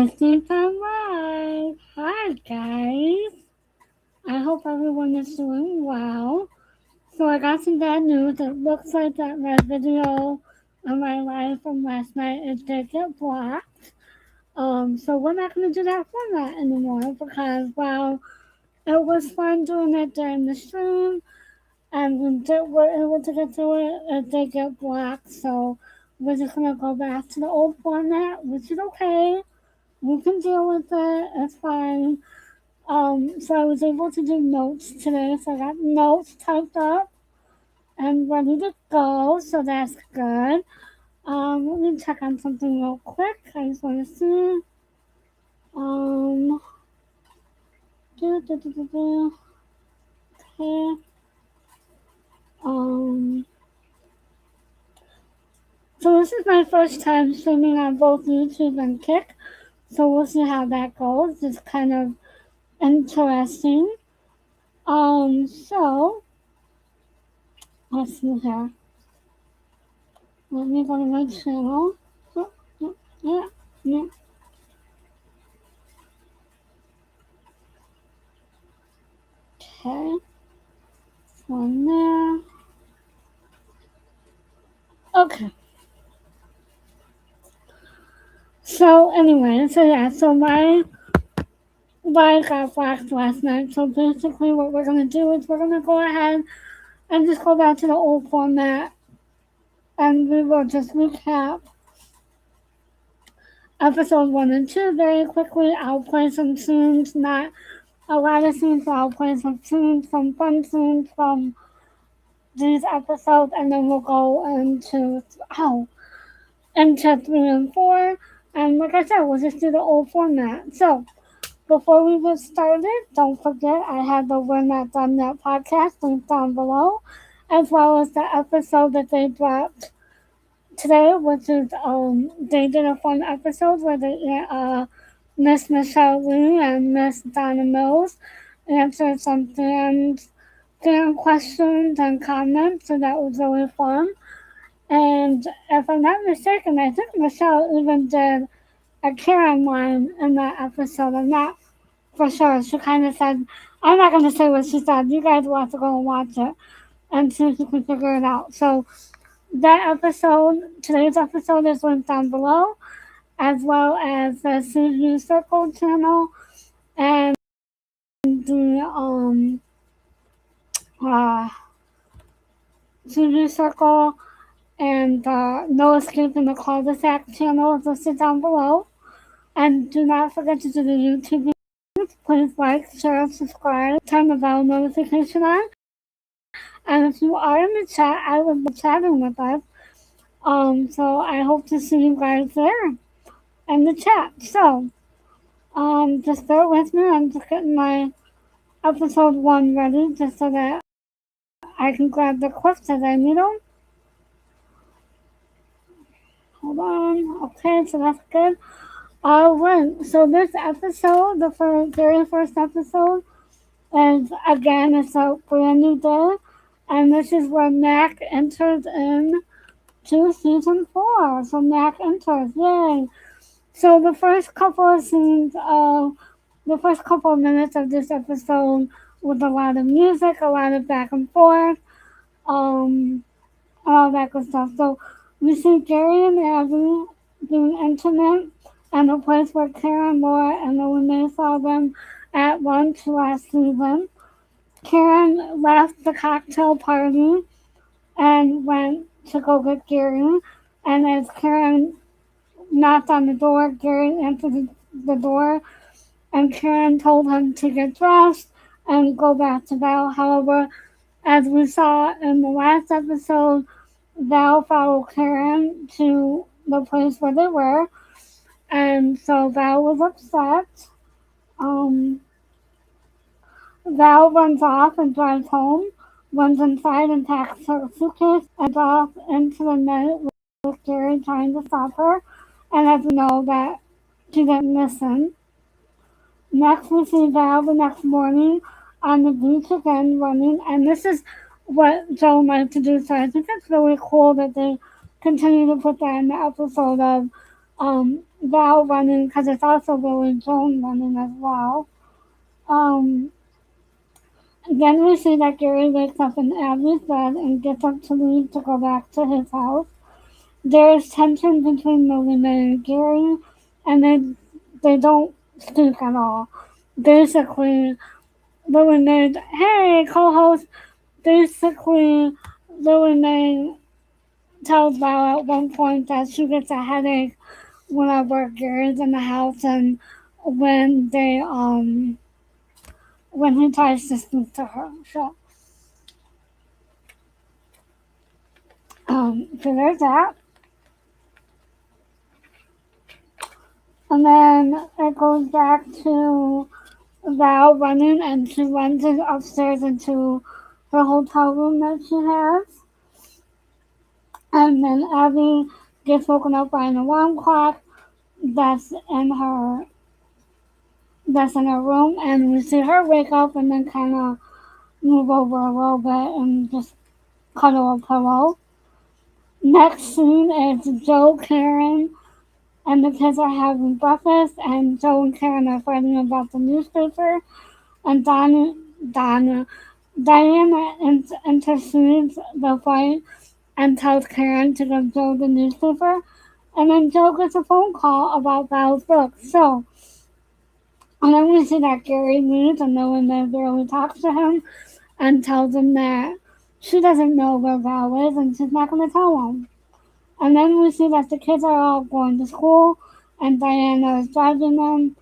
I think I'm live. Hi, guys. I hope everyone is doing well. So I got some bad news. It looks like that my video on my live from last night is did get blocked. So we're not going to do that format anymore because while it was fun doing it during the stream and we're able to get through it, it did get blocked. So we're just going to go back to the old format, which is okay. We can deal with it. It's fine. So I was able to do notes today. So I got notes typed up and ready to go. So that's good. Let me check on something real quick. I just want to see. Um, do, do, do, do, do. Okay. Um, so this is my first time streaming on both YouTube and Kick. So we'll see how that goes. It's kind of interesting. So let's see here. Let me go to my channel. Yeah, yeah. Okay. One there. Okay. So anyway, so my line got blocked last night. So basically what we're gonna do is we're gonna go ahead and just go back to the old format and we will just recap episode 1 and 2 very quickly. I'll play some scenes, not a lot of scenes, but I'll play some scenes, some fun scenes from these episodes, and then we'll go into 3 and 4. And like I said, we'll just do the old format. So before we get started, don't forget I have the We're Not Done Yet podcast linked down below, as well as the episode that they dropped today, which is they did a fun episode where they Miss Michelelee and Miss Donnamills answered some fan questions and comments, so that was really fun. And if I'm not mistaken, I think Michelle even did a Karen line in that episode. I'm not for sure. She kind of said, I'm not going to say what she said. You guys will have to go and watch it and see if you can figure it out. So that episode, today's episode is linked down below, as well as the CV Circle channel and the CV Circle and No Escape in the Cul-de-Sac channel is listed down below. And do not forget to do the YouTube videos. Please like, share, subscribe, turn the bell notification on. And if you are in the chat, I will be chatting with us. So I hope to see you guys there in the chat. So, just bear with me. I'm just getting my episode 1 ready just so that I can grab the clips as I need them. Hold on. Okay, so that's good. Alright, so this episode, the very first episode, is again, it's a brand new day, and this is where Mack enters in to season 4. So Mack enters, yay! So the first couple of scenes the first couple of minutes of this episode was a lot of music, a lot of back and forth, all that good stuff. So we see Gary and Abby being intimate and the place where Karen, Laura, and Renee saw them at lunch last season. Karen left the cocktail party and went to go get Gary. And as Karen knocked on the door, Gary answered the door, and Karen told him to get dressed and go back to Val. However, as we saw in the last episode, Val followed Karen to the place where they were. And so Val was upset. Val runs off and drives home, runs inside and packs her suitcase and off into the night with Gary trying to stop her. And as we know that she didn't listen. Next we see Val the next morning on the beach again running. And this is what Joe liked to do. So I think it's really cool that they continue to put that in the episode of Val running because it's also really Joan running as well. Um, then we see that Gary wakes up in Abby's bed and gets up to leave to go back to his house. There is tension between Melina and Gary, and they don't speak at all. Basically, Melina, hey, co-host. Basically, Melina tells Val at one point that she gets a headache whenever Gary's in the house and when they when he tries to speak to her. So there's that. And then it goes back to Val running and she runs upstairs into her hotel room that she has. And then Abby gets woken up by an alarm clock that's in her that's in her room, and we see her wake up and then kind of move over a little bit and just cuddle a pillow. Next scene is Joe, Karen, and the kids are having breakfast, and Joe and Karen are fighting about the newspaper, and Donna, Diana intercedes the fight and tells Karen to give Joe the newspaper, and then Joe gets a phone call about Val's book. And then we see that Gary leaves and no one there really talks to him and tells him that she doesn't know where Val is and she's not going to tell him. And then we see that the kids are all going to school and Diana is driving them.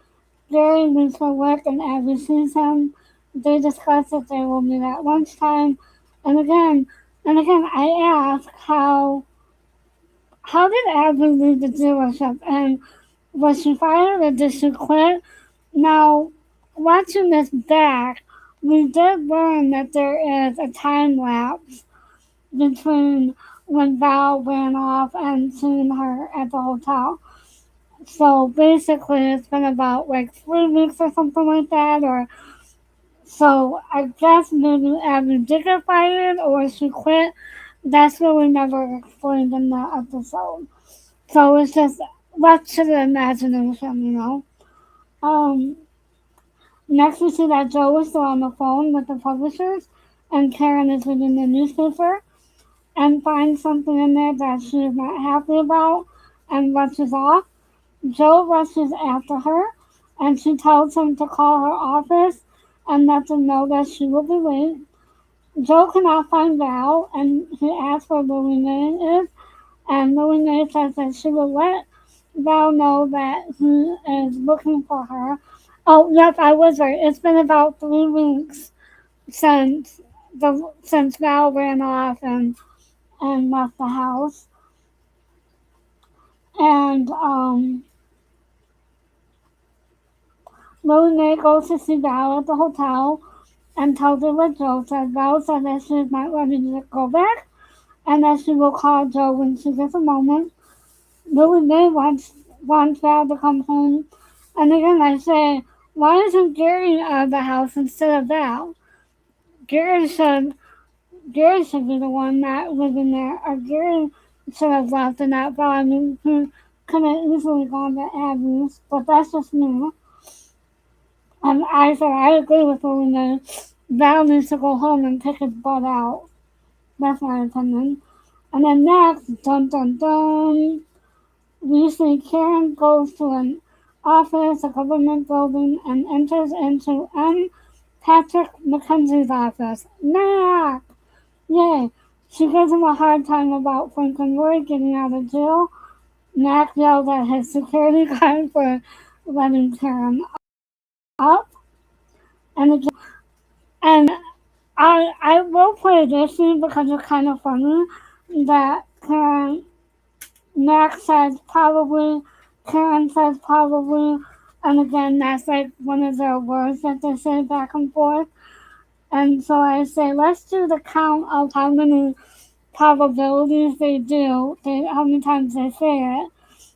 Gary leaves for work and Abby sees him. They discuss that they will meet at lunchtime. And again, I ask how did Abby leave the dealership and was she fired or did she quit? Now, watching this back, we did learn that there is a time lapse between when Val ran off and seeing her at the hotel. So basically, it's been about like 3 weeks or something like that, or so I guess maybe Abby did get fired or she quit. That's really never explained in the episode. So it's just left to the imagination. Um, Next, we see that Joe is still on the phone with the publishers, and Karen is reading the newspaper and finds something in there that she is not happy about and rushes off. Joe rushes after her, and she tells him to call her office and let them know that she will be late. Joe cannot find Val, and he asks where Louie is, and Louie says that she will let Val know that he is looking for her. Oh, yep, I was right. It's been about 3 weeks since since Val ran off and left the house. And Louie goes to see Val at the hotel and tells her what Joe said. Val said that she is not ready to go back and that she will call Joe when she gets a moment. Louie wants Val to come home. And again, I say, why isn't Gary out of the house instead of Val? Gary should Gary should be the one not living there, or Gary should have left and not Val. I mean, he could have easily gone to Abby's, but that's just me. And I said I agree with Luna. Val needs to go home and take his butt out. That's my opinion. And then next, dun dun dun, we see Karen goes to an office, a government building, and enters into M. Patrick Mackenzie's office. Mack! Yay! She gives him a hard time about Franklin Roy getting out of jail. Mack yells at his security guard for letting Karen up. And again, and I will play this scene because it's kind of funny that Max says probably, Karen says probably, and again, that's like one of their words that they say back and forth. And so I say, let's do the count of how many probabilities how many times they say it.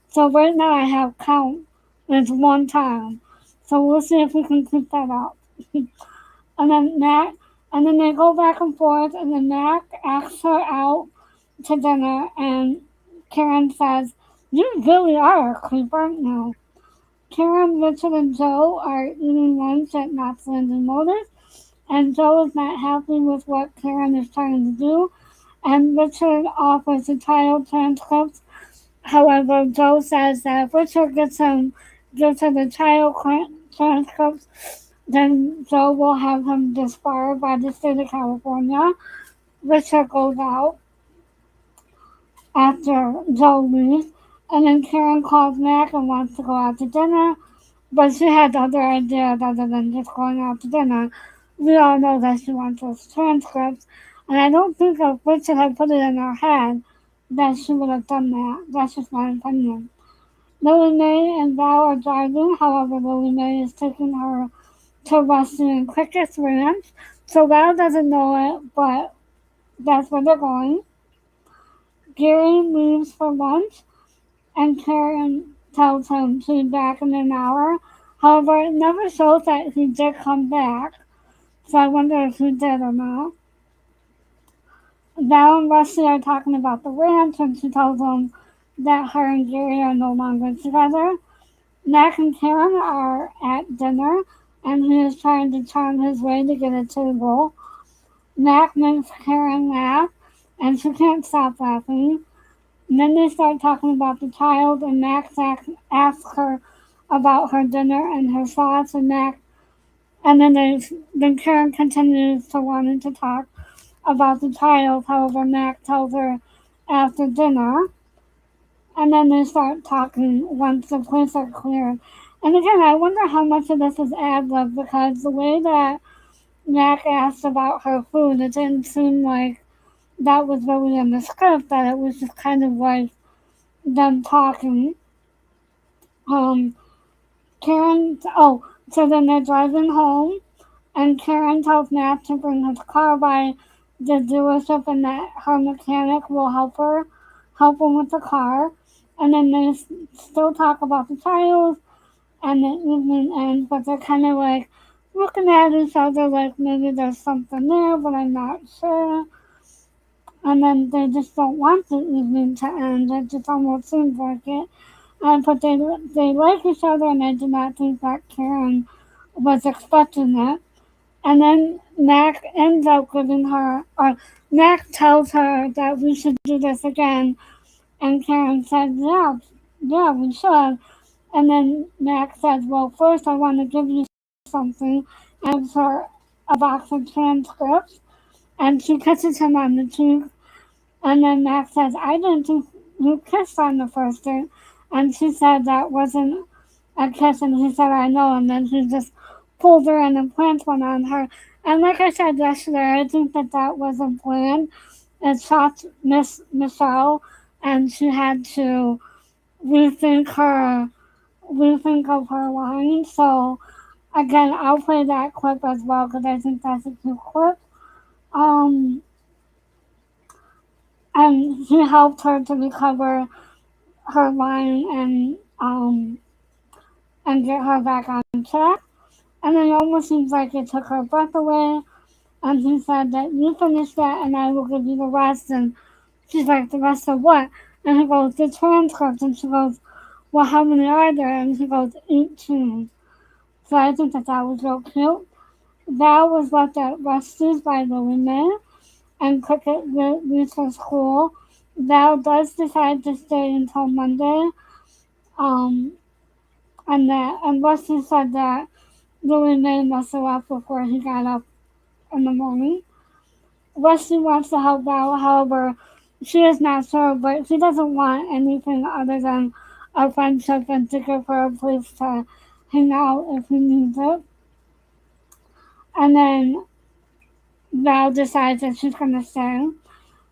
So right now I have count, it's one time. So we'll see if we can keep that up. And then Mac, and then they go back and forth, and then Mac asks her out to dinner, and Karen says You really are a creep, aren't you? Karen, Richard, and Joe are eating lunch at knotslanding Motors, and Joe is not happy with what Karen is trying to do, and Richard offers the title transcripts. However, Joe says that if Richard gives her the child transcripts, then Joe will have him disbarred by the state of California. Richard goes out after Joe leaves, and then Karen calls Mack and wants to go out to dinner, but she had other ideas other than just going out to dinner. We all know that she wants those transcripts, and I don't think if Richard had put it in her head that she would have done that. That's just my opinion. Lily Mae and Val are driving, however, Lily Mae is taking her to Rusty and Cricket's ranch, so Val doesn't know it, but that's where they're going. Gary leaves for lunch, and Karen tells him to be back in an hour. However, it never shows that he did come back, so I wonder if he did or not. Val and Rusty are talking about the ranch, and she tells him that her and Gary are no longer together. Mack and Karen are at dinner, and he is trying to charm his way to get a table. Mack makes Karen laugh, and she can't stop laughing. And then they start talking about the child, and Max asks her about her dinner and her thoughts, and then Karen continues to wanting to talk about the child. However, Max tells her after dinner, and then they start talking once the plates are cleared. And again, I wonder how much of this is ad lib because the way that Mac asked about her food, it didn't seem like that was really in the script. That it was just kind of like them talking. Um, so then they're driving home, and Karen tells Matt to bring his car by the dealership and that her mechanic will help him with the car. And then they still talk about the child, and the evening ends, but they're kind of like looking at each other like maybe there's something there, but I'm not sure. And then they just don't want the evening to end. It just almost seems like it. But they like each other, and I did not think that Karen was expecting it. And then Mac ends up giving her, or Mac tells her that we should do this again, and Karen said, yeah, we should. And then Mac says, well, first I want to give you something, and gives her a box of transcripts, and she kisses him on the cheek. And then Mac says, I didn't think you kissed on the first date. And she said that wasn't a kiss, and he said, I know. And then he just pulled her in and plants one on her. And like I said yesterday, I think that that wasn't planned. It shocked Miss Michelle, and she had to rethink her rethink of her line. So again, I'll play that clip as well because I think that's a cute clip. Um, and he helped her to recover her line and get her back on track. And it almost seems like it took her breath away. And he said that you finish that and I will give you the rest. And she's like, the rest of what? And he goes, the transcript. And she goes, well, how many are there? And he goes, 18. So I think that that was real cute. Val was left at Rusty's by Lily Mae, and Cricket leaves for school. Val does decide to stay until Monday, um, and Rusty said that Lily Mae must have left before he got up in the morning. Rusty wants to help Val, however, she is not sure, but she doesn't want anything other than a friendship and to give her a place to hang out if he needs it. And then Val decides that she's going to stay.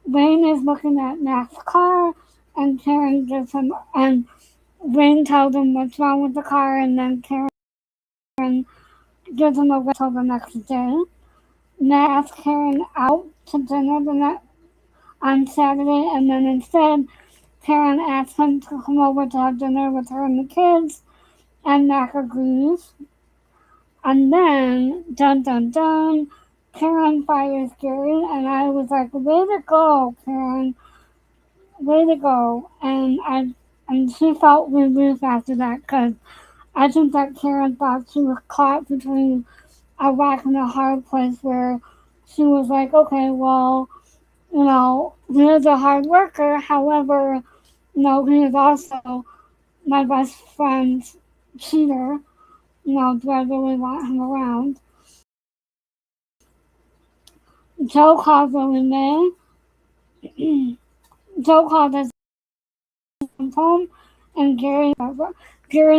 Wayne is looking at Matt's car, and Karen gives him, and Wayne tells him what's wrong with the car, and then Karen gives him a wait till the next day. Matt asks Karen out to dinner on Saturday, and then instead, Karen asks him to come over to have dinner with her and the kids, and Mac agrees. And then, dun dun dun, Karen fires Gary, and I was like, way to go, Karen. Way to go. And And she felt relief after that because I think that Karen thought she was caught between a rock and a hard place where she was like, okay, well, he is a hard worker. However, he is also my best friend's cheater. Do I really want him around? Joe calls Lily May. Joe calls us home, and Gary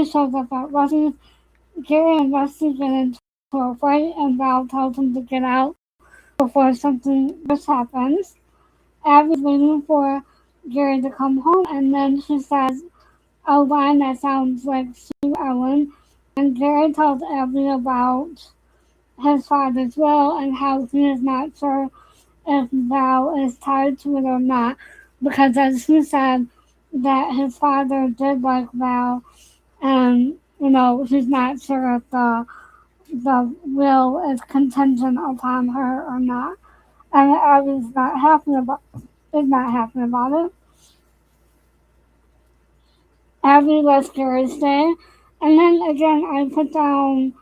shows up at Rusty's. Gary and Rusty get into a fight, and Val tells him to get out before something worse happens. Abby's waiting for Gary to come home, and then she says a line that sounds like Sue Ellen, and Gary tells Abby about his father's will and how he is not sure if Val is tied to it or not, because as he said, that his father did like Val, and he's not sure if the will is contingent upon her or not, and Abby's not happy about it. Abby lets Gary stay, and then again I put down.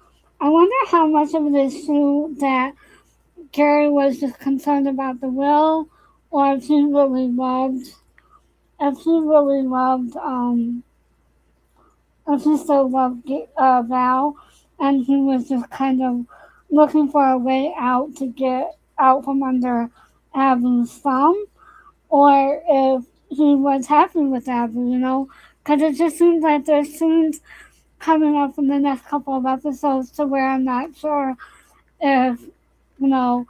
I wonder how much of it is true that Gary was just concerned about the will, or if he really loved, if he still loved Val, and he was just kind of looking for a way out to get out from under Abby's thumb, or if he was happy with Abby, because it just seems like there's scenes coming up in the next couple of episodes to where I'm not sure if, you know,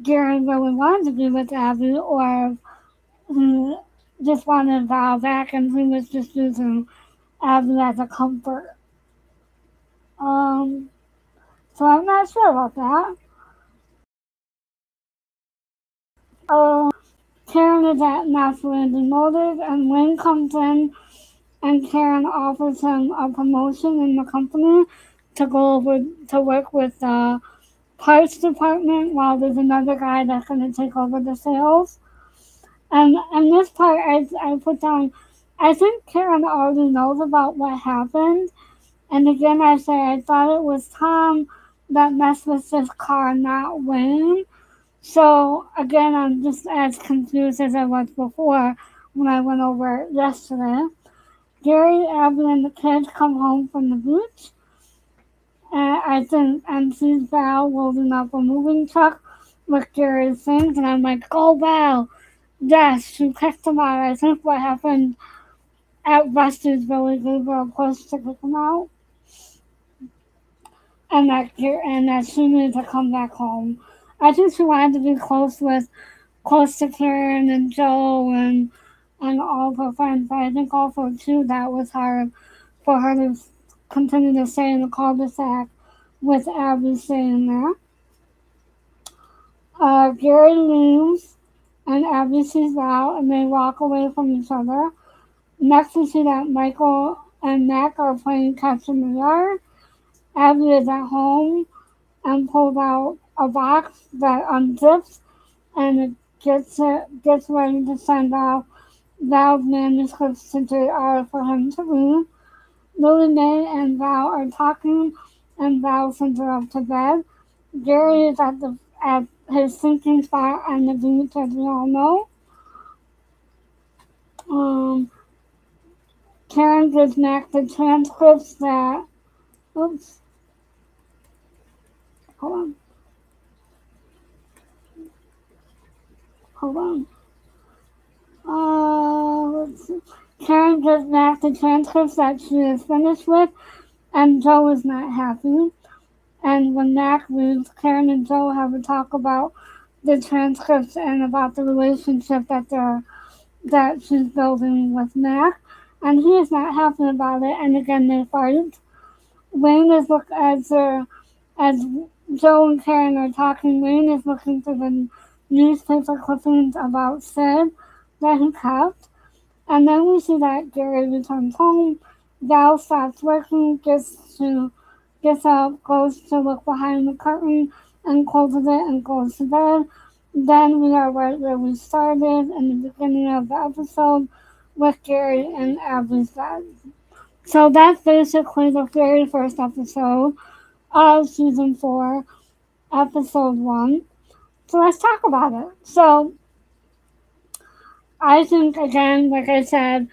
Gary really wanted to be with Abby or if he just wanted Val back and he was just using Abby as a comfort. Um, so I'm not sure about that. Uh, Karen is at knotslanding Motors and Wayne comes in and Karen offers him a promotion in the company to go over to work with the parts department while there's another guy that's going to take over the sales. And this part, I put down, I think Karen already knows about what happened. And again, I say I thought it was Tom that messed with this car, not Wayne. So again, I'm just as confused as I was before when I went over it yesterday. Gary, Abby, and the kids come home from the beach. And I think and sees Val loading up a moving truck with Gary's things, and I'm like, "Go Val!" Yes, she kicked him out. I think what happened at Rusty's really gave her a push to kick him out, and that she needed to come back home. I think she wanted to be close to Karen and Joe and all of her friends. But I think also too that was hard for her to continue to stay in the cul-de-sac with Abby staying there. Gary leaves and Abby sees Val and they walk away from each other. Next we see that Michael and Mack are playing catch in the yard. Abby is at home and pulls out a box that unzips and it gets ready to send off Val's manuscripts to JR for him to read. Lily Mae and Val are talking and Val sends her up to bed. Gary is at his sinking spot on the beach, as we all know. Um, Karen gives Mac the transcripts that. Oops, hold on. Hold on. Let's see. Karen gives Mac the transcripts that she is finished with, and Joe is not happy. And when Mac leaves, Karen and Joe have a talk about the transcripts and about the relationship that she's building with Mac. And he is not happy about it. And again, they fight. Wayne is look as Joe and Karen are talking. Wayne is looking through the newspaper clippings about Sid that he kept. And then we see that Gary returns home. Val stops working, gets up, goes to look behind the curtain, and closes it and goes to bed. Then we are right where we started in the beginning of the episode with Gary and Abby's dad. So that's basically the very first episode of season 4, episode 1. So let's talk about it. So I think, again, like I said,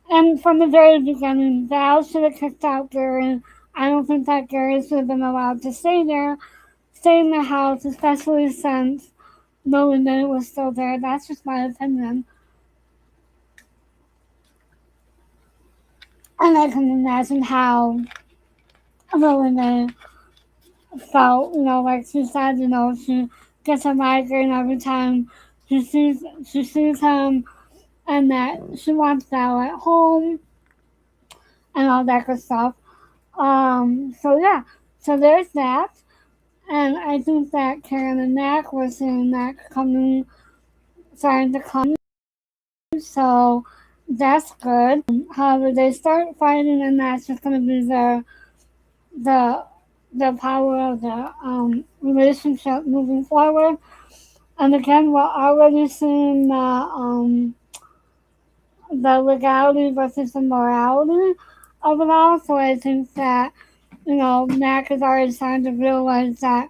and from the very beginning, Val should have kicked out Gary. I don't think that Gary should have been allowed to stay in the house, especially since Melinda was still there. That's just my opinion. And I can imagine how Melinda felt, like she said, she gets a migraine every time she sees him, and that she wants Val at home and all that good stuff. So yeah, so there's that. And I think that Karen and Mack were seeing that starting to come. So that's good. However, they start fighting, and that's just going to be the the power of the relationship moving forward. And again, we're already seeing the legality versus the morality of it all. So I think that Mac is already starting to realize that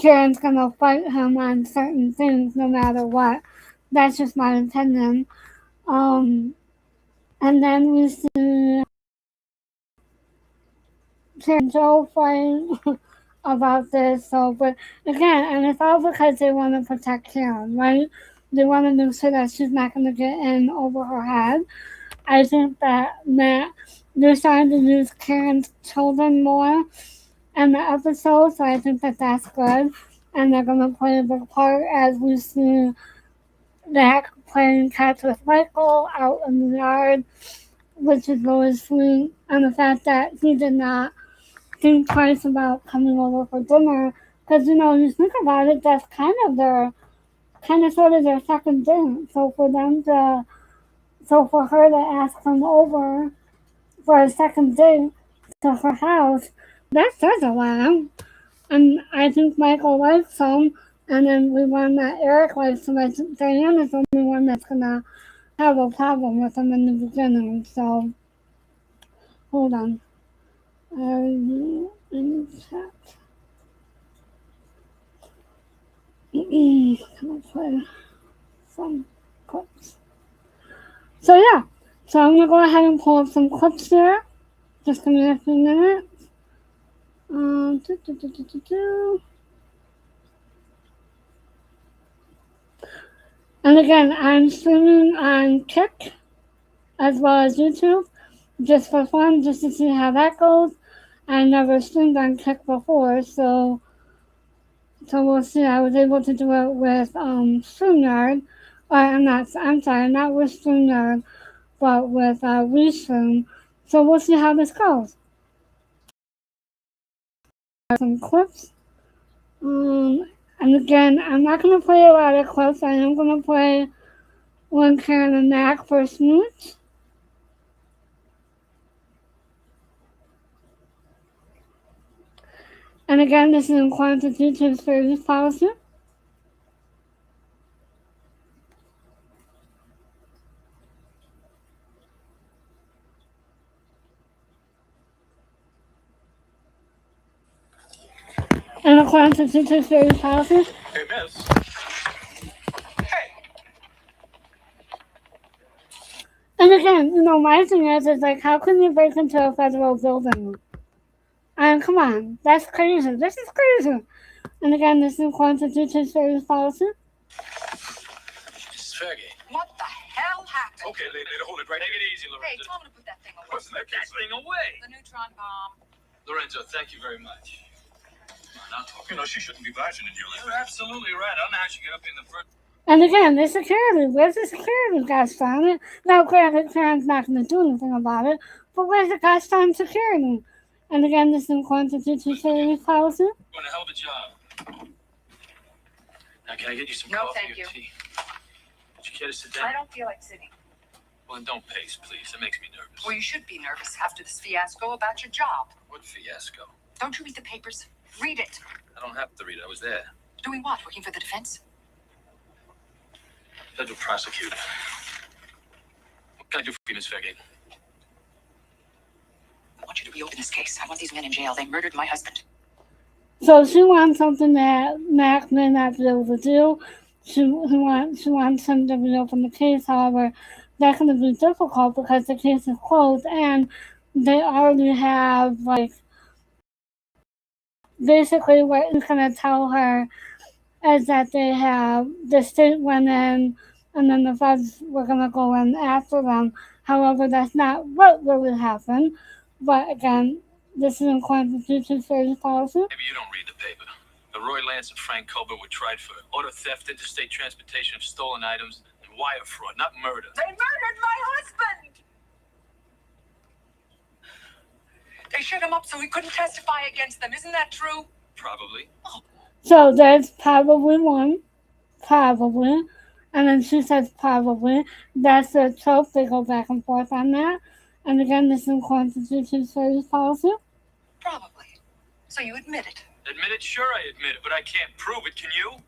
Karen's gonna fight him on certain things no matter what. That's just my opinion. Um, and then we see Karen and Joe fighting about this. So, but again, and it's all because they want to protect Karen, right? They want to make sure that she's not going to get in over her head. I think that they're starting to use Karen's children more in the episode, so I think that that's good. And they're going to play a big part as we see Mac playing catch with Michael out in the yard, which is really sweet. And the fact that he did not think twice about coming over for dinner, because you think about it, that's kind of sort of their second date. So for her to ask him over for a second date to her house, that says a lot. And I think Michael likes him, and then we learn that Eric likes him. I think Diane is the only one that's gonna have a problem with him in the beginning. So hold on. Let me check. Can I play some clips? So yeah. So I'm gonna go ahead and pull up some clips here. Just give me a few minutes. Do, do, do, do, do, do. And again, I'm streaming on Kick as well as YouTube, just for fun, just to see how that goes. I never streamed on Kick before, so we'll see. I was able to do it with StreamYard, or I'm sorry, not with StreamYard, but with Restream. So we'll see how this goes. Some clips. And again, I'm not going to play a lot of clips. I am going to play when Karen and Mac first meet. And again, this is in quantity to service policy. And a quantity to service policy. Hey, miss. And again, my thing is like, how can you break into a federal building? And come on, that's crazy. This is crazy. And again, this is quantity to service policy. Mrs. Fairgate. What the hell happened? Okay, lady, hold it right. Take it easy, Hey, Lorenzo. tell him to put that thing away. What's that thing away? The neutron bomb. Lorenzo, thank you very much. Now, she shouldn't be barging in here like that. You're absolutely right. I don't know how she got up in the front. And again, the security. Where's the security guys found it? Now, granted, Karen's not going to do anything about it, but where's the guys found security? And again, this is quantity to service policy. Doing a hell of a job. Now, can I get you some No, coffee thank or you. tea? Would you care to sit down? I don't feel like sitting. Well, then don't pace, please. That makes me nervous. Well, you should be nervous after this fiasco about your job. What fiasco? Don't you read the papers? Read it. I don't have to read it. I was there. Doing what? Working for the defense? Federal prosecutor. What can I do for you, Miss Fairgate? I want you to reopen this case. I want these men in jail. They murdered my husband. So she wants something that Mack may not be able to do. She wants him to reopen the case. However, that's going to be difficult because the case is closed and they already have, like, basically what he's going to tell her is that the state went in and then the feds were going to go in after them. However, that's not what really happened. But again, this is in accordance with YouTube policy. Maybe you don't read the paper. Roy Lance and Frank Colbert were tried for auto theft, interstate transportation of stolen items, and wire fraud, not murder. They murdered my husband! They shut him up so he couldn't testify against them. Isn't that true? Probably. So there's probably one. Probably. And then she says probably. That's the trope. They go back and forth on that. And again, this is in accordance with YouTube policy. Probably. So you admit it? Admit it? Sure I admit it, but I can't prove it. Can you?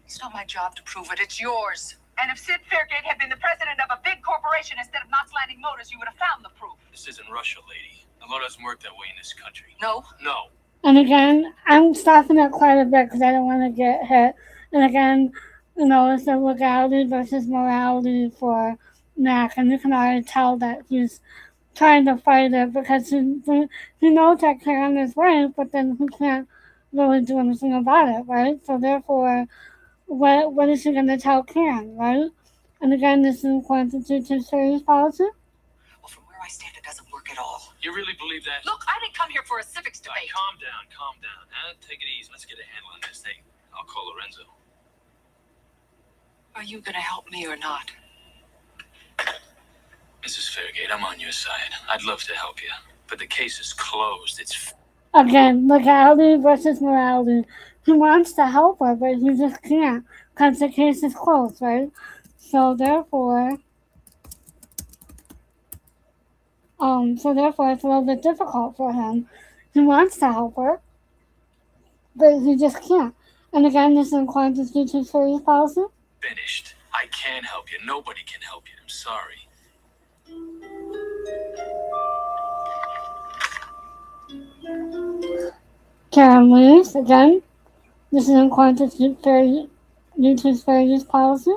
It's not my job to prove it. It's yours. And if Sid Fairgate had been the president of a big corporation instead of knotslanding Motors, you would have found the proof. This isn't Russia, lady. The law doesn't work that way in this country. No? No. And again, I'm stopping it quite a bit because I don't want to get hit. And again, it's the legality versus morality for Mack. And you can already tell that he's trying to fight it because he knows that Karen is right, but then he can't really do anything about it, right? So therefore, what is she going to tell Karen, right? And again, this is in accordance with YouTube policy. Well, from where I stand, it doesn't work at all. You really believe that? Look, I didn't come here for a civics debate. Calm down. Huh? Take it easy. Let's get a handle on this thing. I'll call Lorenzo. Are you going to help me or not? Mrs. Fairgate, I'm on your side. I'd love to help you, but the case is closed. It's... Again, legality versus morality. He wants to help her, but he just can't because the case is closed, right? So therefore, it's a little bit difficult for him. He wants to help her, but he just can't. And again, this is in accordance with YouTube policy. Finished. I can't help you. Nobody can help you. I'm sorry. Karen leaves again. This is in accordance with YouTube's fair use policy.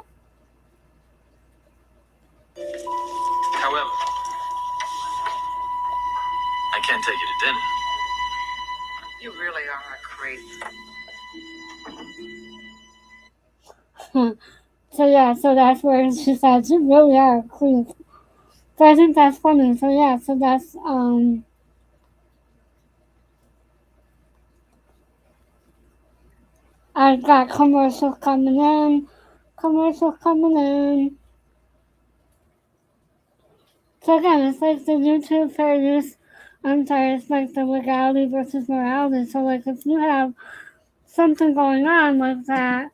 However, I can't take you to dinner. You really are a creep. So that's where she said, you really are a creep. So I think that's funny. So that's, I got commercials coming in. So again, it's like the YouTube fair use, it's like the legality versus morality. So like if you have something going on like that,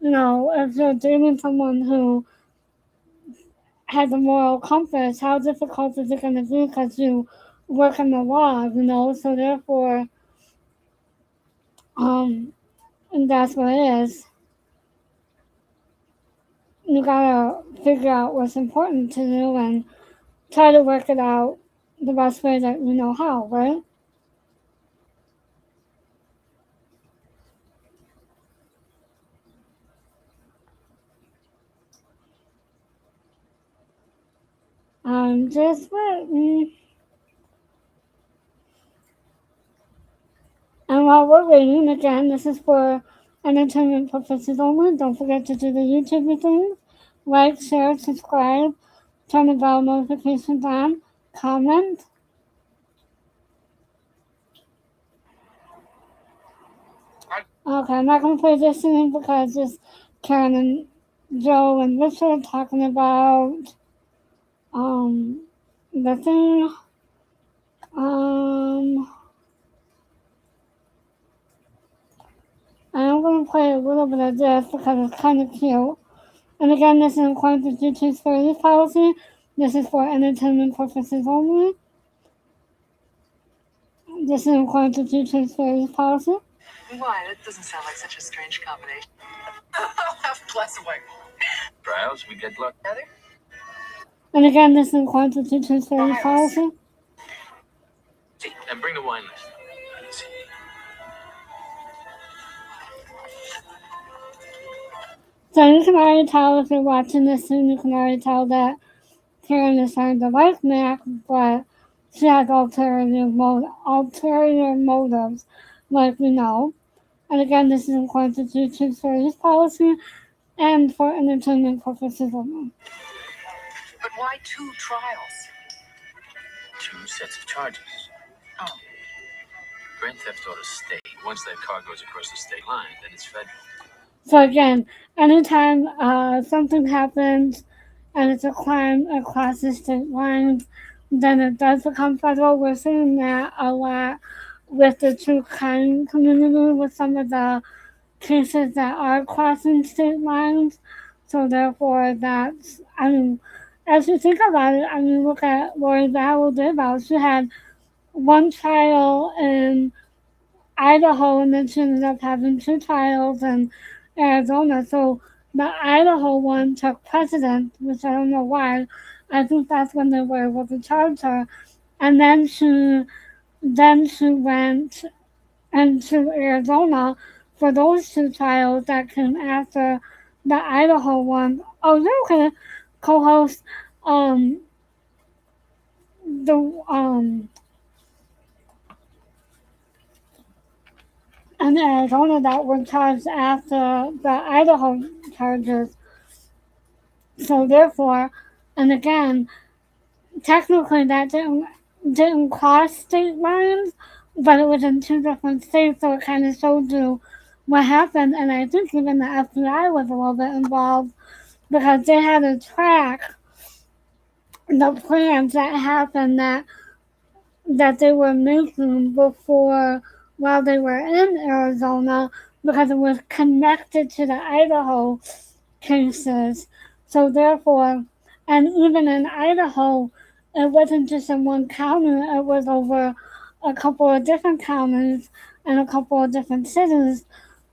if you're dating someone who has a moral compass, how difficult is it going to be because you work in the law, So therefore, and that's what it is. You gotta figure out what's important to you and try to work it out the best way that you know how, right? I'm just waiting. And while we're waiting, again, this is for entertainment purposes only. Don't forget to do the YouTube things. Like, share, subscribe, turn the bell notifications on, comment. Okay, I'm not going to play this thing because it's Karen and Joe and Richard talking about the thing. I'm going to play a little bit of this because it's kind of cute. And again, this is in accordance with YouTube's fair use policy. This is for entertainment purposes only. This is in accordance with YouTube's fair use policy. Why? That doesn't sound like such a strange combination. I'll have a glass of white wine. Browse, we get luck. Together? And again, this is according to teacher service policy. And bring the wine list. Let me see. So you can already tell if you're watching this soon, you can already tell that Karen is trying to like Mack, but she has ulterior motives, like we know. And again, this is according to teacher service policy and for entertainment purposes only. But why 2 trials? 2 sets of charges. Oh. Grand theft auto state. Once that car goes across the state line, then it's federal. So again, anytime something happens and it's a crime across the state lines, then it does become federal. We're seeing that a lot with the true crime community with some of the cases that are crossing state lines. So therefore, that's, I mean, as you think about it, I mean, look at Lori Vallow Daybell. She had one trial in Idaho, and then she ended up having 2 trials in Arizona. So the Idaho one took precedent, which I don't know why. I think that's when they were able to charge her. And then she went into Arizona for those 2 trials that came after the Idaho one. Oh, you can co-host the in Arizona that were charged after the Idaho charges. So therefore, and again, technically that didn't cross state lines, but it was in 2 different states, so it kind of showed you what happened. And I think even the FBI was a little bit involved because they had to track the plans that happened that they were making before while they were in Arizona because it was connected to the Idaho cases. So therefore, and even in Idaho, it wasn't just in one county, it was over a couple of different counties and a couple of different cities.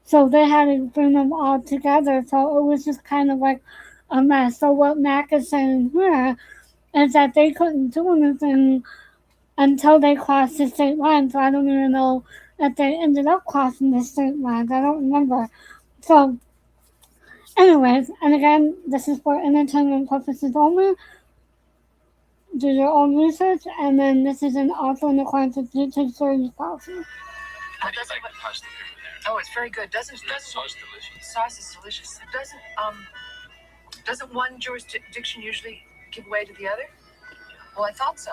So they had to bring them all together. So it was just kind of like a mess. So what Mack is saying here is that they couldn't do anything until they crossed the state line. So I don't even know if they ended up crossing the state lines. I don't remember. So, anyways, and again, this is for entertainment purposes only. Do your own research, and then this is also in accordance with YouTube service policy. How do you like the pasta there? Oh, it's very good. Doesn't Sauce delicious. sauce is delicious. Doesn't one jurisdiction usually give way to the other? Well, I thought so.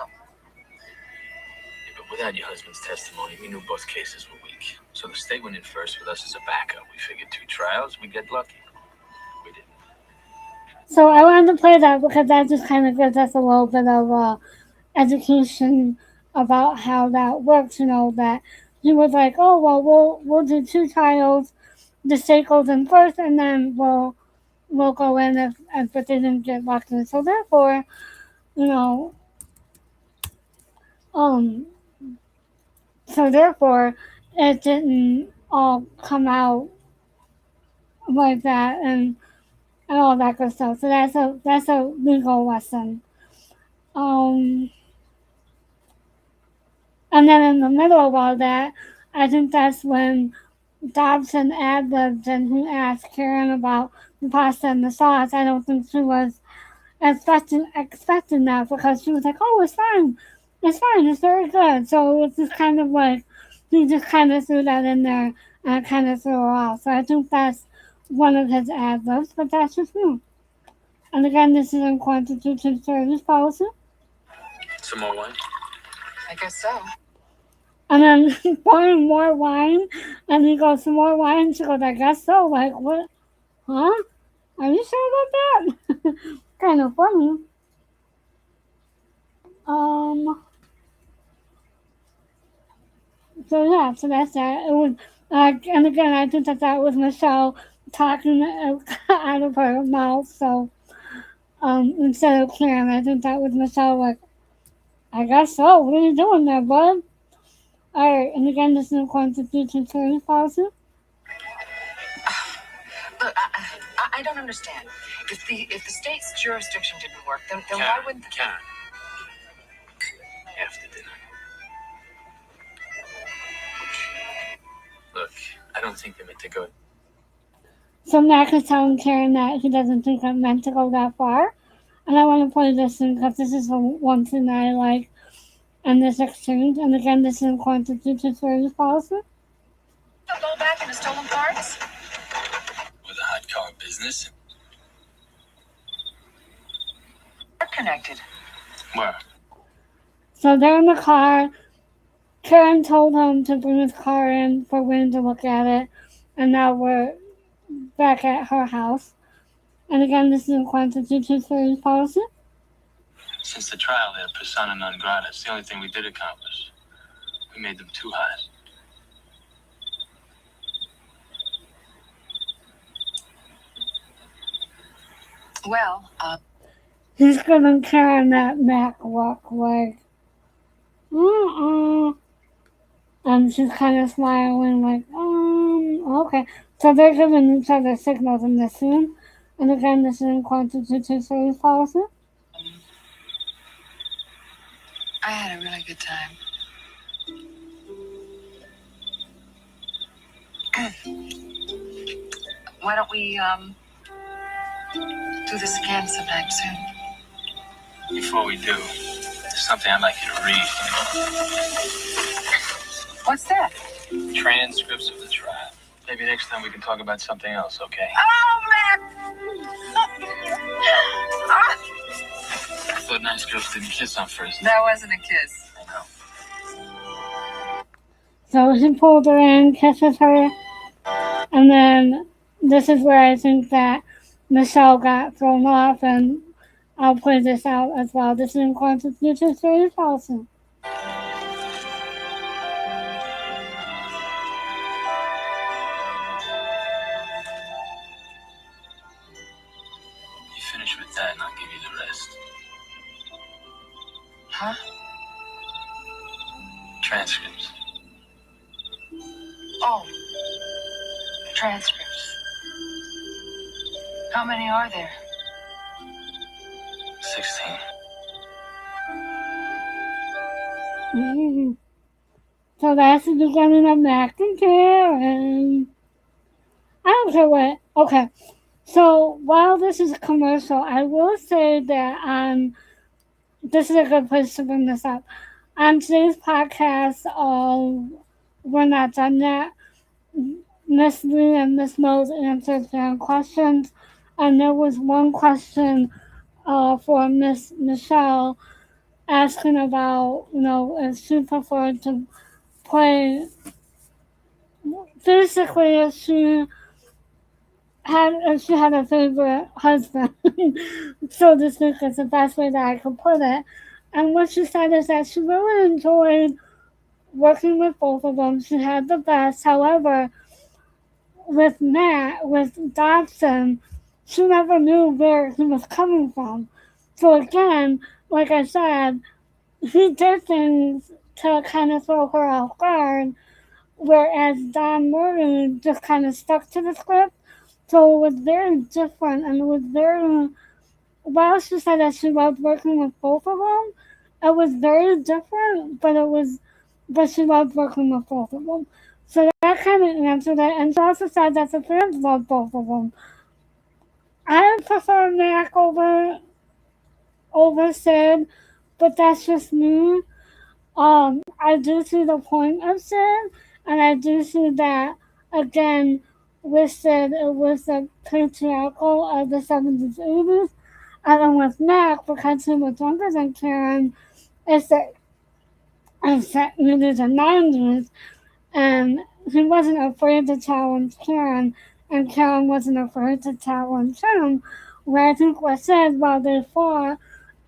Yeah, but without your husband's testimony, we knew both cases were weak. So the state went in first with us as a backup. We figured 2 trials, we'd get lucky. We didn't. So I wanted to play that because that just kind of gives us a little bit of education about how that works. You know, that he was like, oh well, we'll do 2 trials. The state goes in first, and then we'll go in if they didn't get lucky. So therefore, you know, um, so therefore, it didn't all come out like that and all that good stuff. So that's a legal lesson. Um, and then in the middle of all that, I think that's when Dobson ad-libbed and he asked Karen about the pasta and the sauce. I don't think she was expecting that because she was like, oh, it's very good. So it's just kind of like he just kind of threw that in there and kind of threw her off. So I think that's one of his ad-libs, but that's just me. And again, this is in Constitution Service Policy. Some more wine? I guess so. And then pouring more wine, and he goes, some more wine? She goes, I guess so. Like, what? Huh? Are you sure about that? Kind of funny. So yeah, so that's that. It was, and again, I think that was Michelle talking out of her mouth. So, instead of Karen, I think that was Michelle. Like, I guess so. What are you doing there, bud? All right, and again, this is in accordance with Constitution Service Policy. Look, I I don't understand. If the state's jurisdiction didn't work, then Karen, why wouldn't Karen. After dinner. Look, I don't think they meant to go. So Mack is telling Karen that he doesn't think it meant to go that far. And I want to play this in because this is the one thing that I like in this exchange. And again, this is in Constitution Service Policy. go back into stolen parts? With a hot car business. They're connected. Where? So they're in the car. Karen told him to bring his car in for Wayne to look at it. And now we're back at her house. And again, this is in Constitution Service Policy. Since the trial, they're persona non grata. It's the only thing we did accomplish. We made them too hot. Well, He's giving Karen that Mack look like, and she's kind of smiling like, okay. So they're giving each other signals in this scene. And again, this is in Constitution Service Policy. I had a really good time. Why don't we, do this again sometime soon? Before we do, there's something I'd like you to read. What's that? Transcripts of the trial. Maybe next time we can talk about something else, okay? Oh, Mac! I thought nice girls didn't kiss on first. That wasn't a kiss. I know. So he pulled her in, kisses her, and then this is where I think that Michelle got thrown off, and I'll play this out as well. This is in Constitution Service Policy. You finish with that and I'll give you the rest. Huh? Transcripts. Oh. Transcripts. How many are there? 16. So that's the beginning of Mack and Karen. I don't care what. Okay. So while this is a commercial, I will say that this is a good place to bring this up. On today's podcast, we're not done yet. Miss Lee and Miss Mose answered their questions, and there was one question for Miss Michelle asking about, if she preferred to play, basically if she had a favorite husband, so to speak, is the best way that I could put it. And what she said is that she really enjoyed working with both of them. She had the best. However, with Dobson, she never knew where he was coming from. So again, like I said, he did things to kind of throw her off guard, whereas Don Murray just kind of stuck to the script. So it was very different, and it was very, while she said that she loved working with both of them, it was very different, but she loved working with both of them. So that kind of answered it, and she also said that the fans loved both of them. I prefer Mack over Sid, but that's just me. I do see the point of Sid, and I do see that, again, with Sid, it was the patriarchal of the 70s, 80s, and then with Mack, because he was younger than Karen, it's the really the 90s, and he wasn't afraid to challenge Karen, and Karen wasn't afraid to challenge him. Where I think what Sid, while they fought,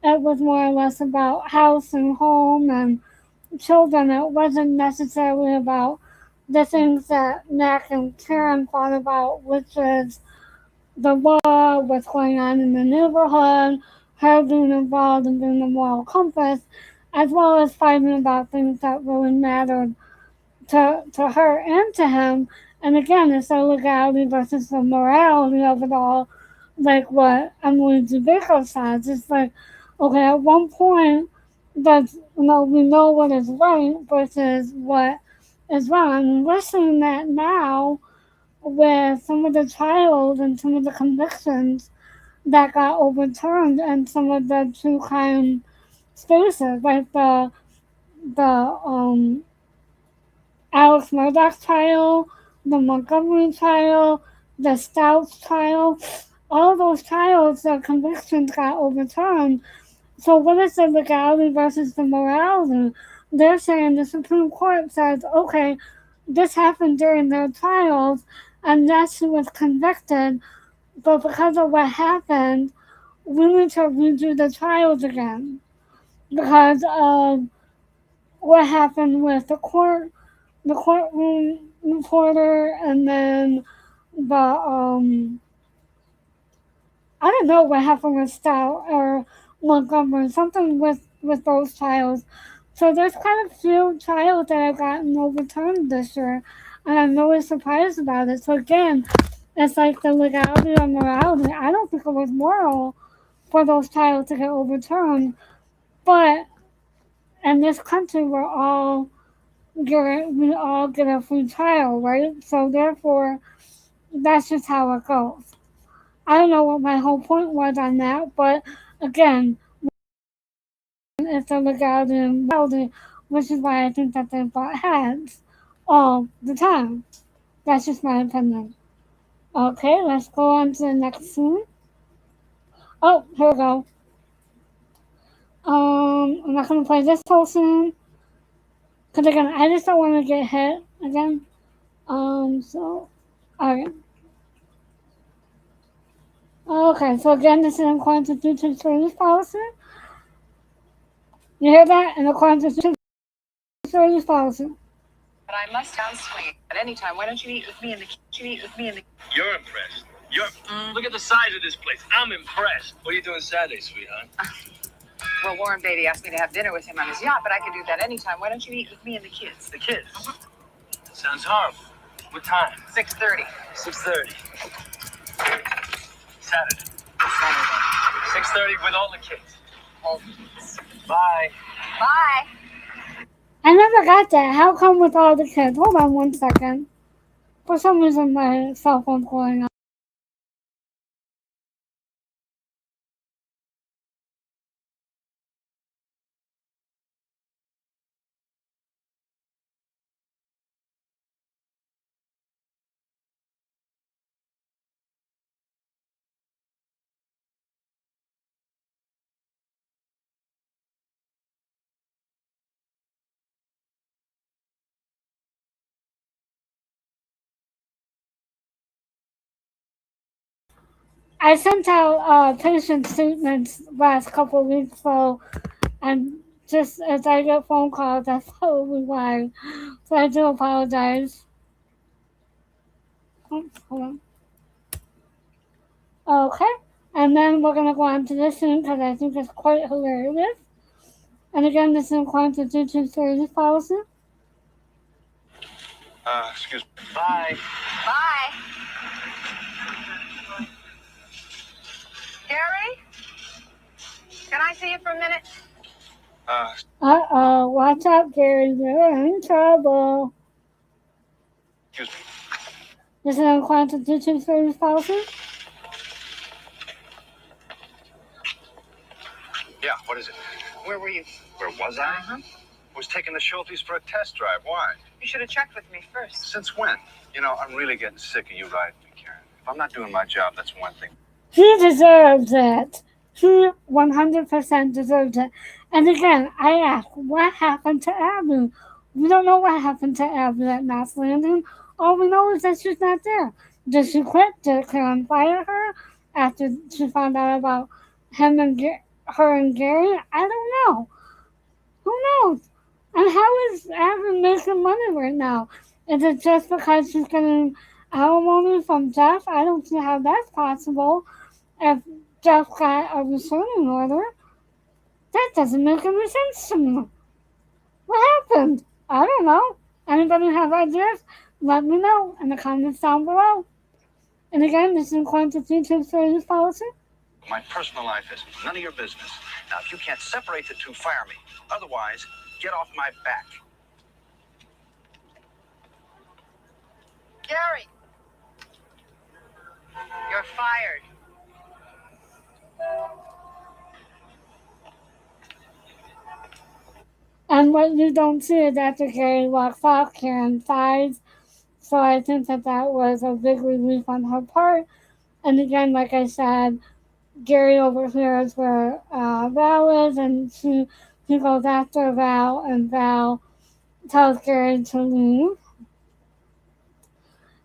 it was more or less about house and home and children. It wasn't necessarily about the things that Mack and Karen thought about, which is the law, what's going on in the neighborhood, her being involved and being the moral compass, as well as fighting about things that really mattered to her and to him. And again, it's the legality versus the morality of it all, like what Emily DeBaker says. It's like, okay, at one point, that we know what is right versus what is wrong. I mean, we're seeing that now with some of the trials and some of the convictions that got overturned and some of the true crime spaces, like the Alex Murdoch trial, the Montgomery trial, the Stouts trial. All those trials, the convictions got overturned. So what is the legality versus the morality? They're saying the Supreme Court says, okay, this happened during their trials, and yes, she was convicted, but because of what happened, we need to redo the trials again because of what happened with the courtroom reporter, and then the I don't know what happened with Stout or Montgomery, something with those trials. So there's quite a few trials that have gotten overturned this year, and I'm really surprised about it. So again, it's like the legality or morality. I don't think it was moral for those trials to get overturned, but in this country, we all get a free trial, right? So therefore, that's just how it goes. I don't know what my whole point was on that, but again, it's a legality and morality, which is why I think that they butt heads all the time. That's just my opinion. Okay, let's go on to the next scene. Oh, here we go. I'm not gonna play this whole scene because again, I just don't want to get hit again. So, alright. Okay, so again, this is in accordance with YouTube service policy. You hear that? In accordance with YouTube service policy. But I must sound sweet. At any time, why don't you eat with me in the kitchen? Eat with me in the. You're impressed. Look at the size of this place. I'm impressed. What are you doing Saturday, sweetheart? Well, Warren Beatty asked me to have dinner with him on his yacht, but I could do that anytime. Why don't you eat with me and the kids? The kids? Sounds horrible. What time? 6:30. 6:30. Saturday. 6:30 with all the kids. Bye. Bye. I never got that. How come with all the kids? Hold on one second. For some reason, my cell phone's going off. I sent out patient statements last couple of weeks, so and just as I get phone calls, that's probably why. So I do apologize. Oops, hold on. Okay, and then we're gonna go on to this scene because I think it's quite hilarious. And again, this is in accordance with YouTube service policy. Excuse me. Bye. Bye. Gary? Can I see you for a minute? Uh-oh, watch out, Gary. You're in trouble. Excuse me. This is in accordance with YouTube service policy. Yeah, what is it? Where were you? Where was I? I was taking the Schultes for a test drive. Why? You should have checked with me first. Since when? I'm really getting sick of you riding me, Karen. If I'm not doing my job, that's one thing. He deserves it. He 100% deserves it. And again, I ask, what happened to Abby? We don't know what happened to Abby at Knots Landing. All we know is that she's not there. Did she quit? Did Karen fire her after she found out about him and her and Gary? I don't know. Who knows? And how is Abby making money right now? Is it just because she's getting alimony from Jeff? I don't see how that's possible. If Jeff got a restraining order, that doesn't make any sense to me. What happened? I don't know. Anybody have ideas? Let me know in the comments down below. And again, this is in quantity to service policy. My personal life is none of your business. Now, if you can't separate the two, fire me. Otherwise, get off my back. Gary, you're fired. And what you don't see is after Gary walks off, Karen sighs. So I think that that was a big relief on her part. And again, like I said, Gary overhears where Val is, and he goes after Val, and Val tells Gary to leave.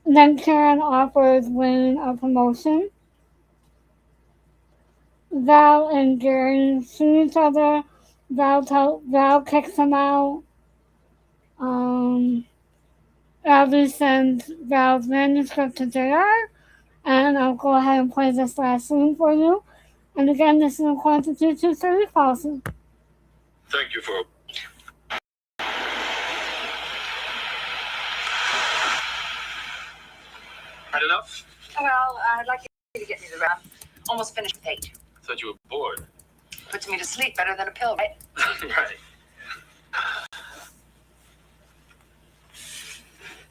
And then Karen offers Wayne a promotion. Val and Gary see each other. Val kicks him out. Abby sends Val's manuscript to JR, and I'll go ahead and play this last scene for you. And again, this is in quantity 230 policy. Thank you for... Had enough? Well, I'd like you to get me the wrap. Almost finished with 8. I thought you were bored. Puts me to sleep better than a pill, right? Right.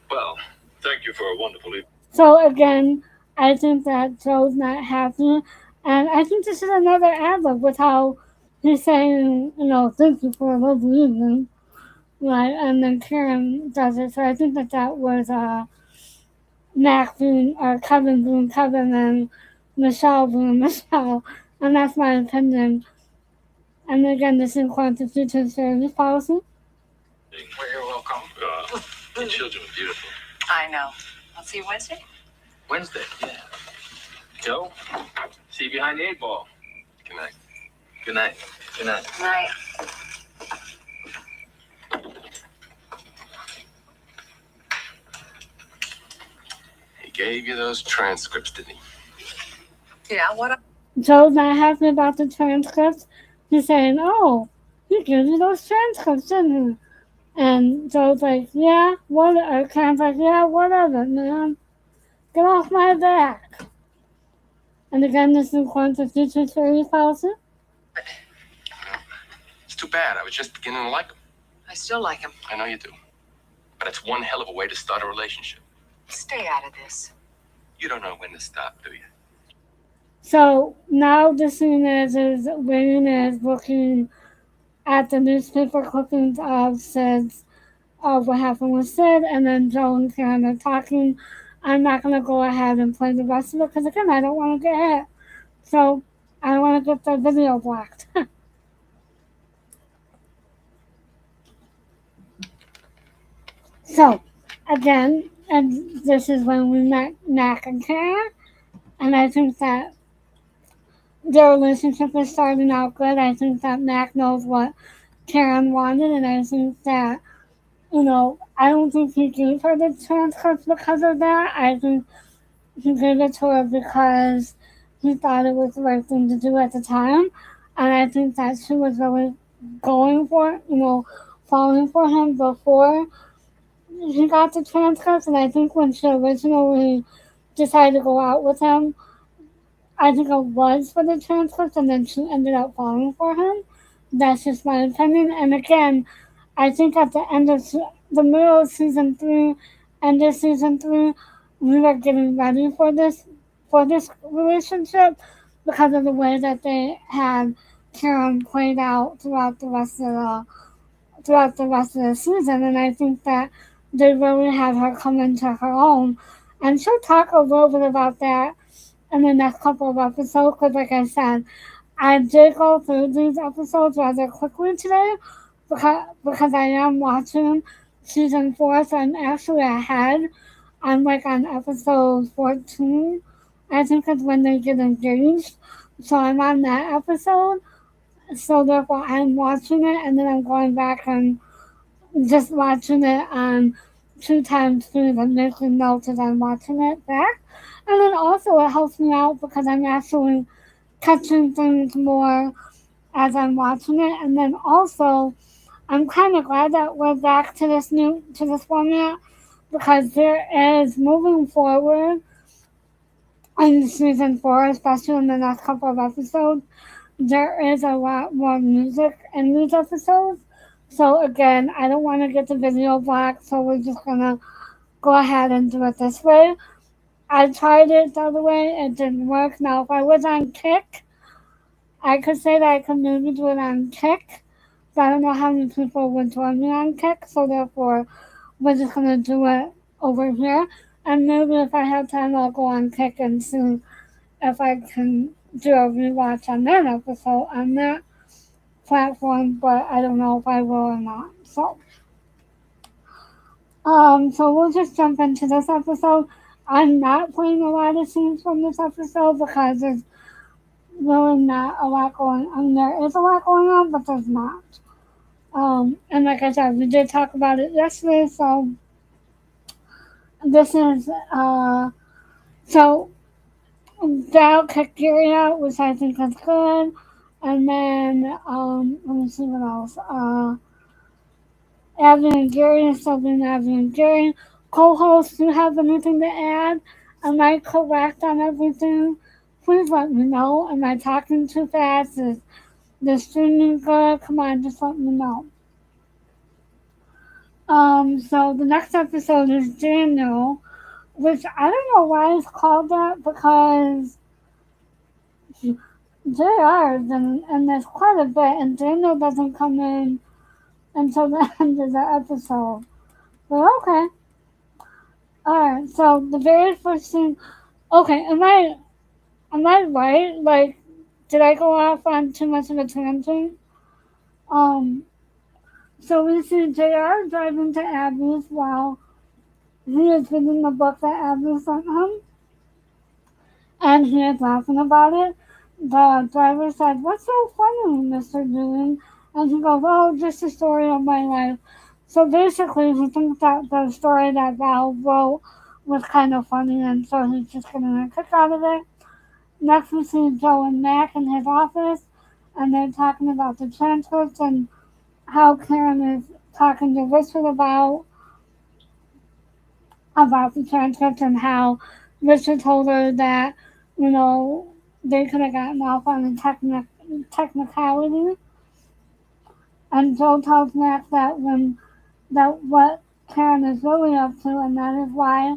Well, thank you for a wonderful evening. So again, I think that Joe's not happy, and I think this is another ad-lib with how he's saying, thank you for a lovely evening, right? And then Karen does it. So I think that that was Mack being, or Kevin being Kevin, and Michelle being Michelle, and that's my opinion. And again, this is quantity to service policy. Well, you're welcome. The children are beautiful. I know. I'll see you Wednesday. Wednesday, yeah. Joe, see you behind the 8 ball. Good night. Good night. Good night. Night. He gave you those transcripts, didn't he? Yeah, what? Joe's not happy about the transcripts. He's saying, oh, he gave you those transcripts, didn't he? And Joe's like, yeah, what? Or Karen's like, yeah, whatever, man. Get off my back. And again, this is quantity to service policy. It's too bad. I was just beginning to like him. I still like him. I know you do. But it's one hell of a way to start a relationship. Stay out of this. You don't know when to stop, do you? So now the scene is Wayne is looking at the newspaper clippings of Sid's, of what happened with Sid, and then Joe and Karen are talking. I'm not going to go ahead and play the rest of it because, again, I don't want to get hit. So I don't want to get the video blocked. So, again, and this is when we met Mack and Karen, and I think that their relationship is starting out good. I think that Mack knows what Karen wanted, and I think that, I don't think he gave her the transcripts because of that. I think he gave it to her because he thought it was the right thing to do at the time, and I think that she was really going for it, falling for him before he got the transcripts, and I think when she originally decided to go out with him, I think it was for the transcripts, and then she ended up falling for him. That's just my opinion. And again, I think at the end of the middle of season 3, end of season 3, we were getting ready for this relationship because of the way that they had Karen played out throughout the rest of the season, and I think that they really had her come into her own, and she'll talk a little bit about that in the next couple of episodes. Because, like I said, I did go through these episodes rather quickly today because I am watching season 4, so I'm actually ahead. I'm on episode 14. I think it's when they get engaged. So I'm on that episode. So therefore I'm watching it, and then I'm going back and just watching it on 2 times speed and making notes as I'm watching it back. And then also it helps me out because I'm actually catching things more as I'm watching it. And then also I'm kind of glad that we're back to this format, because there is, moving forward, in season 4, especially in the next couple of episodes, there is a lot more music in these episodes. So again, I don't want to get the video black, so we're just gonna go ahead and do it this way. I tried it the other way, it didn't work. Now, if I was on Kick, I could say that I could maybe do it on Kick, but I don't know how many people would join me on Kick, so therefore, we're just gonna do it over here. And maybe if I have time, I'll go on Kick and see if I can do a rewatch on that episode on that platform, but I don't know if I will or not. So we'll just jump into this episode. I'm not playing a lot of scenes from this episode because there's really not a lot going on. There is a lot going on, but there's not. And like I said, we did talk about it yesterday, so this is, so Val kicked Gary out, which I think is good. And then, let me see what else. Abby and Gary is still being Abby and Gary. Co-hosts, do you have anything to add? Am I correct on everything? Please let me know. Am I talking too fast? Is the streaming good? Come on, just let me know. So the next episode is Daniel, which I don't know why it's called that because JR is in this quite a bit, and Daniel doesn't come in until the end of the episode. But okay. Alright, so the very first thing. Okay, am I right? Like, did I go off on too much of a tangent? Um, so we see JR driving to Abby's while he is reading the book that Abby sent him, and he is laughing about it. The driver said, "What's so funny, Mr. Dewey?" And he goes, "Oh, just the story of my life." So basically, he thinks that the story that Val wrote was kind of funny, and so he's just getting a kick out of it. Next, we see Joe and Mack in his office, and they're talking about the transcripts and how Karen is talking to Richard about the transcripts and how Richard told her that, you know, they could have gotten off on a technicality. And Joe tells Max that what Karen is really up to, and that is why.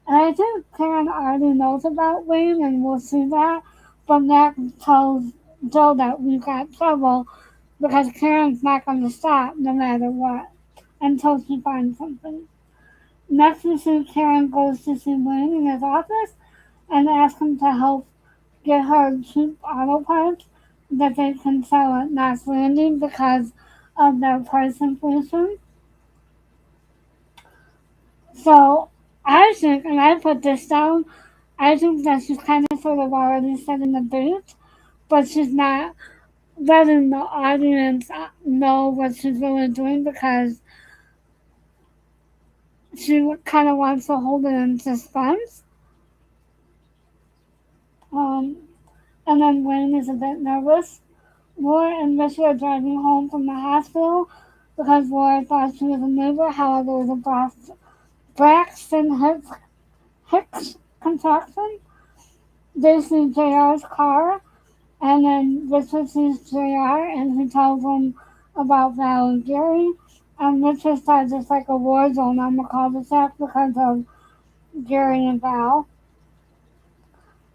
And I think Karen already knows about Wayne, and we'll see that. But Max tells Joe that we've got trouble because Karen's not going to stop no matter what until she finds something. Next, we see Karen goes to see Wayne in his office and asks him to help get her cheap auto parts that they can sell at Knots Landing because of their price inflation. So I think, and I put this down, I think that she's kind of sort of already setting the bait, but she's not letting the audience know what she's really doing because she kind of wants to hold it in suspense. Um, and then Wayne is a bit nervous. Laura and Richard are driving home from the hospital because Laura thought she was a neighbor. However, it was a Braxton Hicks contraction. They see JR's car, and then Richard sees JR, and he tells him about Val and Gary. And Richard says it's like a war zone on the cul-de-sac because of Gary and Val.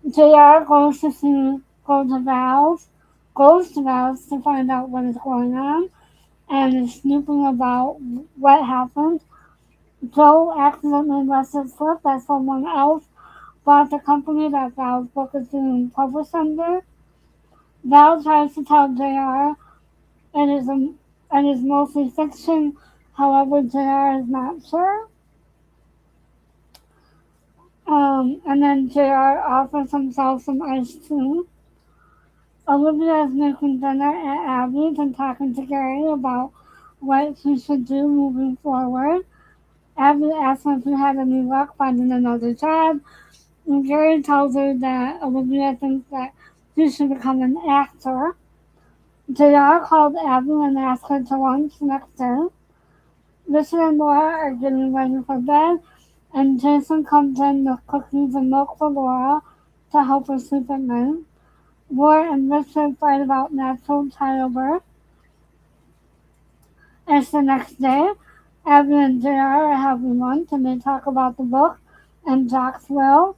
JR goes to Val's to find out what is going on, and is snooping about what happened. Joe accidentally lets it slip that someone else bought the company that Val's book is being published under. Val tries to tell JR it is mostly fiction, however, JR is not sure. And then JR offers himself some ice tea. Olivia is making dinner at Abby's and talking to Gary about what she should do moving forward. Abby asks him if he had any luck finding another job, and Gary tells her that Olivia thinks that he should become an actor. JR called Abby and asked her to lunch next day. Richard and Laura are getting ready for bed, and Jason comes in with cookies and milk for Laura to help her sleep at night. War and Richard fight about natural childbirth. It's the next day. Abby and JR are having lunch and they talk about the book and Jack's will.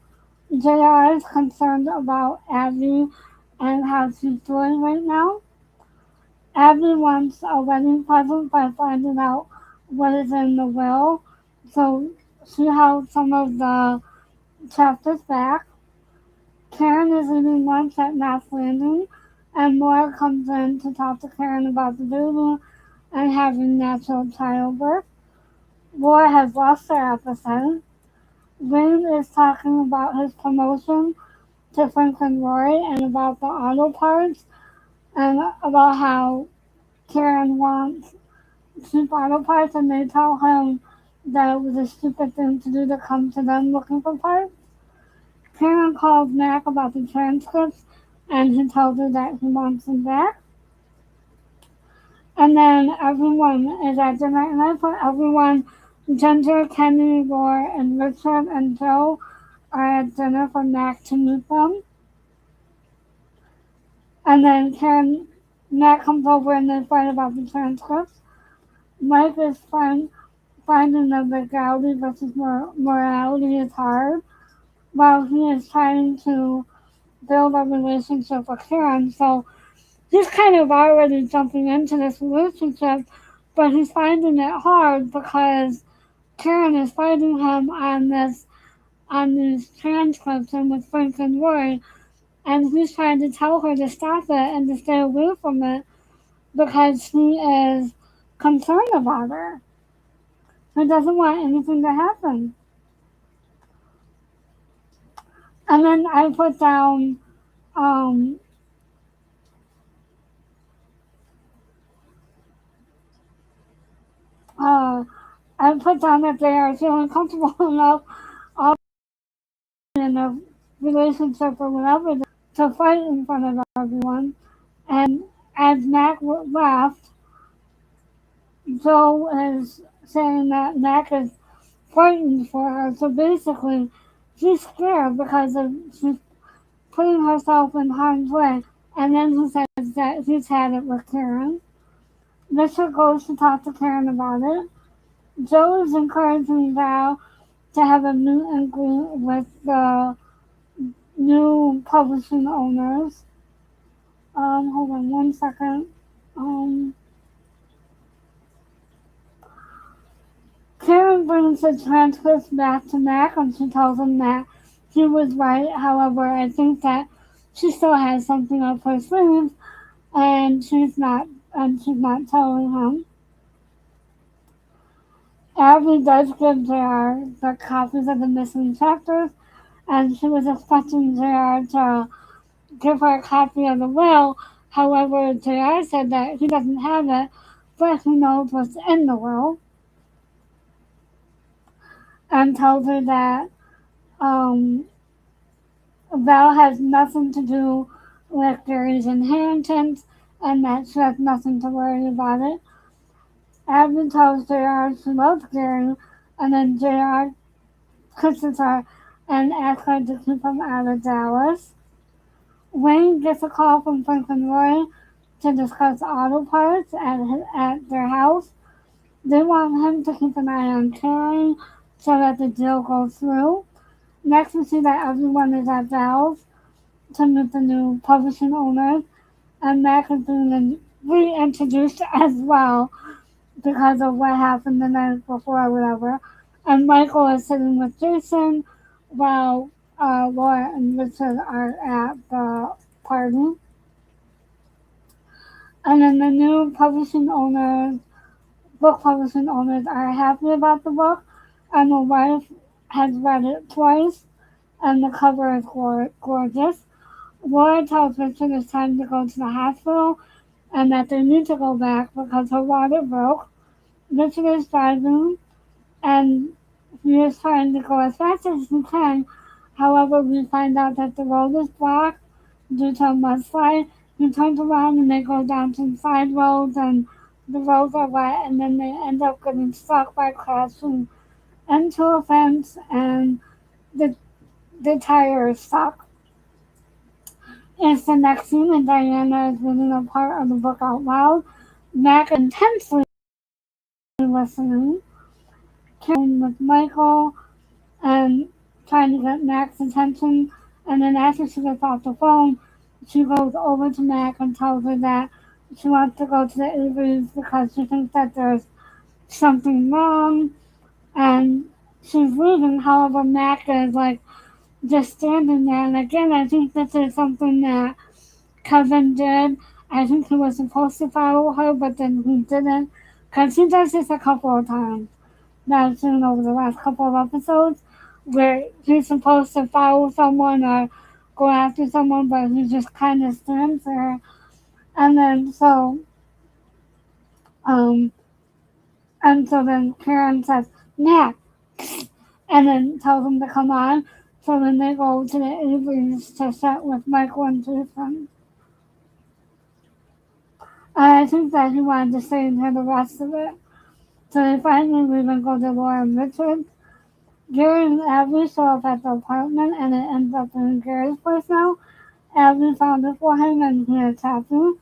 JR is concerned about Abby and how she's doing right now. Abby wants a wedding present by finding out what is in the will, so she held some of the chapters back. Karen is eating lunch at Knots Landing, and Moore comes in to talk to Karen about the baby and having natural childbirth. Moore has lost her appetite. Wayne is talking about his promotion to Franklin Roy and about the auto parts and about how Karen wants cheap auto parts and they tell him that it was a stupid thing to do to come to them looking for parts. Karen calls Mack about the transcripts and he tells her that he wants them back. And then everyone is at dinner and I put everyone, Ginger, Kenny, Roar, and Richard and Joe are at dinner for Mack to meet them. And then Matt comes over and they fight about the transcripts. Mike is finding that legality versus morality is hard, while he is trying to build a relationship with Karen. So he's kind of already jumping into this relationship, but he's finding it hard because Karen is fighting him on these transcripts and with Frank and Roy, and he's trying to tell her to stop it and to stay away from it because he is concerned about her. He doesn't want anything to happen. And then I put down um, uh, I put down that they are feeling comfortable enough all in a relationship or whatever to fight in front of everyone. And as Mac left, Joe is saying that Mac is frightened for her. So basically, she's scared because she's putting herself in harm's way. And then he says that he's had it with Karen. Richard goes to talk to Karen about it. Joe is encouraging Val to have a meet and greet with the new publishing owners. Hold on 1 second. Um, Karen brings the transcripts back to Mac and she tells him that he was right. However, I think that she still has something up her sleeve and she's not telling him. Abby does give JR the copies of the missing chapters and she was expecting JR to give her a copy of the will. However, JR said that he doesn't have it, but he knows what's in the will and tells her that um, Val has nothing to do with Gary's inheritance and that she has nothing to worry about it. Abby tells JR she loves Gary and then JR kisses her and asks her to keep him out of Dallas. Wayne gets a call from Franklin Roy to discuss auto parts at their house. They want him to keep an eye on Karen so that the deal goes through. Next, we see that everyone is at Val's to meet the new publishing owners, and Mac is being reintroduced as well because of what happened the night before or whatever. And Michael is sitting with Jason while Laura and Richard are at the party. And then the new book publishing owners are happy about the book, and the wife has read it twice, and the cover is gorgeous. Laura tells Richard it's time to go to the hospital and that they need to go back because her water broke. Richard is driving and he is trying to go as fast as he can. However, we find out that the road is blocked due to a mudslide. He turns around and they go down some side roads and the roads are wet and then they end up getting stuck by crashing into a fence and the, the tire is stuck. It's the next scene, and Diana is reading a part of the book out loud. Mac is intensely listening. With Michael and trying to get Mac's attention. And then after she gets off the phone, she goes over to Mac and tells her that she wants to go to the Avery's because she thinks that there's something wrong. And she's leaving. However, Mac is like just standing there. And again, I think this is something that Kevin did. I think he was supposed to follow her, but then he didn't. Because he does this a couple of times that I've seen over the last couple of episodes where he's supposed to follow someone or go after someone, but he just kind of stands there. And then um, then Karen says, Matt, and then tells him to come on. So then they go to the Avery's to set with Michael and Jason. And I think that he wanted to stay and hear the rest of it. So they finally leave and go to Laura and Richard. Gary and Abby show up at the apartment, and it ends up in Gary's place now. Abby found it for him, and he is happy.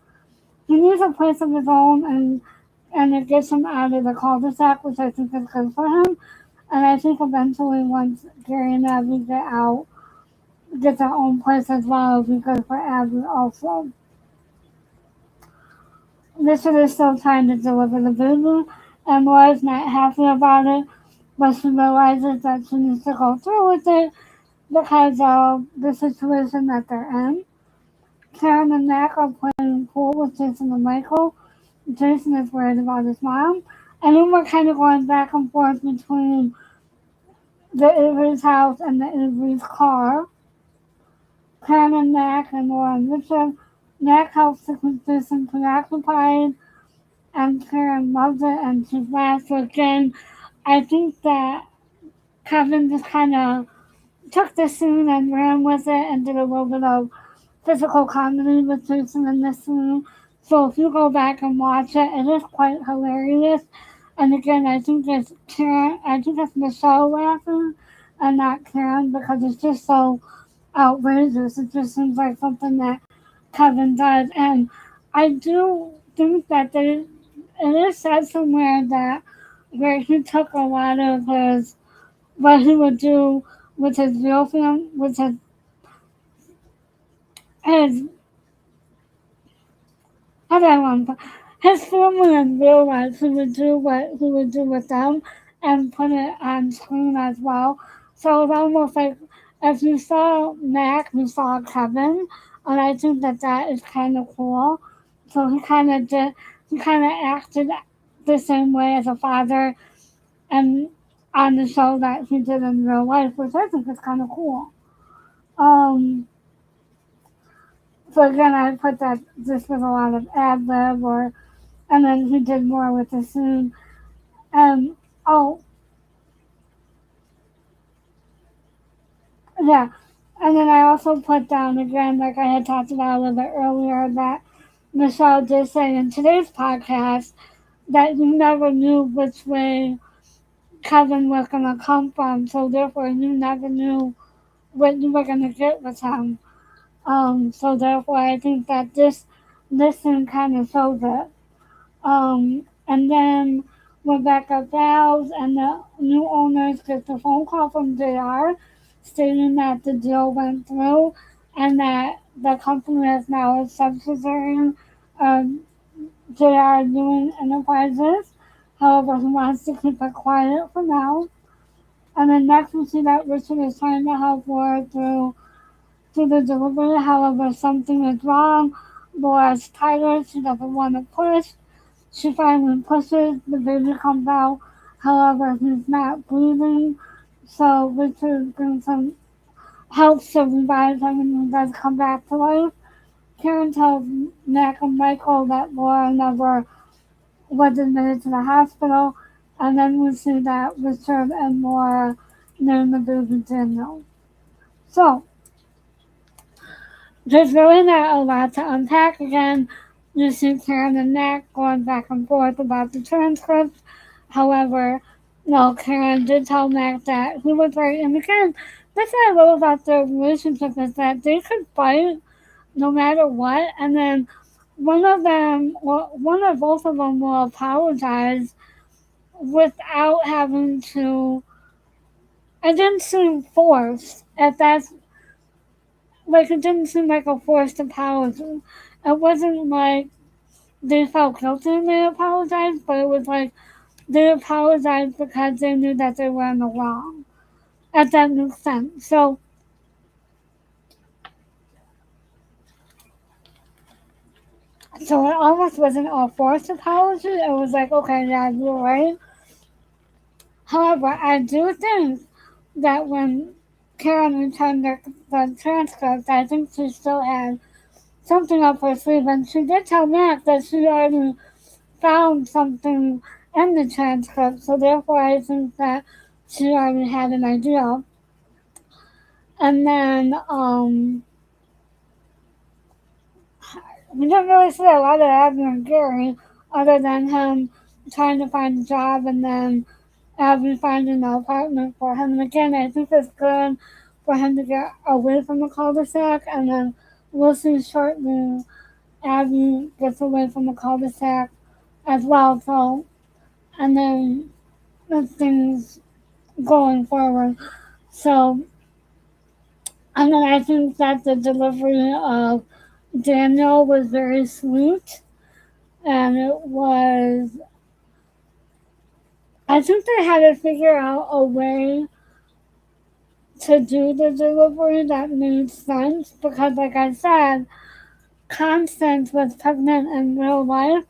He needs a place of his own, and it gets him out of the cul-de-sac, which I think is good for him. And I think eventually, once Gary and Abby get their own place as well, it'll be good for Abby also. Richard is still trying to deliver the baby, and Laura's not happy about it, but she realizes that she needs to go through with it because of the situation that they're in. Karen and Mac are playing pool with Jason and Michael. Jason is worried about his mom. And then we're kind of going back and forth between the Avery's house and the Avery's car. Karen and Mac and Laura and Richard. Mac helps to keep Jason preoccupied, and Karen loves it, and she's laughs. So again, I think that Kevin just kind of took the scene and ran with it and did a little bit of physical comedy with Jason in this scene. So if you go back and watch it, it is quite hilarious. And again, I think it's Michelle laughing and not Karen because it's just so outrageous. It just seems like something that Kevin does. And I do think that it is said somewhere that where he took a lot of what he would do with his real film, with his I don't know, his family in real life, he would do what he would do with them and put it on screen as well. So it's almost like if you saw Mac, you saw Kevin, and I think that that is kind of cool. So he kind of acted the same way as a father and on the show that he did in real life, which I think is kind of cool. Um, so again, I put that this was a lot of ad lib, or and then he did more with the scene. And oh yeah, and then I also put down again, like I had talked about a little bit earlier, that Michelle did say in today's podcast that you never knew which way Kevin was gonna come from, so therefore you never knew what you were gonna get with him. So therefore, I think that this thing kind of shows it. And then Rebecca vows, and the new owners get the phone call from JR stating that the deal went through and that the company is now a subsidiary of JR Doing Enterprises. However, he wants to keep it quiet for now. And then next we see that Richard is trying to help Laura through the delivery. However, something is wrong. Laura's tired. She doesn't want to push. She finally pushes. The baby comes out. However, he's not breathing. So Richard brings him, helps to revive him, and he does come back to life. Karen tells Mac and Michael that Laura never was admitted to the hospital. And then we see that Richard and Laura name the baby Daniel. So, there's really not a lot to unpack. Again, you see Karen and Mac going back and forth about the transcript. However, no, Karen did tell Mac that he was right. And again, that's what I love about their relationship is that they could fight, no matter what. And then one of them, well, one or both of them will apologize without having to. It didn't seem forced. If that's like, it didn't seem like a forced apology. It wasn't like they felt guilty and they apologized, but it was like they apologized because they knew that they were in the wrong. If that makes sense. So it almost wasn't a forced apology. It was like, okay, yeah, you're right. However, I do think that when Karen returned the transcript, I think she still had something up her sleeve, and she did tell Mack that she already found something in the transcript, so therefore I think that she already had an idea. And then, we didn't really see a lot of Abby and Gary, other than him trying to find a job and then Abby finding an apartment for him. And again, I think it's good for him to get away from the cul-de-sac, and then we'll see shortly Abby gets away from the cul-de-sac as well. So, and then things going forward. So, and then I think that the delivery of Daniel was very sweet, and it was. I think they had to figure out a way to do the delivery that made sense because, like I said, Constance was pregnant in real life.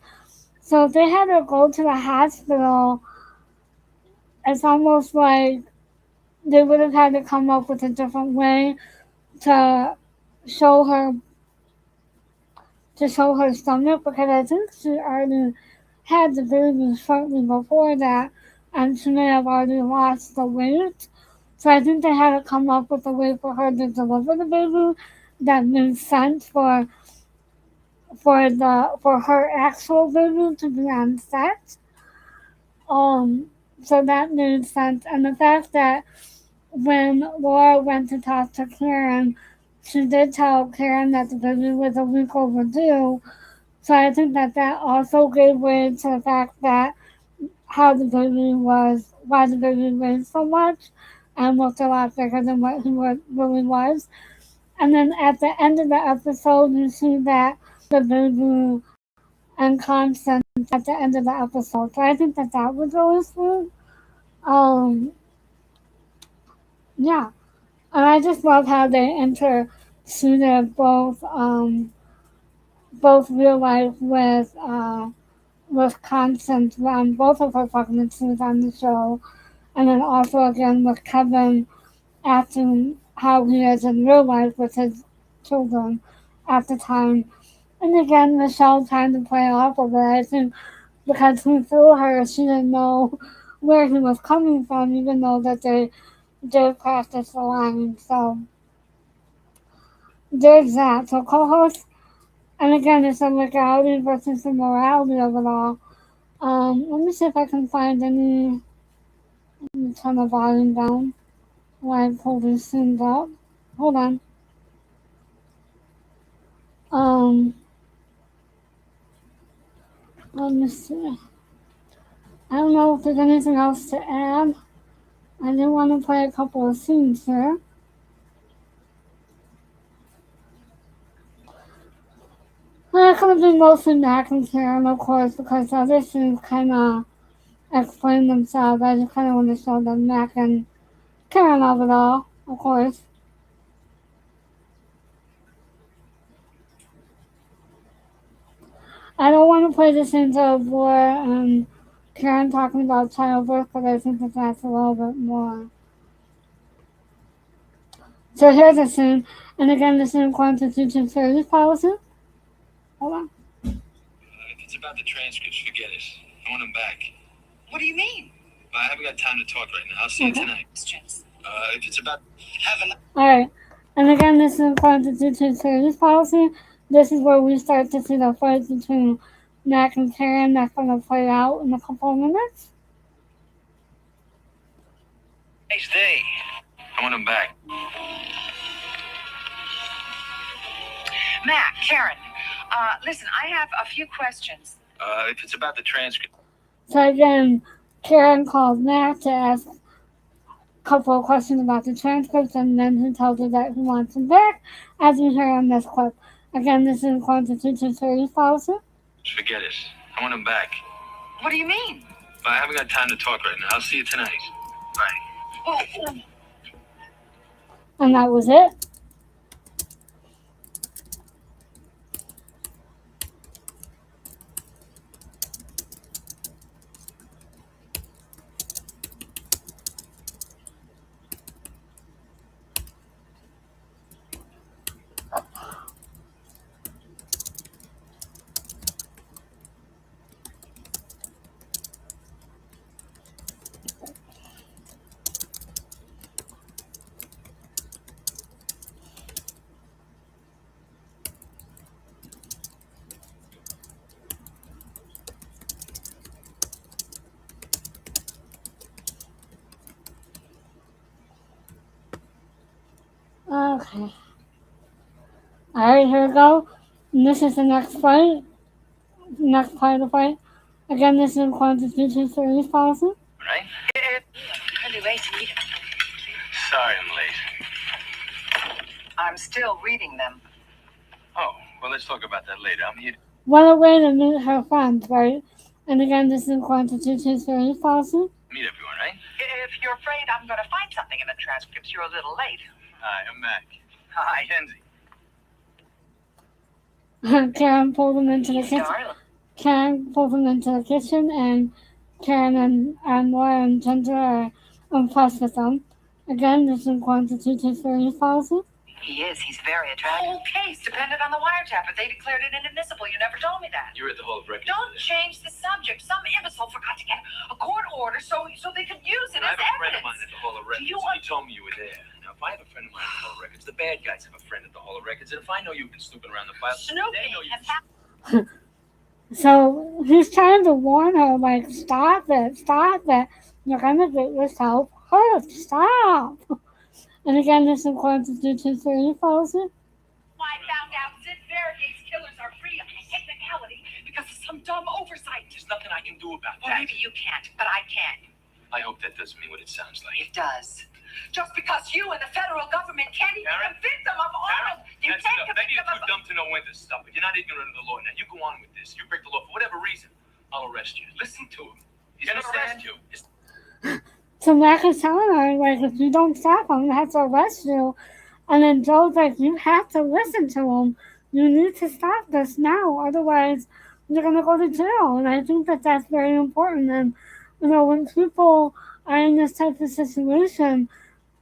So if they had to go to the hospital, it's almost like they would have had to come up with a different way to show her stomach because I think she already had the baby shortly before that and she may have already lost the weight. So I think they had to come up with a way for her to deliver the baby that made sense for her actual baby to be on set. So that made sense. And the fact that when Laura went to talk to Karen, she did tell Karen that the baby was a week overdue. So I think that that also gave way to the fact that why the baby weighed so much and looked a lot bigger than what he really was. And then at the end of the episode, you see that the baby and Constance at the end of the episode. So I think that that was really sweet. Um, yeah, and I just love how they interceded both real life with Constance on both of her pregnancies on the show, and then also again with Kevin acting how he is in real life with his children at the time. And again, Michelle trying to play off of it. I think because he threw her, she didn't know where he was coming from, even though that they did practice the line. So there's that. So co-host, and again, it's the legality versus the morality of it all. Let me see if I can find any. Let me turn the volume down while I pull these things up. Hold on. Um, Let me see. I don't know if there's anything else to add. I do want to play a couple of scenes here. Well, it's going to be mostly Mack and Karen, of course, because the other scenes kind of explain themselves. I just kind of want to show them Mack and Karen of it all, of course. I don't want to play the scenes of Laura and Karen talking about childbirth, but I think that that's a little bit more. So here's a scene, and again, the scene constitutes a series policy. Hold on. If it's about the transcripts, forget it. I want them back. What do you mean? I haven't got time to talk right now. I'll see you tonight. If it's about having. Alright, and again, this is according to series policy. This is where we start to see the fight between Mack and Karen that's going to play out in a couple of minutes. Nice day. I want them back. Mack, Karen, listen, I have a few questions. If it's about the transcript. So again, Karen called Matt to ask a couple of questions about the transcripts, and then he told her that he wants him back, as we hear on this clip. Again, this is according to teacher series policy. Forget it. I want him back. What do you mean? I haven't got time to talk right now. I'll see you tonight. Bye. Oh, And that was it. Okay. Alright, here we go. And this is the next fight. Next part of the fight. Again, this is according to teacher series policy. Right? Really late to meet him. Sorry I'm late. I'm still reading them. Oh, well, let's talk about that later. I'm here. What a way to meet her friends, right? And again, this is according to teacher series policy. Meet everyone, right? If you're afraid I'm going to find something in the transcripts, you're a little late. Hi, I'm Mack. Hi. Kenzie. Karen pulled him into the kitchen. Darling. Karen pulled him into the kitchen, and Karen and Laura and Ginger are impressed with him. Again, this is according to teacher series policy. He is. He's very attractive. The whole case depended on the wiretap, but they declared it inadmissible. You never told me that. You were at the Hall of Records. Don't change the subject. Some imbecile forgot to get a court order so they could use it I as have a friend of evidence. mine at the Hall of Records. you You told me you were there. Now, if I have a friend of mine at the Hall of Records, the bad guys have a friend at the Hall of Records, and if I know you've been snooping around the file, Snooping they know has you. happened. So he's trying to warn her, like, stop it. You're gonna get yourself hurt. Stop. And again, this is according to teacher series policy. I found out Sid Variegate's killers are free of technicality because of some dumb oversight. There's nothing I can do about Well, that. maybe you can't, but I can. I hope that doesn't mean what it sounds like. It does. Just because you and the federal government can't even Karen? convict them of all of you That's can't enough. Maybe convict you're them too dumb to know when to stop, but you're not ignorant of the law. Now, you go on with this. You break the law for whatever reason, I'll arrest you. Listen to him. He's going to arrest you. So Mack is telling her, like, if you don't stop him, he has to arrest you. And then Joe's like, you have to listen to him. You need to stop this now, otherwise you're gonna go to jail. And I think that that's very important. And when people are in this type of situation,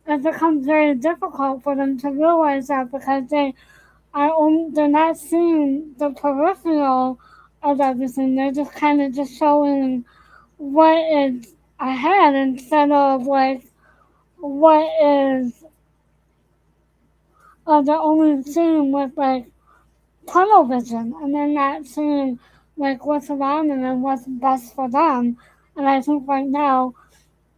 it becomes very difficult for them to realize that because they're not seeing the peripheral of everything. They're just kind of just showing what is ahead instead of like what is they're only seeing with like tunnel vision, and they're not seeing like what's around them and what's best for them. And I think right now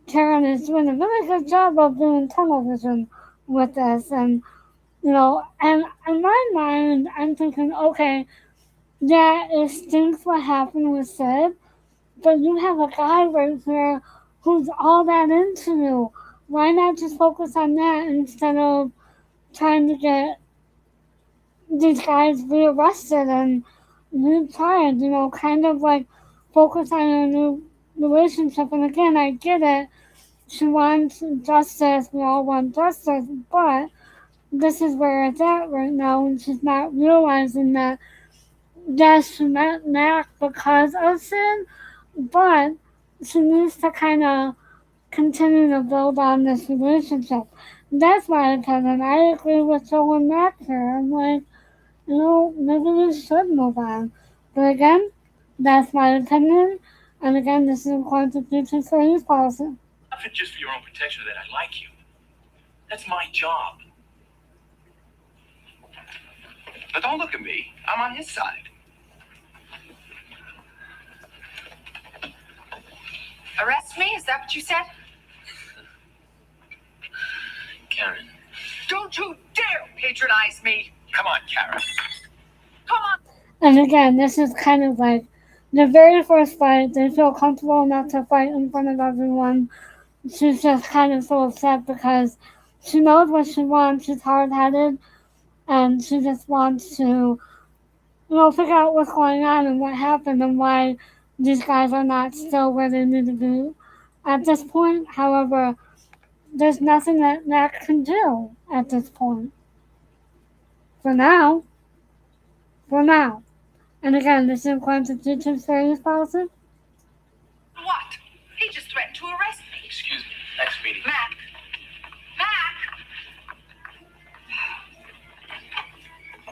Karen is doing a really good job of doing tunnel vision with this. And and in my mind I'm thinking, okay, yeah, it stinks what happened with Sid, but you have a guy right here who's all that into you. Why not just focus on that instead of trying to get these guys rearrested and retried, kind of like focus on a new relationship. And again, I get it. She wants justice. We all want justice. But this is where it's at right now. And she's not realizing that, yes, she met Mack because of sin, but she needs to kind of continue to build on this relationship. That's my opinion. I agree with Joe and Matt here. I'm like, maybe we should move on. But again, that's my opinion. And again, this is according to teacher series policy. Not just for your own protection that I like you. That's my job. But don't look at me. I'm on his side. Arrest me? Is that what you said? Karen. Don't you dare patronize me! Come on, Karen. And again, this is kind of like the very first fight. They feel comfortable enough to fight in front of everyone. She's just kind of so upset because she knows what she wants. She's hard headed and she just wants to, figure out what's going on and what happened and why these guys are not still where they need to be at this point. However, there's nothing that Mack can do at this point. For now. For now. And again, this is according to YouTube series policy. What? He just threatened to arrest me. Excuse me. Next meeting. Mack. Mack!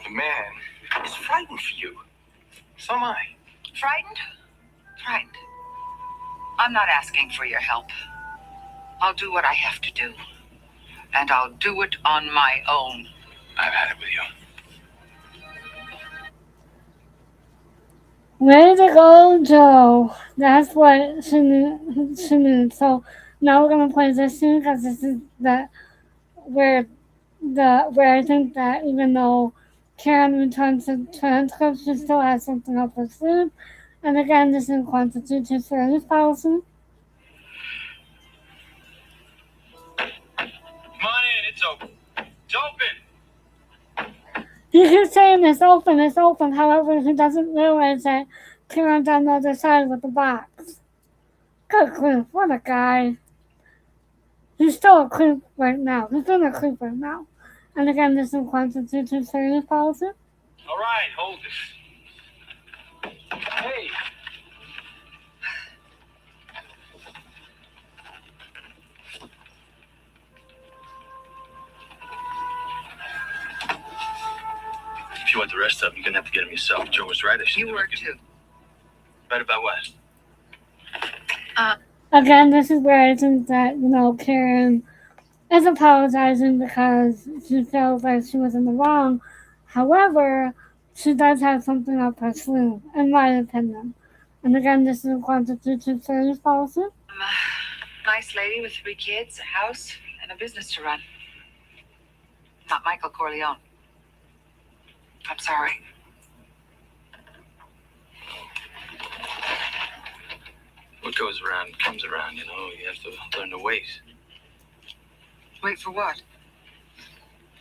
The man is frightened for you. So am I. Frightened? Frightened. I'm not asking for your help. I'll do what I have to do. And I'll do it on my own. I've had it with you. Way to go, Joe. That's what she needs. So now we're gonna play this scene because this is where where I think that even though Karen returns to transcripts, she still has something up her sleeve. And again, this is constitutes fairness policy. Come on in. It's open. It's open. He keeps saying it's open, it's open. However, he doesn't realize that Karen's on the other side with the box. Good grief, what a guy. He's still a creep right now. He's been a creep right now. And again, this is constitutes fairness policy. All right, hold it. Hey. If you want the rest of them, you're gonna have to get them yourself. Joe was right. You were too. Right about what? Again, this is where I think that, Karen is apologizing because she feels like she was in the wrong. However, she does have something up her sleeve, in my opinion. And again, this is constitutes fairness policy. I'm a nice lady with 3 kids, a house, and a business to run. Not Michael Corleone. I'm sorry. What goes around comes around, You have to learn to wait. Wait for what?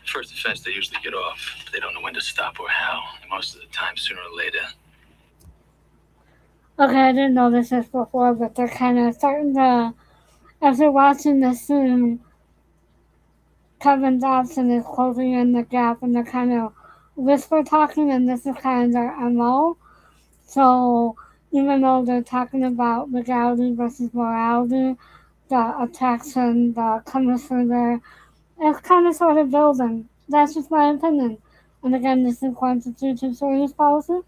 First offense, they usually get off. They don't know when to stop or how. And most of the time, sooner or later. Okay, I didn't know this before, but they're kind of starting to, as they're watching the scene, Kevin Dobson is closing in the gap and they're kind of whisper talking, and this is kind of their MO. So even though they're talking about legality versus morality, the attraction, the chemistry there, it's kind of sort of building. That's just my opinion. And again, this is constitution series policy.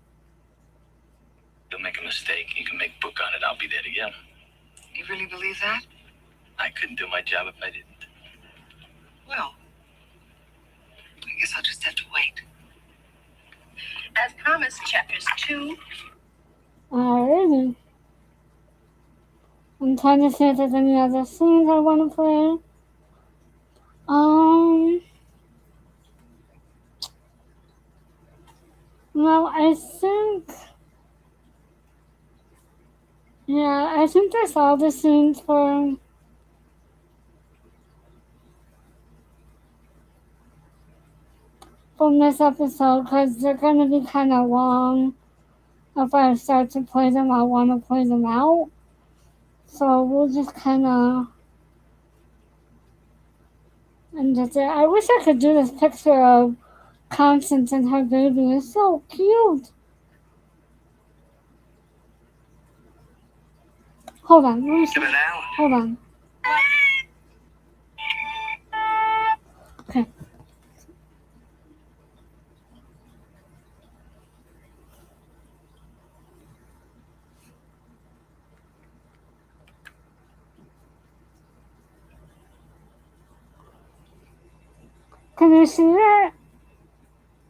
You'll make a mistake. You can make book on it. I'll be there to get 'em. You really believe that? I couldn't do my job if I didn't. Well, I guess I'll just have to wait. As promised, chapters 2. Alrighty. I'm trying to see if there's any other scenes I want to play. No, I think. Yeah, I think that's all the scenes from this episode because they're going to be kind of long. If I start to play them, I want to play them out. So we'll just kind of end it there. I wish I could do this picture of Constance and her baby. It's so cute. Hold on. Let me see. Hold on. Okay. Can you see it?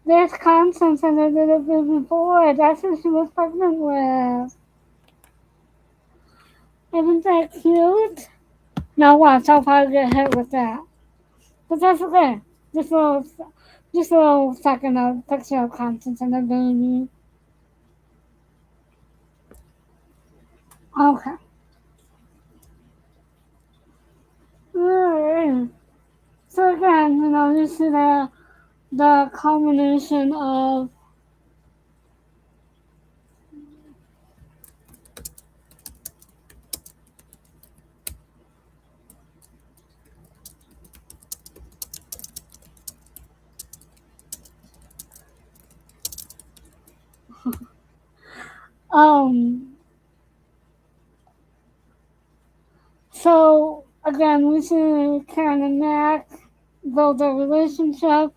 There's Constance and a little baby boy. That's who she was pregnant with. Isn't that cute? Now watch, I'll probably get hit with that. But that's okay. This Just a little second of picture of Constance and the baby. Okay. Alright. So again, you see the culmination of um so again we see Karen and Mack build their relationship.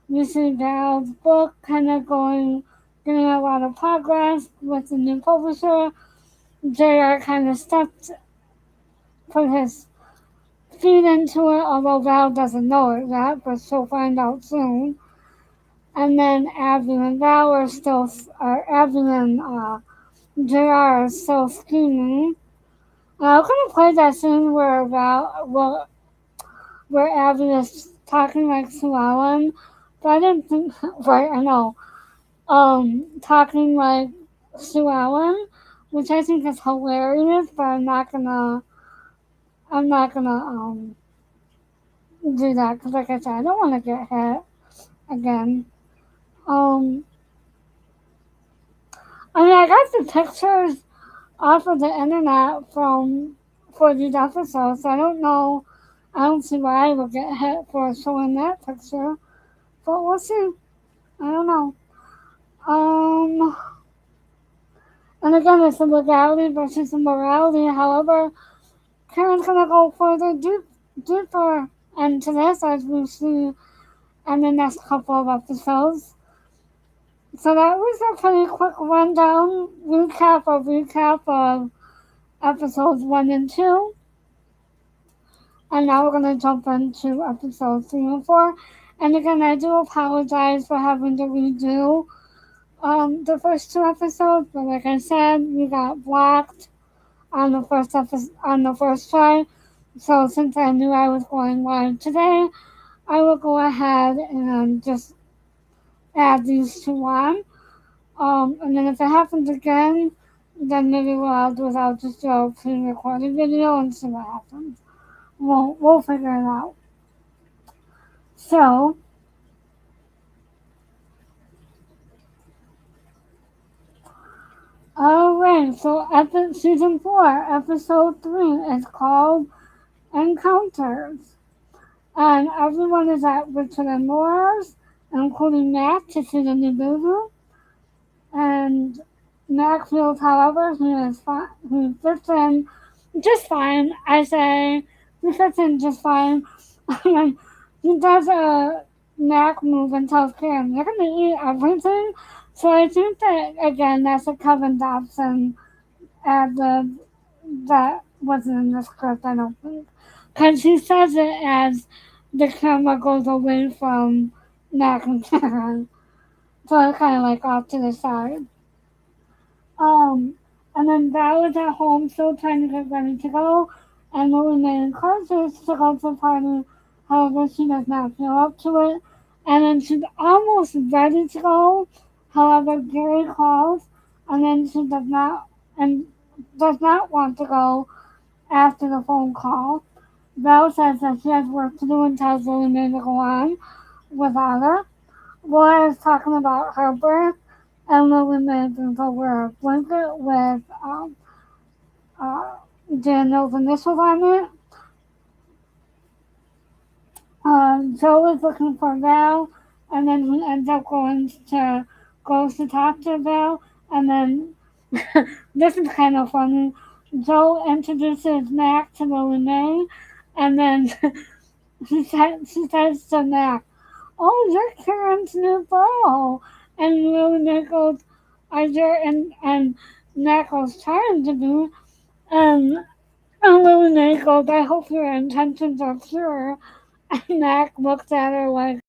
We see Val's book kind of getting a lot of progress with the new publisher. JR kind of put his feet into it, although Val doesn't know it yet, but she'll find out soon. And then Abby and Val are still, Abby and JR are still scheming. I'm gonna play that scene where Abby is talking like Sue Ellen, but I didn't think, right, I know, talking like Sue Ellen, which I think is hilarious, but I'm not gonna do that because, like I said, I don't want to get hit again. Um, I mean, I got the pictures off of the internet for these episodes. So I don't know. I don't see why I would get hit for showing that picture, but we'll see. I don't know. Um, and again, it's the legality versus the morality. However, Karen's gonna go deeper into this as we see in the next couple of episodes. So that was a pretty quick recap of episodes 1 and 2. And now we're gonna jump into episodes 3 and 4. And again, I do apologize for having to redo the first 2 episodes, but like I said, we got blocked on the first try. So since I knew I was going live today, I will go ahead and just add these two on. And then if it happens again, then maybe what I'll do is I'll just do a pre-recorded video and see what happens. We'll figure it out. So, alright, so season 4, episode 3 is called Encounters. And everyone is at Richard and Laura's, including Matt, to see the new baby. And Mack feels, however, he fits in just fine. I say he fits in just fine. He does a Mack move and tells Karen, "You're gonna eat everything." So I think that again, that's a Kevin Dobson ad lib that wasn't in the script. I don't think, because he says it as the camera goes away from Mack and Karen, so it's kind of like off to the side. Um, and then Val is at home still trying to get ready to go, and Lily May encourages to go to the party. However, she does not feel up to it, and then she's almost ready to go. However, Gary calls, and then she does not want to go after the phone call. Val says that she has work to do and tells Lily May to go on without her. Laura is talking about her birth, and Lily May brings over a blanket with uh, Daniel's initials on it. Joe is looking for Val, and then he ends up goes to talk to Val, and then this is kind of funny. Joe introduces Mac to Lily May, and then she says to Mac, "Oh, you're Karen's new beau." And Lily May goes, "Are you?" And Mac goes, "Trying to be." And Lily May goes, "I hope your intentions are pure." And Mac looks at her like,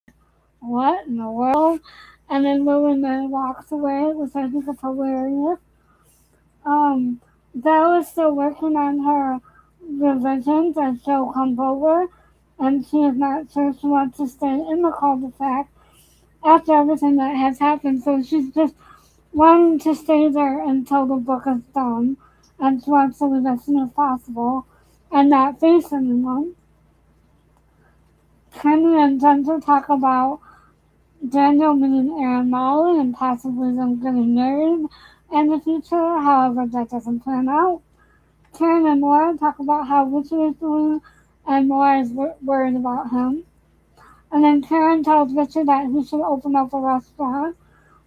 "What in the world?" And then Lily May walks away, which I think is hilarious. Um, Belle is still working on her revisions as Joe comes over, and she is not sure she wants to stay in the cul-de-sac. after everything that has happened. So she's just wanting to stay there until the book is done, and she wants to leave as soon as possible and not face anyone. Kenny and Ginger talk about Daniel meeting Aaron Molly and possibly them getting married in the future. However, that doesn't plan out. Karen and Laura talk about how Richard is doing, and Laura is worried about him. And then Karen tells Richard that he should open up a restaurant,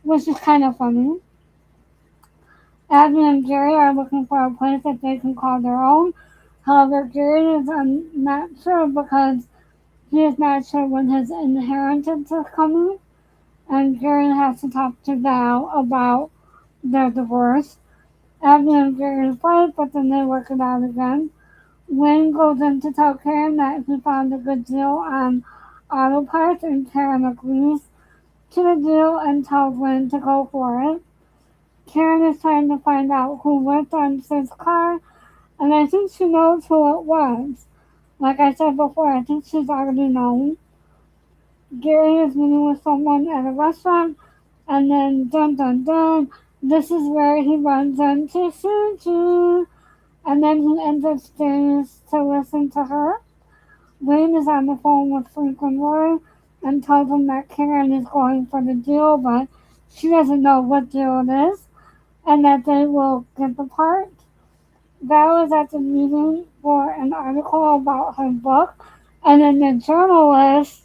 which is kind of funny. Abby and Gary are looking for a place that they can call their own. However, Gary is not sure because he is not sure when his inheritance is coming, and Gary has to talk to Val about their divorce. Abby and Gary fight, but then they work it out again. Wayne goes in to tell Karen that he found a good deal on auto parts, and Karen agrees to the deal and tells Wayne to go for it. Karen is trying to find out who worked on Sid's car, and I think she knows who it was. Like I said before, I think she's already known. Gary is meeting with someone at a restaurant, and then dun dun dun, this is where he runs into Suju, and then he ends up staying to listen to her. Wayne is on the phone with Franklin Roy and tells him that Karen is going for the deal, but she doesn't know what deal it is, and that they will get the part. Val is at the meeting for an article about her book, and then the journalist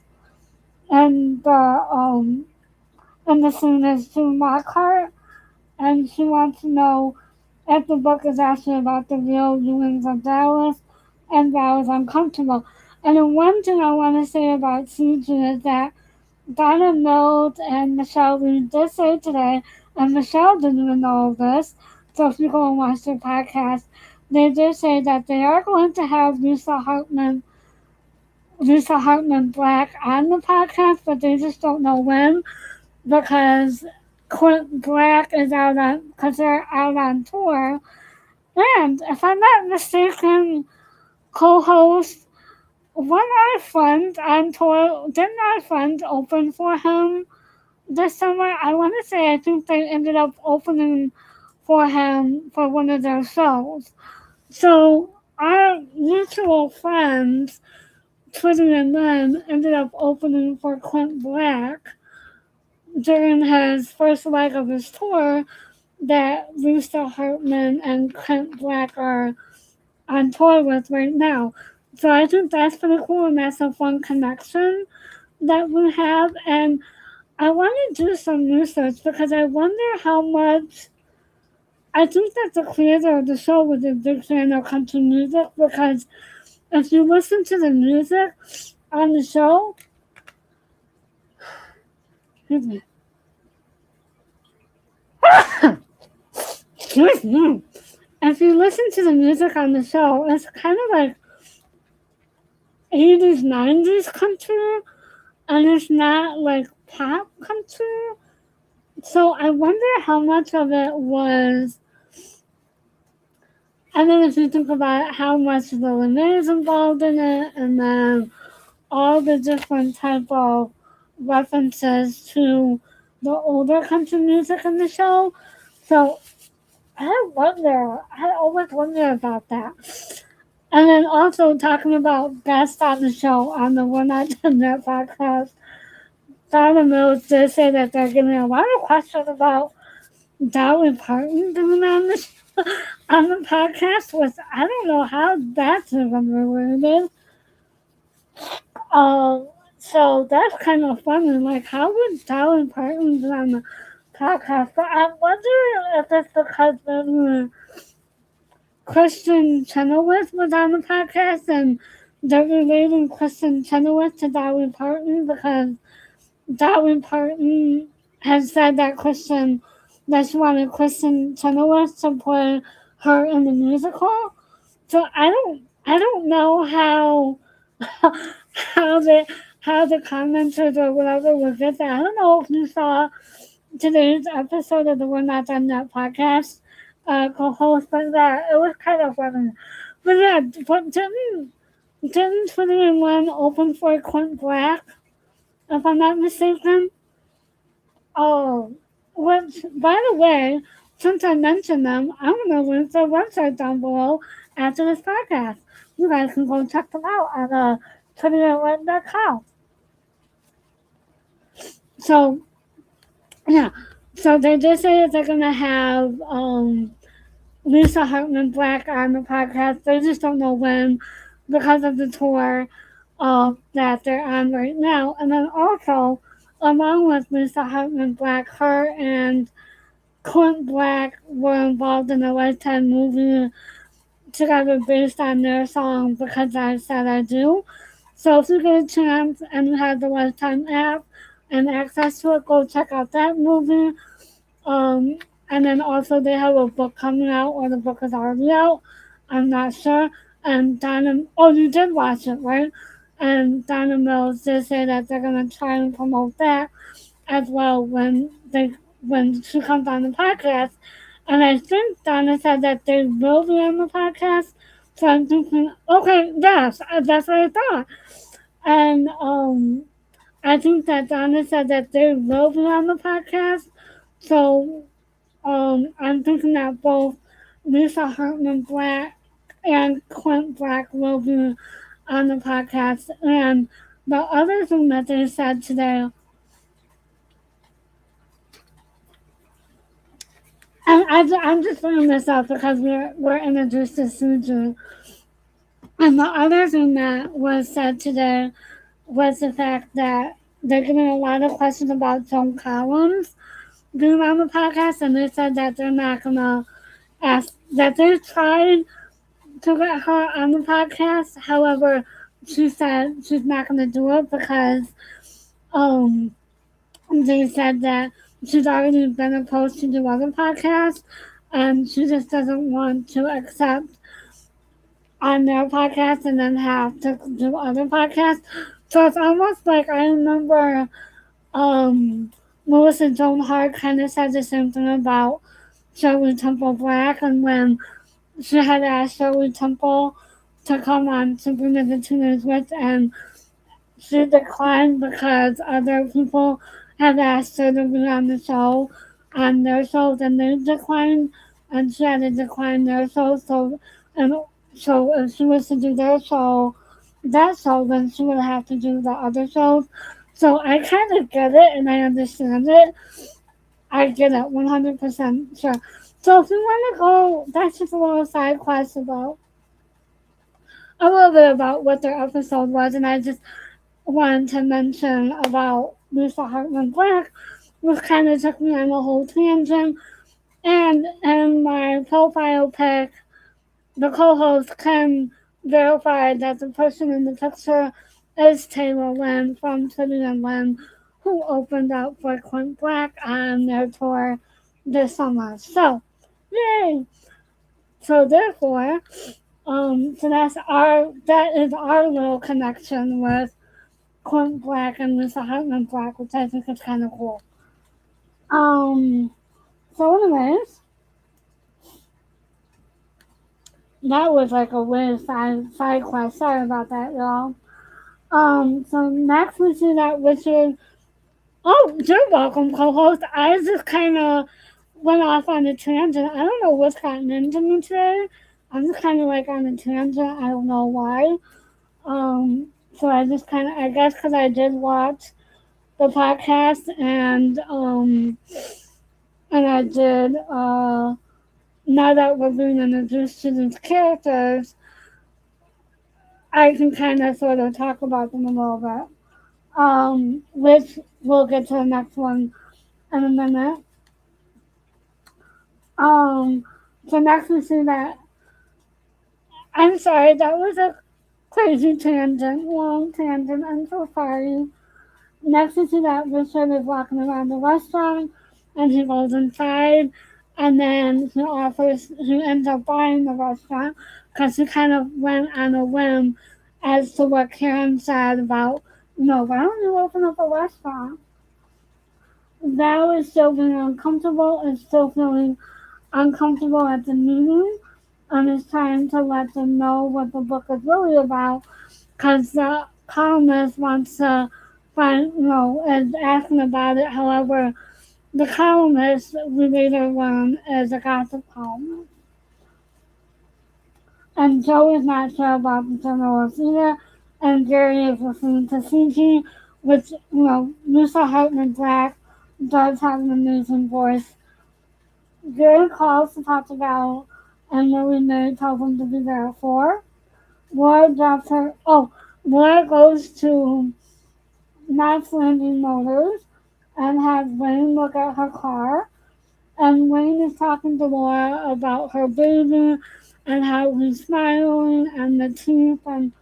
and the scene is to Lockhart, and she wants to know if the book is actually about the real doings of Dallas, and Val is uncomfortable. And then one thing I want to say about Suju is that Donna Mills and Michelelee did say today, and Michelle didn't even know this, so if you go and watch their podcast, they did say that they are going to have Lisa Hartman Black on the podcast, but they just don't know when because Clint Black is because they're out on tour. And if I'm not mistaken, co-host, one of our friends on tour, didn't our friends open for him this summer? I want to say I think they ended up opening for him for one of their shows. So our mutual friends, Twitter and them, ended up opening for Clint Black during his first leg of his tour that Lisa Hartman and Clint Black are on tour with right now. So I think that's pretty cool, and that's a fun connection that we have. And I want to do some research because I wonder how much. I think that the creator of the show was a big fan of country music because if you listen to the music on the show, excuse me, excuse me, if you listen to the music on the show, it's kind of like 80s, 90s country, and it's not like pop country. So I wonder how much of it was. And then if you think about how much the Renee is involved in it, and then all the different type of references to the older country music in the show. So I always wonder about that. And then also talking about guests on the show on the We're Not Done Yet podcast, Donna Mills did say that they're getting a lot of questions about Dolly Parton being on the podcast, which I don't know how that's even related. So that's kind of funny. Like, how would Dolly Parton be on the podcast? But I'm wondering if it's because maybe Kristen Chenoweth was on the podcast and they're relating Kristen Chenoweth to Dolly Parton because Dolly Parton has said that she wanted Kristen Chenoweth to play her in the musical. So I don't know how the commenters or whatever will get that. I don't know if you saw today's episode of the We're Not Done Yet podcast co-host, but that it was kind of funny. But yeah, but didn't 21 open for Clint Black, if I'm not mistaken? Oh, which, by the way, since I mentioned them, I'm going to link their website down below after this podcast. You guys can go check them out at puttingitwet.com. So, yeah. So they did say that they're going to have Lisa Hartman Black on the podcast. They just don't know when because of the tour that they're on right now. And then also, along with Lisa Hartman Black, her and Clint Black were involved in a Lifetime movie together based on their song Because I Said I Do. So if you get a chance and you have the Lifetime app and access to it, go check out that movie. Um, and then also they have a book coming out, or the book is already out. I'm not sure. And oh, you did watch it, right? And Donna Mills did say that they're gonna try and promote that as well when she comes on the podcast. And I think Donna said that they will be on the podcast. So I'm thinking, okay, yes, that's what I thought. And I think that Donna said that they will be on the podcast. So I'm thinking that both Lisa Hartman Black and Clint Black will be on the podcast. And the other thing that they said today, and I'm just bringing this up because we're introduced to Suju. And the other thing that was said today was the fact that they're getting a lot of questions about Joan Collins being on the podcast, and they said that they're not gonna ask that they tried to get her on the podcast. However, she said she's not gonna do it because um they said that she's already been approached to do other podcasts, and she just doesn't want to accept on their podcast and then have to do other podcasts. So it's almost like I remember Melissa Joan Hart kind of said the same thing about Shirley Temple Black, and when she had asked Shirley Temple to come on to bring the Teenage Witch, and she declined because other people had asked her to be on the show, on their shows, and they declined, and she had to decline their show. And so if she was to do that show, then she would have to do the other shows. So I kind of get it and I understand it. I get it 100% sure. So if you want to go, that's just a little side quest about a little bit about what their episode was, and I just wanted to mention about Lisa Hartman Black, which kind of took me on a whole tangent. And in my profile pic, the co-host can verify that the person in the picture is Taylor Lynn from City and Lynn, who opened up for Clint Black on their tour this summer. So, yay! So therefore, so that is our little connection with Clint Black and Lisa Hartman Black, which I think is kind of cool. Um, so anyways, that was like a weird side quest. Sorry about that, y'all. So next we see that Richard. Oh, you're welcome, co-host. I just kind of went off on a tangent. I don't know what's gotten into me today. I'm just kind of like on a tangent. I don't know why. So I just kind of, I guess, because I did watch the podcast and I did. Now that we're being introduced to these characters, I can kind of sort of talk about them a little bit. Which we'll get to the next one in a minute. So next we see that. I'm sorry, that was a crazy tangent, long tangent. I'm so sorry. Next we see that Richard is walking around the restaurant, and he goes inside, and then he ends up buying the restaurant because he kind of went on a whim as to what Karen said about, why don't you open up a restaurant? Val is still feeling uncomfortable and still feeling uncomfortable at the meeting and is trying to let them know what the book is really about because the columnist wants to find, is asking about it. However, The columnist we later learn is a gossip columnist. And Joe is not sure about the journalist either. And Gary is listening to CG, which, Lisa Hartman Black does have an amazing voice. Gary calls to talk about and Lily Mae tells him to be there at 4. Laura drops her. Oh, Laura goes to knotslanding Motors and has Wayne look at her car. And Wayne is talking to Laura about her baby and how he's smiling and the teeth and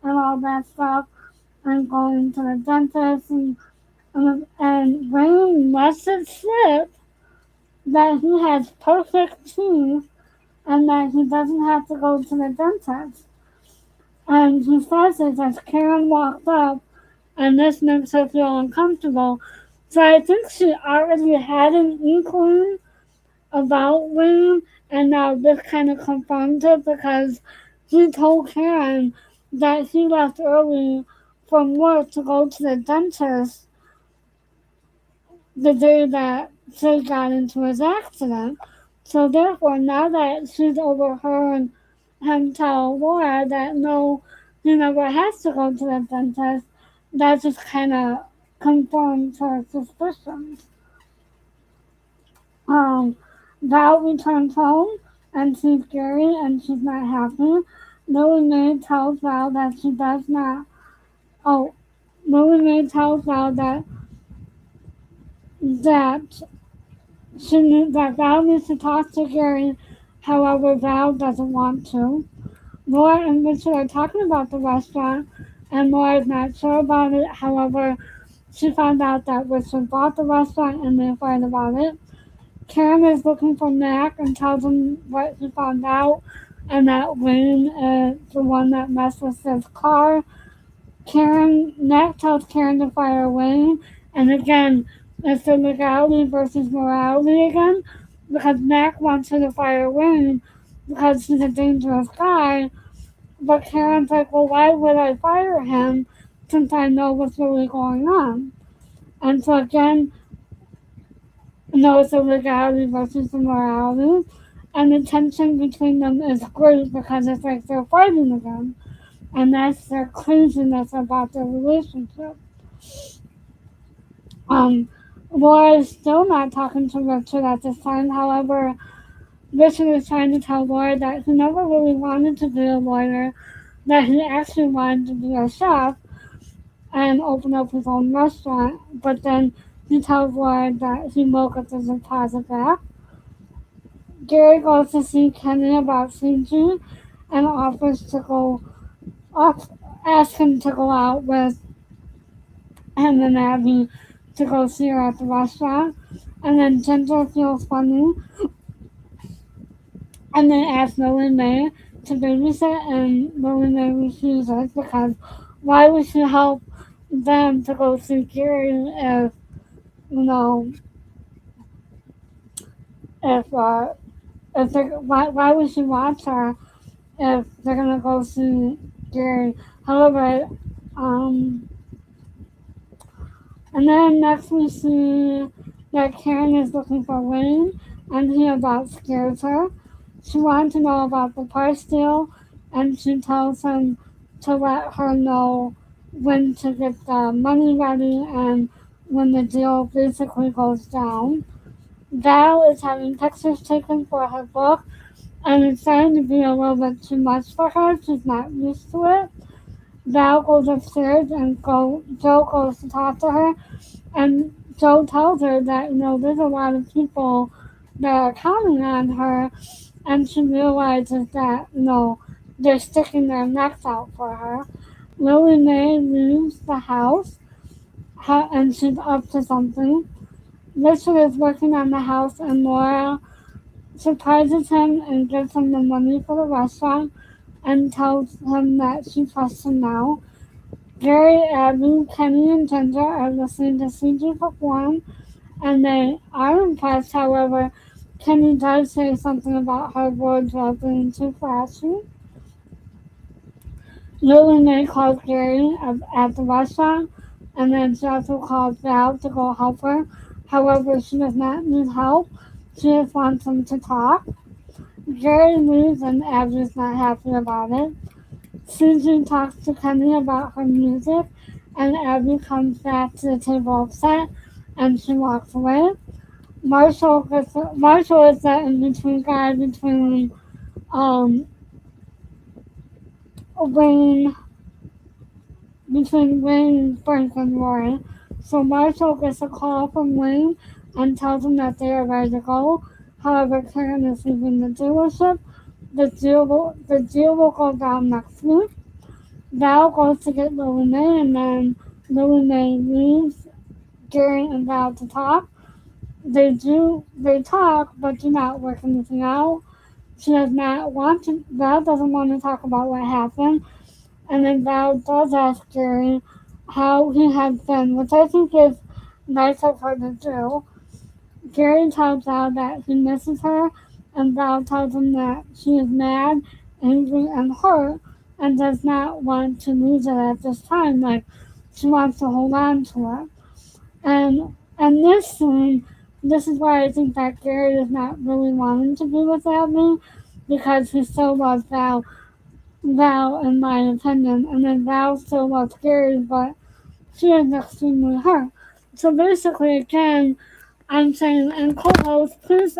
all that stuff and going to the dentist and Wayne lets it slip that he has perfect teeth and that he doesn't have to go to the dentist. And he says it as Karen walked up and this makes her feel uncomfortable. So I think she already had an inkling about Wayne, and now this kind of confirms it because he told Karen that he left early from work to go to the dentist the day that Jay got into his accident. So therefore, now that she's overheard him tell Laura that no, he never has to go to the dentist, that just kind of confirms her suspicions. Um, Val returns home and sees Gary and she's not happy. Lily Mae tells Val that she does not. Oh, Lily Mae tells Val that that Val needs to talk to Gary. However, Val doesn't want to. Laura and Richard are talking about the restaurant, and Laura is not sure about it. However, she found out that Richard bought the restaurant and they fight about it. Karen is looking for Mack and tells him what he found out and that Wayne is the one that messed with his car. Mack tells Karen to fire Wayne, and again, it's the legality versus morality again, because Mack wants her to fire Wayne because he's a dangerous guy, but Karen's like, well, why would I fire him since I know what's really going on? And so again, no, it's the legality versus the morality. And the tension between them is great because it's like they're fighting again. And that's their craziness about their relationship. Um, Laura is still not talking to Richard at this time. However, Richard is trying to tell Laura that he never really wanted to be a lawyer, that he actually wanted to be a chef and open up his own restaurant. But then he tells Laura that he woke up the deposit back. Gary goes to see Kenny about CG and offers to go off, ask him to go out with him and Abby to go see her at the restaurant. And then Ginger feels funny and then asks Lily Mae to babysit, and Lily Mae refuses because why would she help them to go see Gary if, you know, if, uh, if they, why would she watch her if they're gonna go see Gary? However, um, and then next we see that Karen is looking for Wayne, and he about scares her. She wants to know about the parts deal, and she tells him to let her know when to get the money ready and when the deal basically goes down. Val is having pictures taken for her book, and it's starting to be a little bit too much for her. She's not used to it. Val goes upstairs and Joe goes to talk to her, and Joe tells her that, there's a lot of people that are counting on her, and she realizes that, they're sticking their necks out for her. Lily Mae leaves the house, and she's up to something. Richard is working on the house, and Laura surprises him and gives him the money for the restaurant and tells him that she trusts him now. Gary, Abby, Kenny, and Ginger are listening to CG perform, and they are impressed. However, Kenny does say something about her wardrobe being too flashy. Lily Mae calls Gary at the restaurant, and then she also calls Val to go help her. However, she does not need help. She just wants him to talk. Gary leaves and Abby is not happy about it. Susie talks to Kenny about her music, and Abby comes back to the table upset, and she walks away. Marshall is that in between guy between um Wayne Wayne, Frank, and Roy. So Marshall gets a call from Wayne and tells him that they are ready to go. However, Karen is leaving the dealership. The deal will go down next week. Val goes to get Lily Mae, and then Lily Mae leaves Gary and Val to talk. They talk, but do not work anything out. She does not want to. Val doesn't want to talk about what happened, and then Val does ask Gary how he has been, which I think is nice of her to do. Gary tells Val that he misses her, and Val tells him that she is mad, angry, and hurt, and does not want to lose it at this time. Like, she wants to hold on to it. And this scene, this is why I think that Gary is not really wanting to be with Abby, because he still loves Val, in my opinion, and then Val still loves Gary, but she is extremely hurt. So basically, again, I'm saying, and co-host, please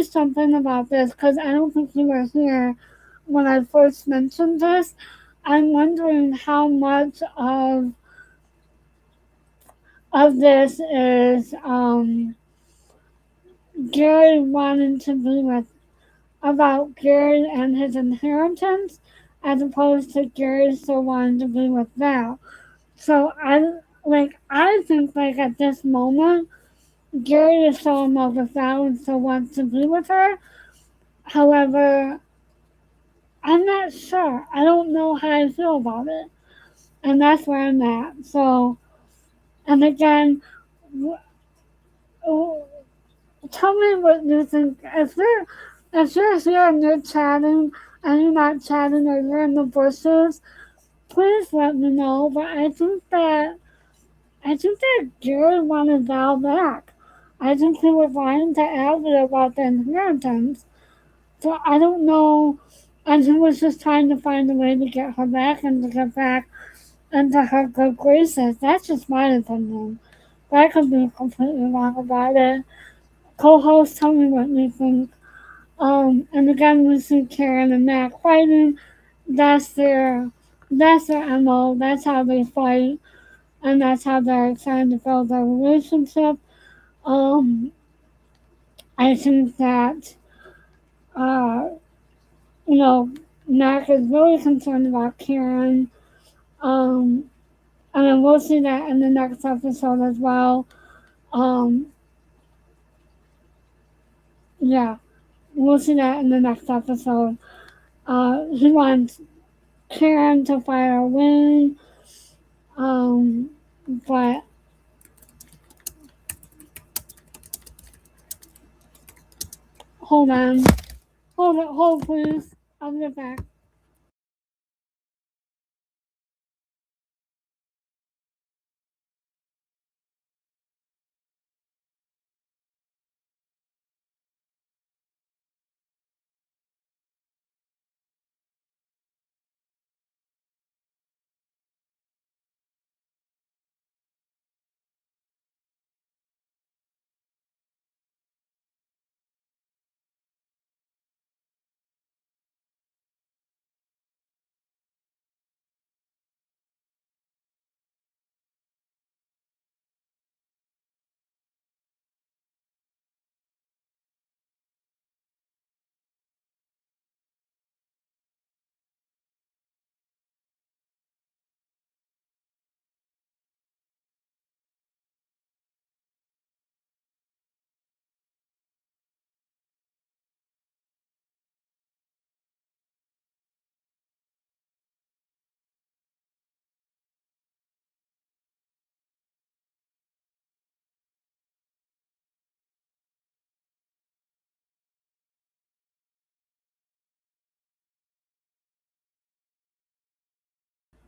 jump in about this because I don't think you were here when I first mentioned this. I'm wondering how much of this is Gary wanting to be with about Gary and his inheritance, as opposed to Gary still wanting to be with Val. So I think like at this moment Gary is so in love with Val and still wants to be with her. However, I'm not sure. I don't know how I feel about it, and that's where I'm at. So, and again, tell me what you think. If you're here and you're chatting and you're not chatting or you're in the bushes, please let me know. But I think that Gary wanted Val back. I think he was lying to Abby about the inheritance. So I don't know. And he was just trying to find a way to get her back and to get back into her good graces. That's just my opinion. But I could be completely wrong about it. Co-host, tell me what you think. And again, we see Karen and Mack fighting. That's their, that's their MO. That's how they fight, and that's how they're trying to build their relationship. Um, I think that uh, you know, Mac is really concerned about Karen. Um, and then we'll see that in the next episode as well. Um, yeah, we'll see that in the next episode. He wants Karen to fire Wayne, um, but hold on, hold please. I'll get back.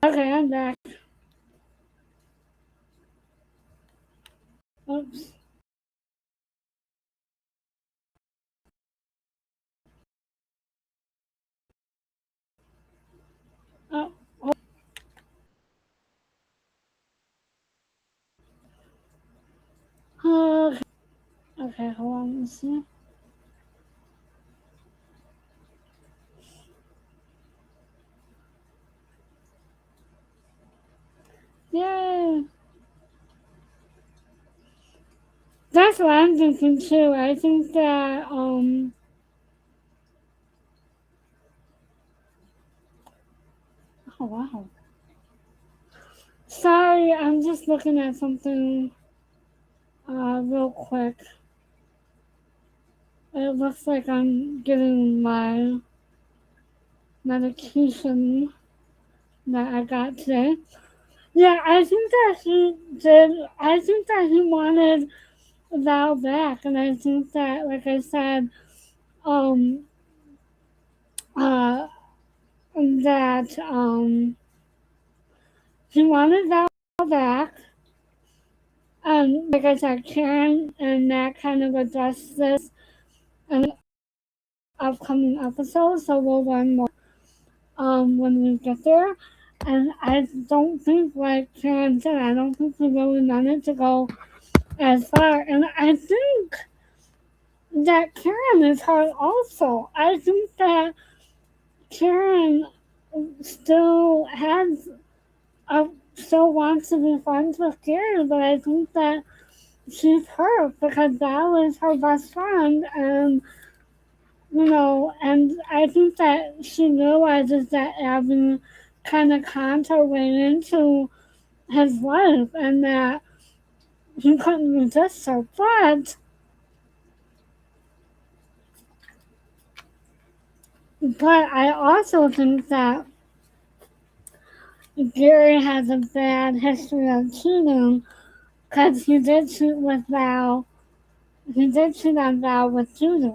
Okay, I'm back. Oops. Oh, okay. Okay, hold on. Let's see. Yay! That's what I'm thinking too. I think that oh wow. Sorry, I'm just looking at something real quick. It looks like I'm getting my medication that I got today. Yeah, I think that he did. I think that he wanted Val back, and I think that, like I said, um, uh, that he wanted Val back. Like I said, Karen and Matt kind of addressed this in upcoming episodes, so we'll learn more when we get there. And I don't think, like Karen said, I don't think we really wanted to go as far. And I think that Karen is hard also. I think that Karen still has still wants to be friends with Gary, but I think that she's hurt because that was her best friend, and and I think that she realizes that Abby kind of conned her way into his life, and that he couldn't resist her. But I also think that Gary has a bad history of cheating because he did cheat with Val. He did cheat on Val with Judy.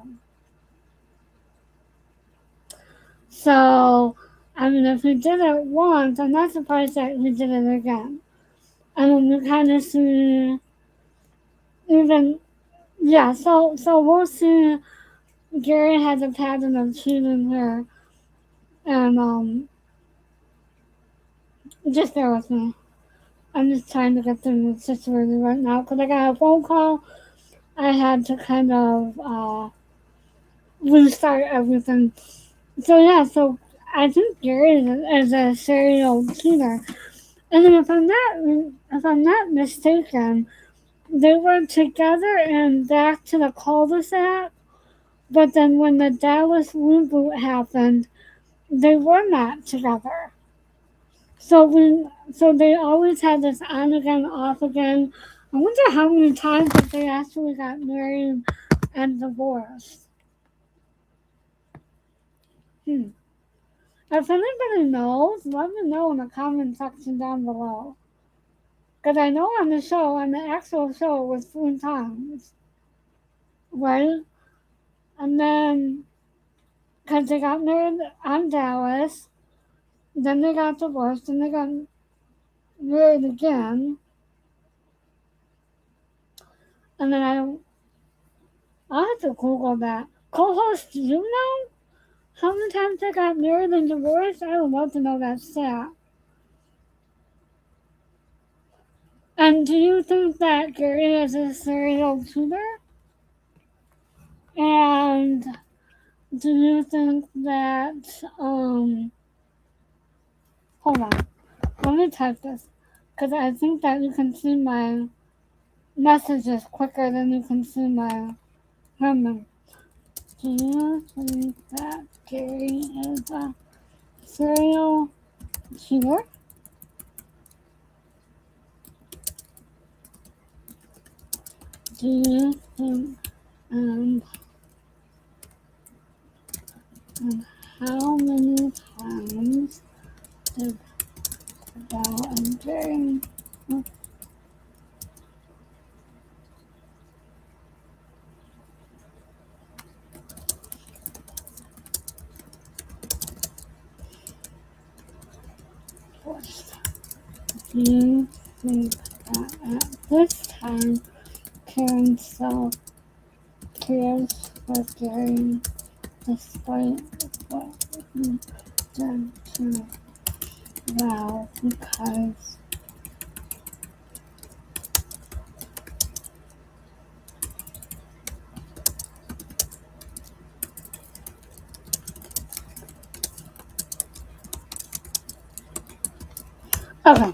So, I mean, if he did it once, I'm not surprised that he did it again. I mean, we kind of see even, yeah, so we'll see Gary has a pattern of cheating here. And, just bear with me. I'm just trying to get through the situation right now because I got a phone call. I had to kind of, restart everything. So, yeah, so I think Gary is a serial cheater. And if I'm not mistaken, they were together and back to the cul-de-sac. But then when the Dallas reboot happened, they were not together. So they always had this on again, off again. I wonder how many times that they actually got married and divorced. Hmm. If anybody knows, let me know in the comment section down below. Because I know on the actual show, it was 3 times, right? And then, because they got married on Dallas, then they got divorced, and they got married again. And then I'll have to Google that. Co-host, do you know how many times they got married and divorced? I would love to know that stat. And do you think that Gary is a serial cheater? And do you think that, hold on, let me type this, because I think that you can see my messages quicker than you can see my comment. Do you think that Gary is a serial cheater? Do you think, and how many times did Val and Gary divorced? Do you think that at this time tears for Gary despite what he did to Val because okay.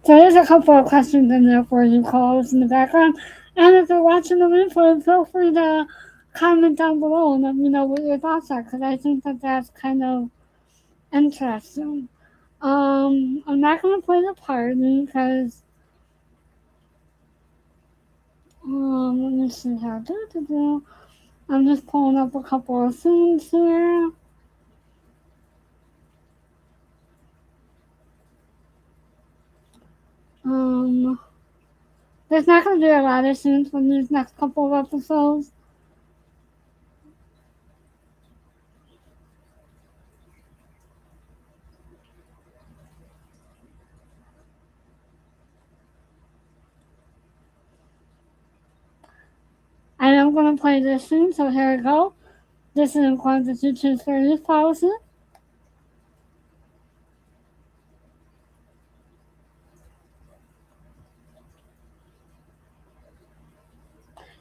So there's a couple of questions in there for you calls in the background. And if you're watching the replay, feel free to comment down below and let me know what your thoughts are because I think that that's kind of interesting. I'm not gonna play the party because let me see how do. I'm just pulling up a couple of scenes here. Um, there's not gonna be a lot of scenes from these next couple of episodes. I am gonna play this scene, so here we go. This is in quantity to series policy.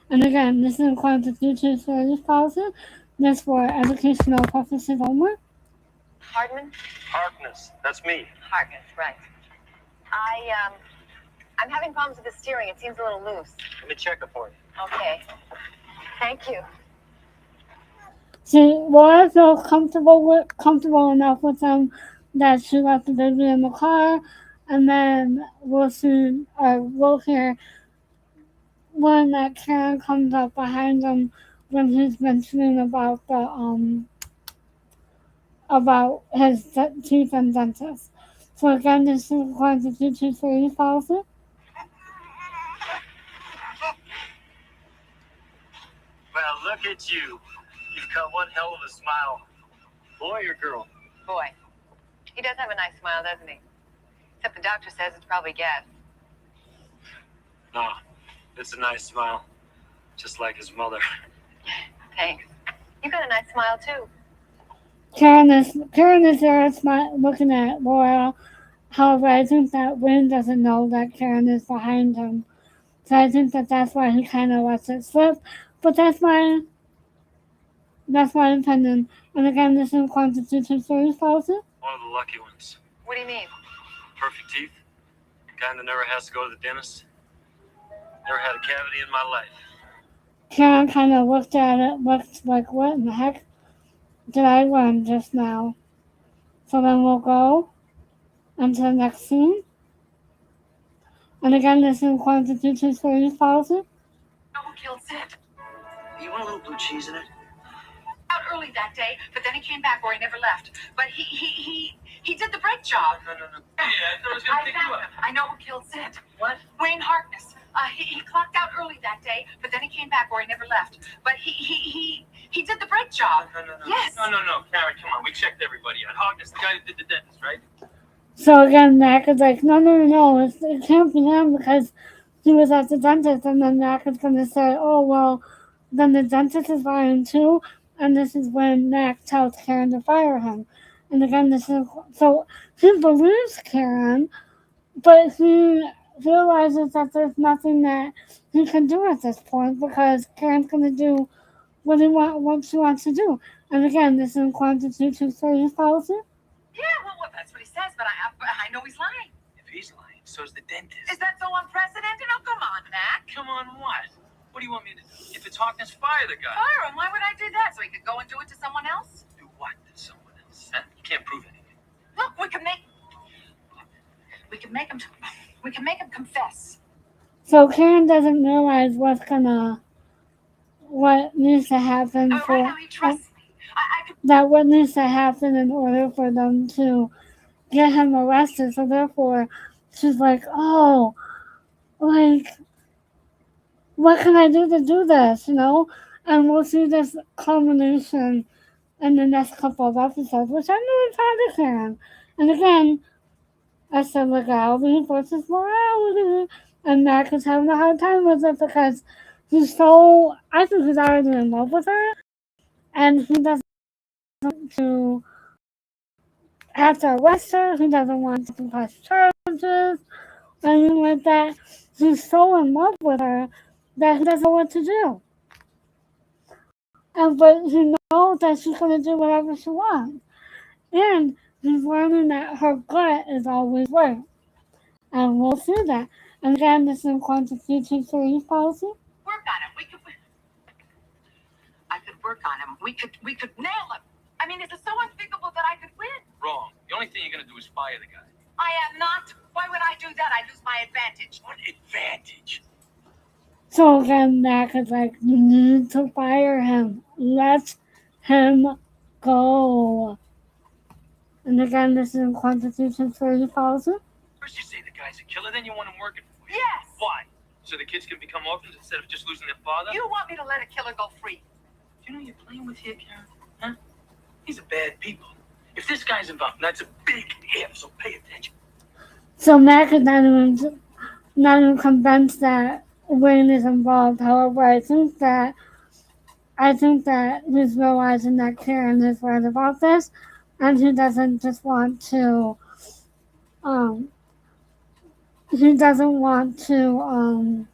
And again, this is in quantity to series policy. This for educational purposes only. Hardman? Harkness, that's me. Harkness, right. I'm having problems with the steering. It seems a little loose. Let me check it for you. Okay. Thank you. See, Laura feels comfortable enough with them that she left the baby in the car, and then we'll hear when that Karen comes up behind him when he's mentioning about his teeth and dentist. So again, this is quantity to series policy. Well, look at you. You've got one hell of a smile. Boy or girl? Boy. He does have a nice smile, doesn't he? Except the doctor says it's probably gas. No, it's a nice smile. Just like his mother. Thanks. You got a nice smile, too. Karen is there looking at Laura. However, I think that Wayne doesn't know that Karen is behind him. So I think that that's why he kind of lets it slip. But that's my opinion. And again, this is quantity to series policy. One of the lucky ones. What do you mean? Perfect teeth. Kind that never has to go to the dentist. Never had a cavity in my life. Karen kind of looked at it, looked like, what in the heck did I learn just now? So then we'll go into the next scene. And again, this is quantity to series policy. Know who killed Sid? You want a little blue cheese in it? Out early that day, but then he came back or he never left. But he did the brake job. No. Yeah, I thought I was going to pick you up. I know who killed Sid. What? Wayne Harkness. He clocked out early that day, but then he came back or he never left. But he did the brake job. No. Yes. No, Karen, come on. We checked everybody out. Harkness, the guy who did the dentist, right? So again, Mack is like, no, it can't be him because he was at the dentist. And then Mack is going to say, oh, well, then the dentist is lying too. And this is when Mack tells Karen to fire him. And again, so he believes Karen, but he realizes that there's nothing that he can do at this point because Karen's going to do what she wants to do. And again, this is quantity to series policy. Yeah, well, that's what he says, but I know he's lying. If he's lying, so's the dentist. Is that so unprecedented? Oh, come on, Mac. Come on, what? What do you want me to do? If it's Harkness, fire the guy. Fire him. Why would I do that? So he could go and do it to someone else? Do what to someone else? Huh? You can't prove anything. Look, we can make him confess. So Karen doesn't realize what needs to happen Oh, right now he trusts me. I could. that what needs to happen in order for them to get him arrested. So therefore, she's like, oh, like, what can I do to do this, And we'll see this culmination in the next couple of episodes, which I'm really proud of Karen. And again, I said legality versus morality. And Mack is having a hard time with it because I think he's already in love with her, and he doesn't want to have to arrest her. He doesn't want to press charges, anything like that. He's so in love with her that he doesn't know what to do. But he knows that she's going to do whatever she wants. And he's learning that her gut is always right. And we'll see that. And again, this is according to future series policy. Work on him. I could work on him. We could nail him. I mean, is it so unthinkable that I could win? Wrong. The only thing you're gonna do is fire the guy. I am not. Why would I do that? I lose my advantage. What advantage? So again, Mack is like, you need to fire him. Let him go. And again, this is in Constitution 30 policy. First you say the guy's a killer, then you want him working for you. Yes. Why? So the kids can become orphans instead of just losing their father? You want me to let a killer go free? Do you know who you're playing with here, Karen? Huh? These are bad people. If this guy's involved, that's a big if, so pay attention. So Mack is not even convinced that Wayne is involved. However, I think that he's realizing that Karen is right about this, and he doesn't just want to. He doesn't want to.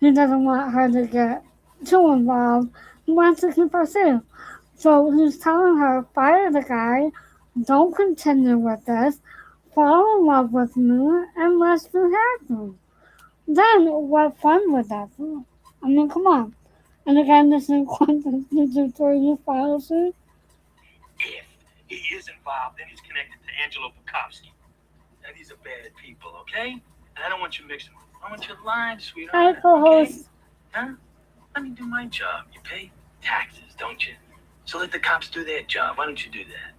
He doesn't want her to get too involved. He wants to keep her safe. So he's telling her, fire the guy, don't continue with this, fall in love with me, and let's be happy. Then what fun would that be? I mean, come on. And again, this is Constitution 30 policy. If he is involved, then he's connected to Angelo Bukowski. Now, these are bad people, okay? And I don't want you mixing them. I want you lying, sweetheart. Hi, co-host. Okay? Huh? Let me do my job. You pay taxes, don't you? So let the cops do their job. Why don't you do that?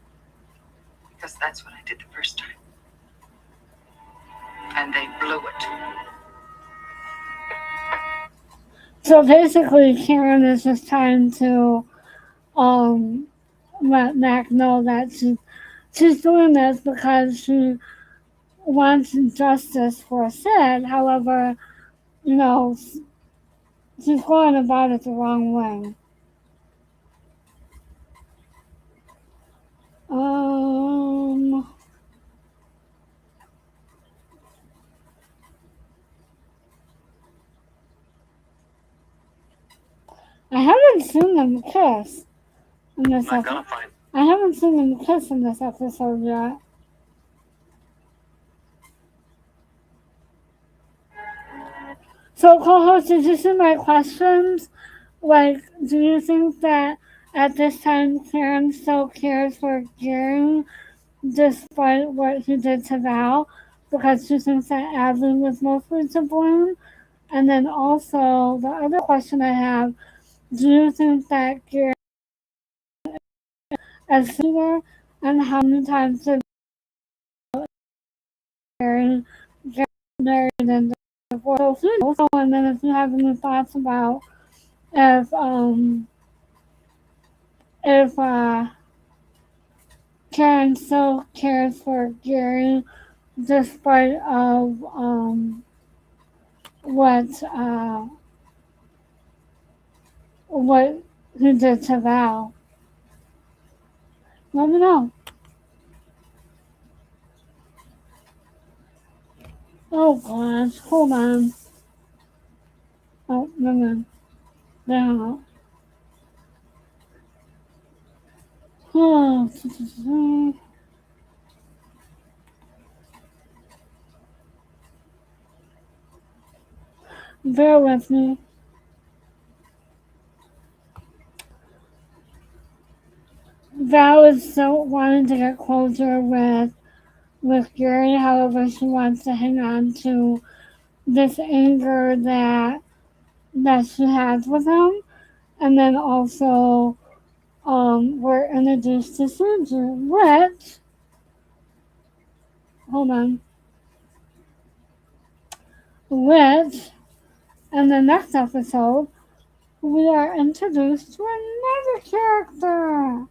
Because that's what I did the first time. And they blew it. So basically, Karen is just trying to let Mack know that she's doing this because she wants justice for Sid. However, you know, she's going about it the wrong way. I haven't seen them kiss in this I'm not gonna episode. find. I haven't seen them kiss in this episode yet. So, co-host, did you see my questions? Like, do you think that at this time Karen still cares for Gary despite what he did to Val? Because she thinks that Abby was mostly to blame? And then also, the other question I have, do you think that Gary is here? And how many times did Gary get married and divorced? Also, and then if you have any thoughts about if Karen still cares for Gary despite of what he did to Val. Let me know. Oh gosh, hold on. Oh, no. No. Oh, bear with me. Val is still wanting to get closer with Gary. However, she wants to hang on to this anger that she has with him. And then also, we're introduced to Sandra, which, hold on, which, in the next episode, we are introduced to another character.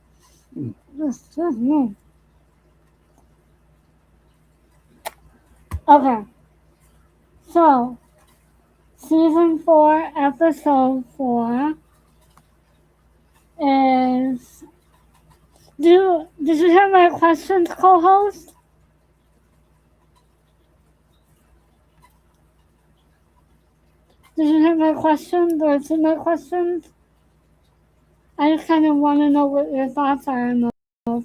Okay, so Season 4, episode 4 is... Did you hear my questions, co-host? Did you hear my questions or see my questions? I just kind of want to know what your thoughts are on those.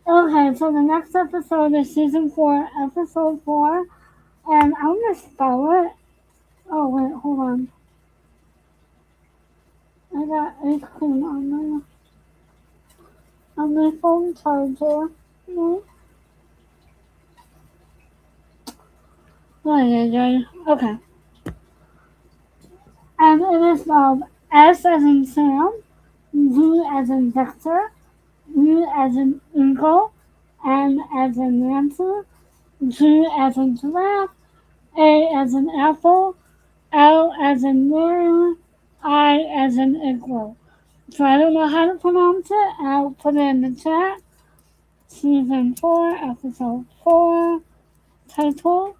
Okay, so the next episode is season 4, episode 4, and I'm gonna spell it. Oh wait, hold on. I got ice cream on my phone charger. No. Okay. And it is spelled S as in Sam, V as in Victor, U as in Eagle, N as in Nancy, G as in Giraffe, A as in Apple, L as in Mary, I as in Igloo. So I don't know how to pronounce it. I'll put it in the chat. Season 4, episode 4, title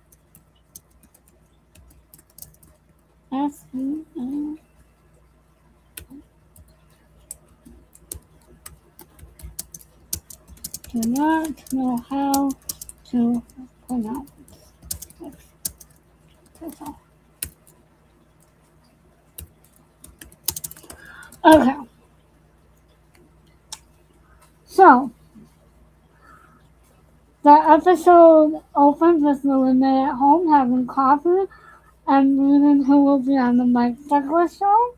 S-E-A. Do not know how to pronounce this title. Okay. So, the episode opens with Melinda at home having coffee and reading who will be on the Mike Douglas show.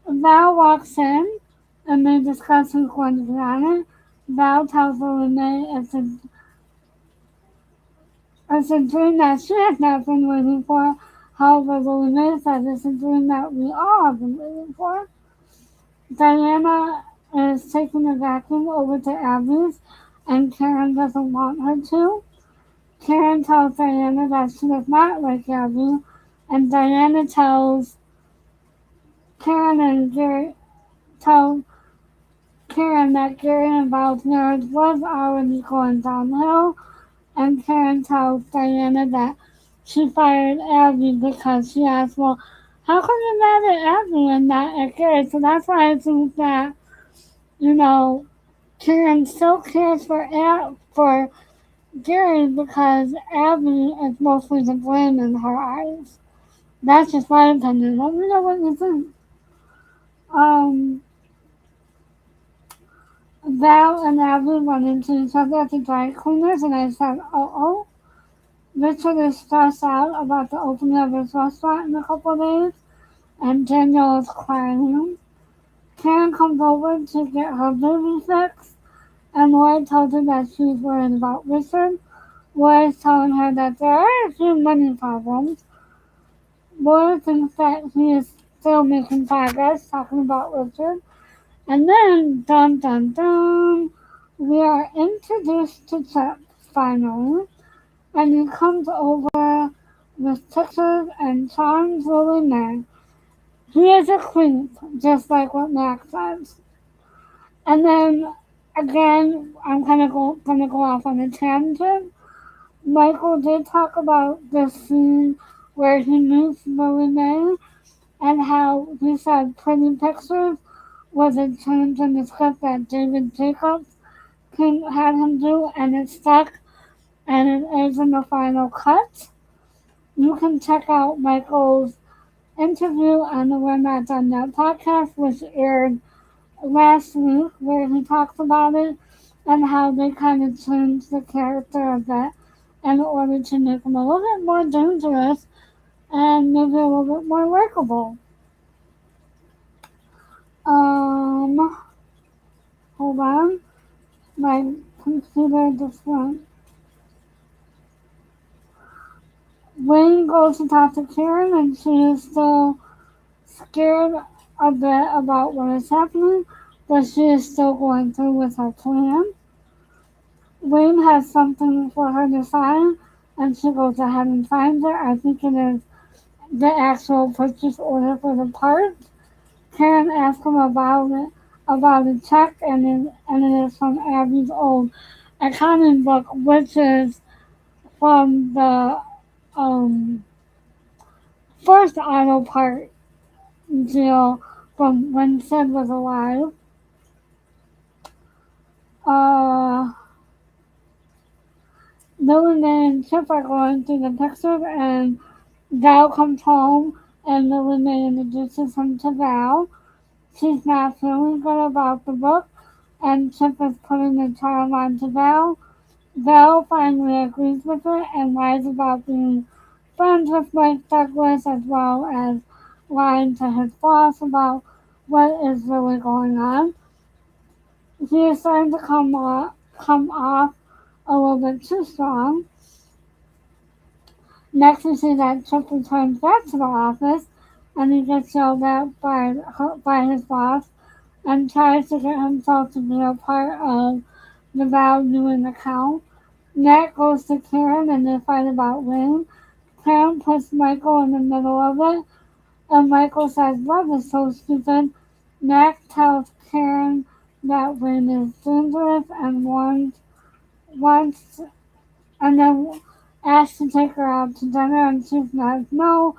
Val walks in and they discuss who's going to be on it. Val tells Melinda it's a dream that she has not been waiting for. However, Melinda says it's a dream that we all have been waiting for. Diana is taking the vacuum over to Abby's and Karen doesn't want her to. Karen tells Diana that she does not like Abby, and Diana tells Karen and Gary tell Karen that Gary and Val's marriage was already going downhill, and Karen tells Diana that she fired Abby because she asked, well, how come you're mad at Abby and not at Gary? So that's why I think that, Karen still cares for Gary because Abby is mostly to blame in her eyes. That's just my opinion. Let me know what you think. Val and Abby run into each other at the dry cleaners, and I said, oh. Richard is stressed out about the opening of his restaurant in a couple of days, and Daniel is crying. Karen comes over to get her baby fixed, and Laura tells her that she's worried about Richard. Laura is telling her that there are a few money problems. Laura thinks that he is still making progress, talking about Richard. And then, dun dun dun, we are introduced to Chip, finally. And he comes over with pictures and charms Lily May. He is a creep, just like what Mack says. And then, again, I'm gonna go off on a tangent. Michael did talk about the scene where he meets Lily May and how he said pretty pictures was a change in the script that David Jacobs had him do, and it stuck, and it is in the final cut. You can check out Michael's interview on the We're Not Done Yet podcast, which aired last week, where he talks about it and how they kind of changed the character of it in order to make him a little bit more dangerous and maybe a little bit more likable. Hold on. My computer just went. Wayne goes to talk to Karen and she is still scared a bit about what is happening, but she is still going through with her plan. Wayne has something for her to sign and she goes ahead and signs it. I think it is the actual purchase order for the parts. Karen asks him about it, about a check, and it is from Abby's old accounting book, which is from the um, first auto part deal from when Sid was alive. Uh, Lily and Chip are going through the pictures, and Val comes home, and Lily introduces him to Val. She's not feeling good about the book, and Chip is putting the child on to Val. Val finally agrees with her and lies about being friends with Mike Douglas, as well as lying to his boss about what is really going on. He is starting to come off a little bit too strong. Next, we see that Chip returns back to the office, and he gets yelled at by his boss, and tries to get himself to be a part of the valuing account. Matt goes to Karen, and they fight about Wayne. Karen puts Michael in the middle of it, and Michael says, "Love is so stupid." Matt tells Karen that Wayne is dangerous and wants and then asks to take her out to dinner, and she says no.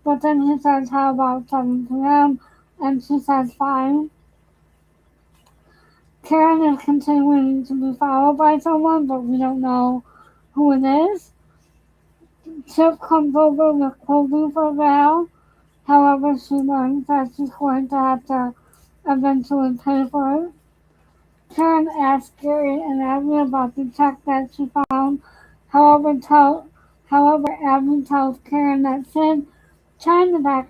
But then he says, "How about 7 p.m.?" And she says, "Fine." Karen is continuing to be followed by someone, but we don't know who it is. Chip comes over with clothing for Val. However, she learns that she's going to have to eventually pay for it. Karen asks Gary and Abby about the check that she found. However, Abby tells Karen that Sid signed the back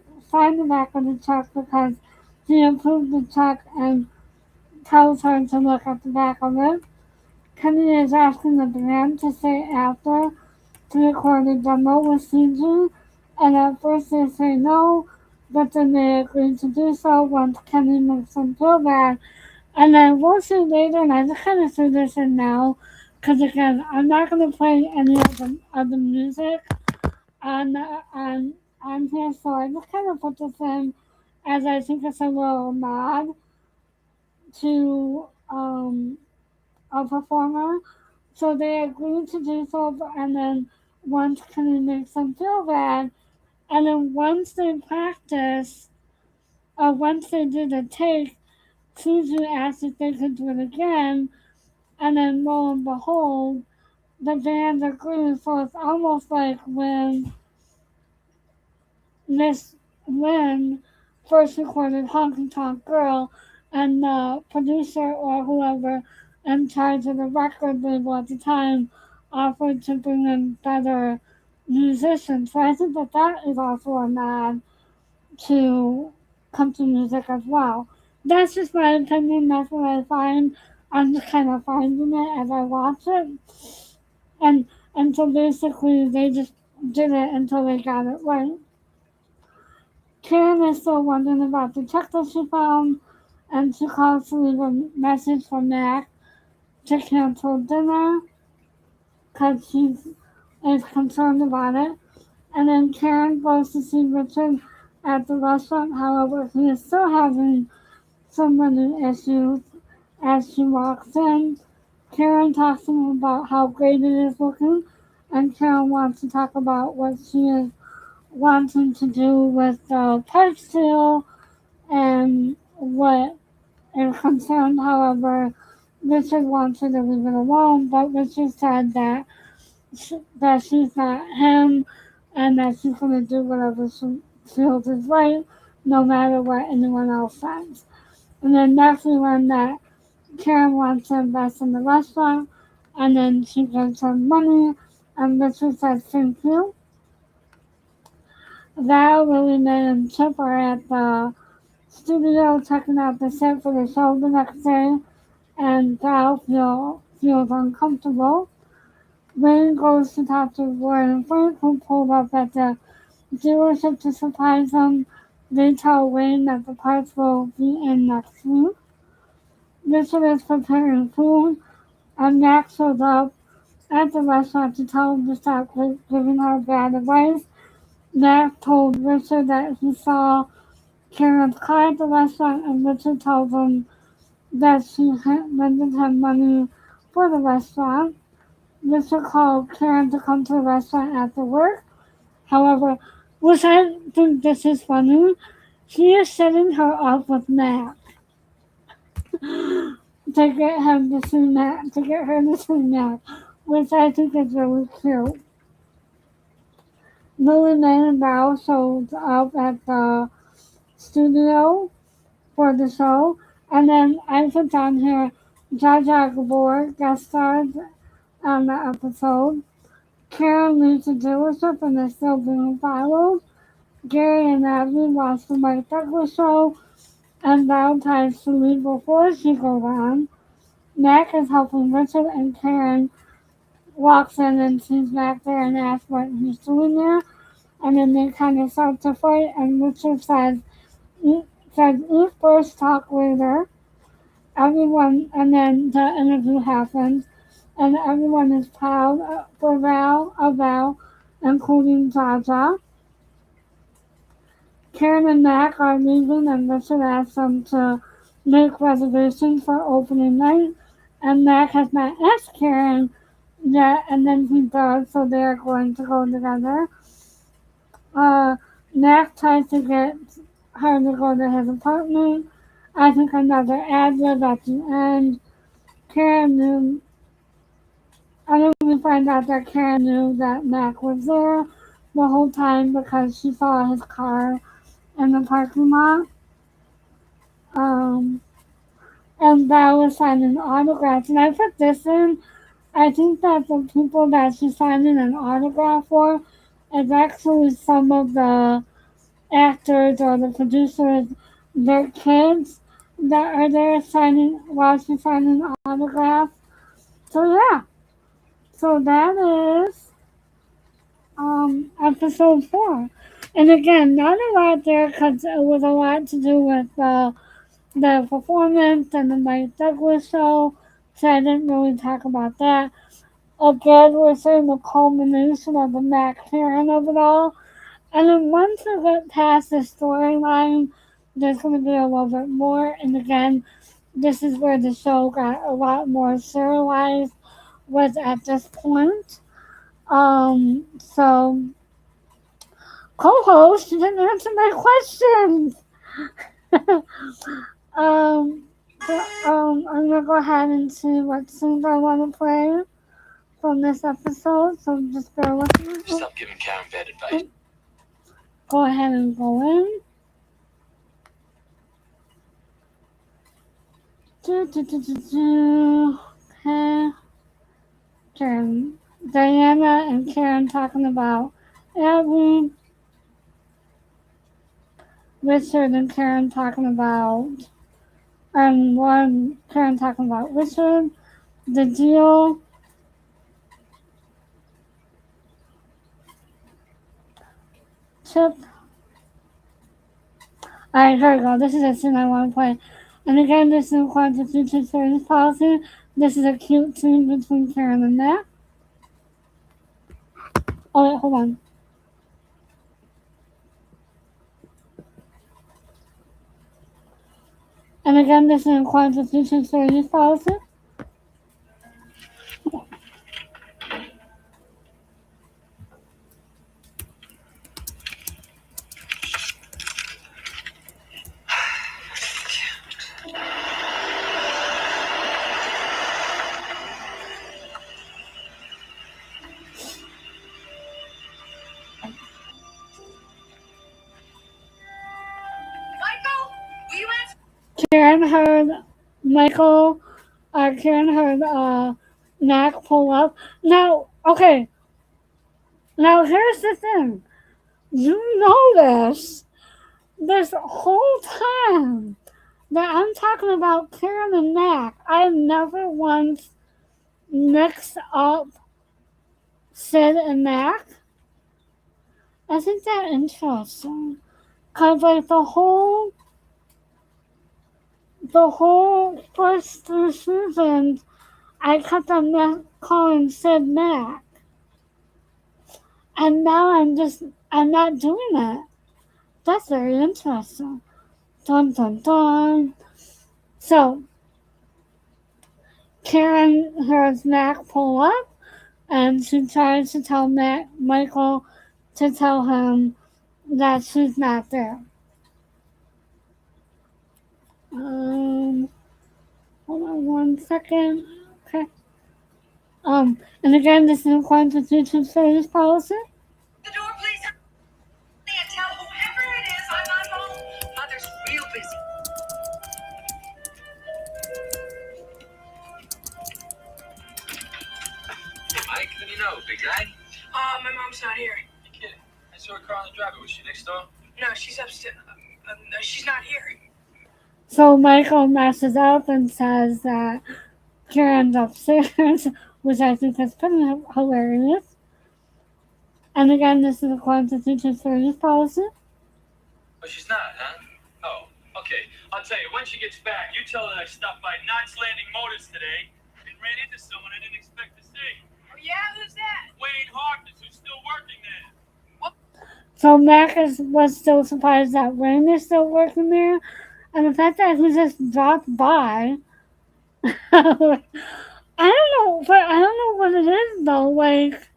of the check because he approved the check, and tells her to look at the back of it. Kenny is asking the band to stay after to record a demo with CG, and at first they say no, but then they agree to do so once Kenny makes them feel bad. And then we'll see later, and I just kind of threw this in now, because again, I'm not going to play any of the music on, on here, so I just kind of put this in as I think it's a little nod to a performer. So they agreed to do so, and then once Kenny makes them feel bad, and then once they practice, or once they do the take, Suzu asked if they could do it again, and then lo and behold, the band agrees. So it's almost like when Miss Lynn first recorded Honky Tonk Girl, and the producer or whoever in charge of the record label at the time offered to bring in better musicians. So I think that that is also a nod to country music as well. That's just my opinion. That's what I find. I'm just kind of finding it as I watch it, and so basically they just did it until they got it right. Karen is still wondering about the check that she found, and she calls to leave a message for Mack to cancel dinner because she is concerned about it. And then Karen goes to see Richard at the restaurant. However, he is still having some money issues as she walks in. Karen talks to him about how great it is looking, and Karen wants to talk about what she is wanting to do with the pipe seal and what is concerned. However, Richard wants her to leave it alone, but Richard said that she's not him, and that she's going to do whatever she feels is right, no matter what anyone else says. And then next we learn that Karen wants to invest in the restaurant, and then she gives her money, and Richard says thank you. Val, Lily, May, and Chip are at the studio checking out the set for the show the next day, and Val feels uncomfortable. Wayne goes to talk to Roy and Frank, who pulled up at the dealership to surprise them. They tell Wayne that the parts will be in next week. Richard is preparing food, and Max shows up at the restaurant to tell him to stop giving her bad advice. Max told Richard that he saw Karen's car at the restaurant, and Richard tells him that she didn't have money for the restaurant. Richard called Karen to come to the restaurant after work. However, which I think this is funny, he is setting her up with Matt to get him to see Matt, to get her to see Matt, which I think is really cute. Lily Mae and Val showed up at the studio for the show, and then I put down here Jaja Gabor guest starred on the episode. Karen leaves the dealership and is still being followed. Gary and Abby watch the Mike Douglas show, and Val tries to leave before she goes on. Mack is helping Richard, and Karen walks in and sees Mack there and asks what he's doing there. And then they kind of start to fight, and Richard eat first, talk later. Everyone, and then the interview happens, and everyone is proud for Val, including Jaja. Karen and Mack are leaving, and Richard asks them to make reservations for opening night. And Mack has not asked Karen yet, and then he does, so they're going to go together. Uh, Mack tries to get her to go to his apartment. I think another ad lib at the end. Karen knew, and then we find out that Karen knew that Mac was there the whole time because she saw his car in the parking lot. Um, and that was signing autographs. And I put this in. I think that the people that she's signing an autograph for is actually some of the actors or the producers, their kids that are there signing while she's signing autographs. So yeah, so that is episode 4. And again, not a lot there because it was a lot to do with the performance and the Mike Douglas show, so I didn't really talk about that. Again, we're seeing the culmination of the Mac Karen of it all. And then once we get past the storyline, there's going to be a little bit more. And again, this is where the show got a lot more serialized, was at this point. So co-host, you didn't answer my questions. um, I'm gonna go ahead and see what scenes I want to play from this episode. So just bear with me. Stop giving Karen bad advice. Go ahead and go in. Okay. Karen, Diana and Karen talking about Abby. Richard and Karen talking about, Karen talking about Richard, the deal. Chip. Alright, here we go. This is a scene I want to play. And again, this is according to future series policy. This is a cute scene between Karen and Matt. Oh, wait, hold on. And again, this is according to future series policy. Karen heard Michael, Karen heard Mac pull up. Now, okay. Now here's the thing. You notice this whole time that I'm talking about Karen and Mac, I never once mixed up Sid and Mac. I think that's interesting. Cause like the whole first 3 seasons, I kept on calling Sid Mac. And now I'm not doing it. That's very interesting. Dun dun dun. So, Karen hears Mack pull up, and she tries to tell Michael to tell him that she's not there. Um, Hold on 1 second. Okay. And again, this is according to YouTube service policy. The door, please. And tell whoever it is I'm not home. Mother's real busy. Hey, Mike, let me know, big guy. My mom's not here. You kidding? I saw her car on the driveway. Was she next door? No, she's upstairs. No, she's not here. So Michael messes up and says that Karen's upstairs, which I think is pretty hilarious. And again, this is according to YouTube service policy. Oh, she's not, huh? Oh, okay. I'll tell you, when she gets back, you tell her I stopped by Knotslanding Motors today and ran into someone I didn't expect to see. Oh, yeah? Who's that? Wayne Harkness, who's still working there. So Mack was still surprised that Wayne is still working there. And the fact that he just dropped by. I don't know, but I don't know what it is though. Like,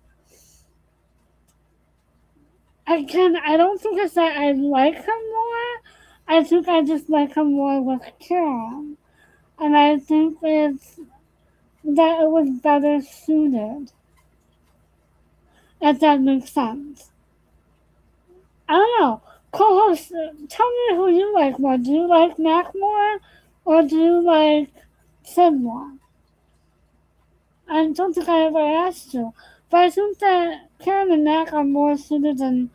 again, I don't think it's that I like him more. I think I just like him more with Karen. And I think it's that it was better suited. If that makes sense. I don't know. Co-host, tell me who you like more. Do you like Mack more? Or do you like Sid more? I don't think I ever asked you. But I think that Karen and Mack are more suited than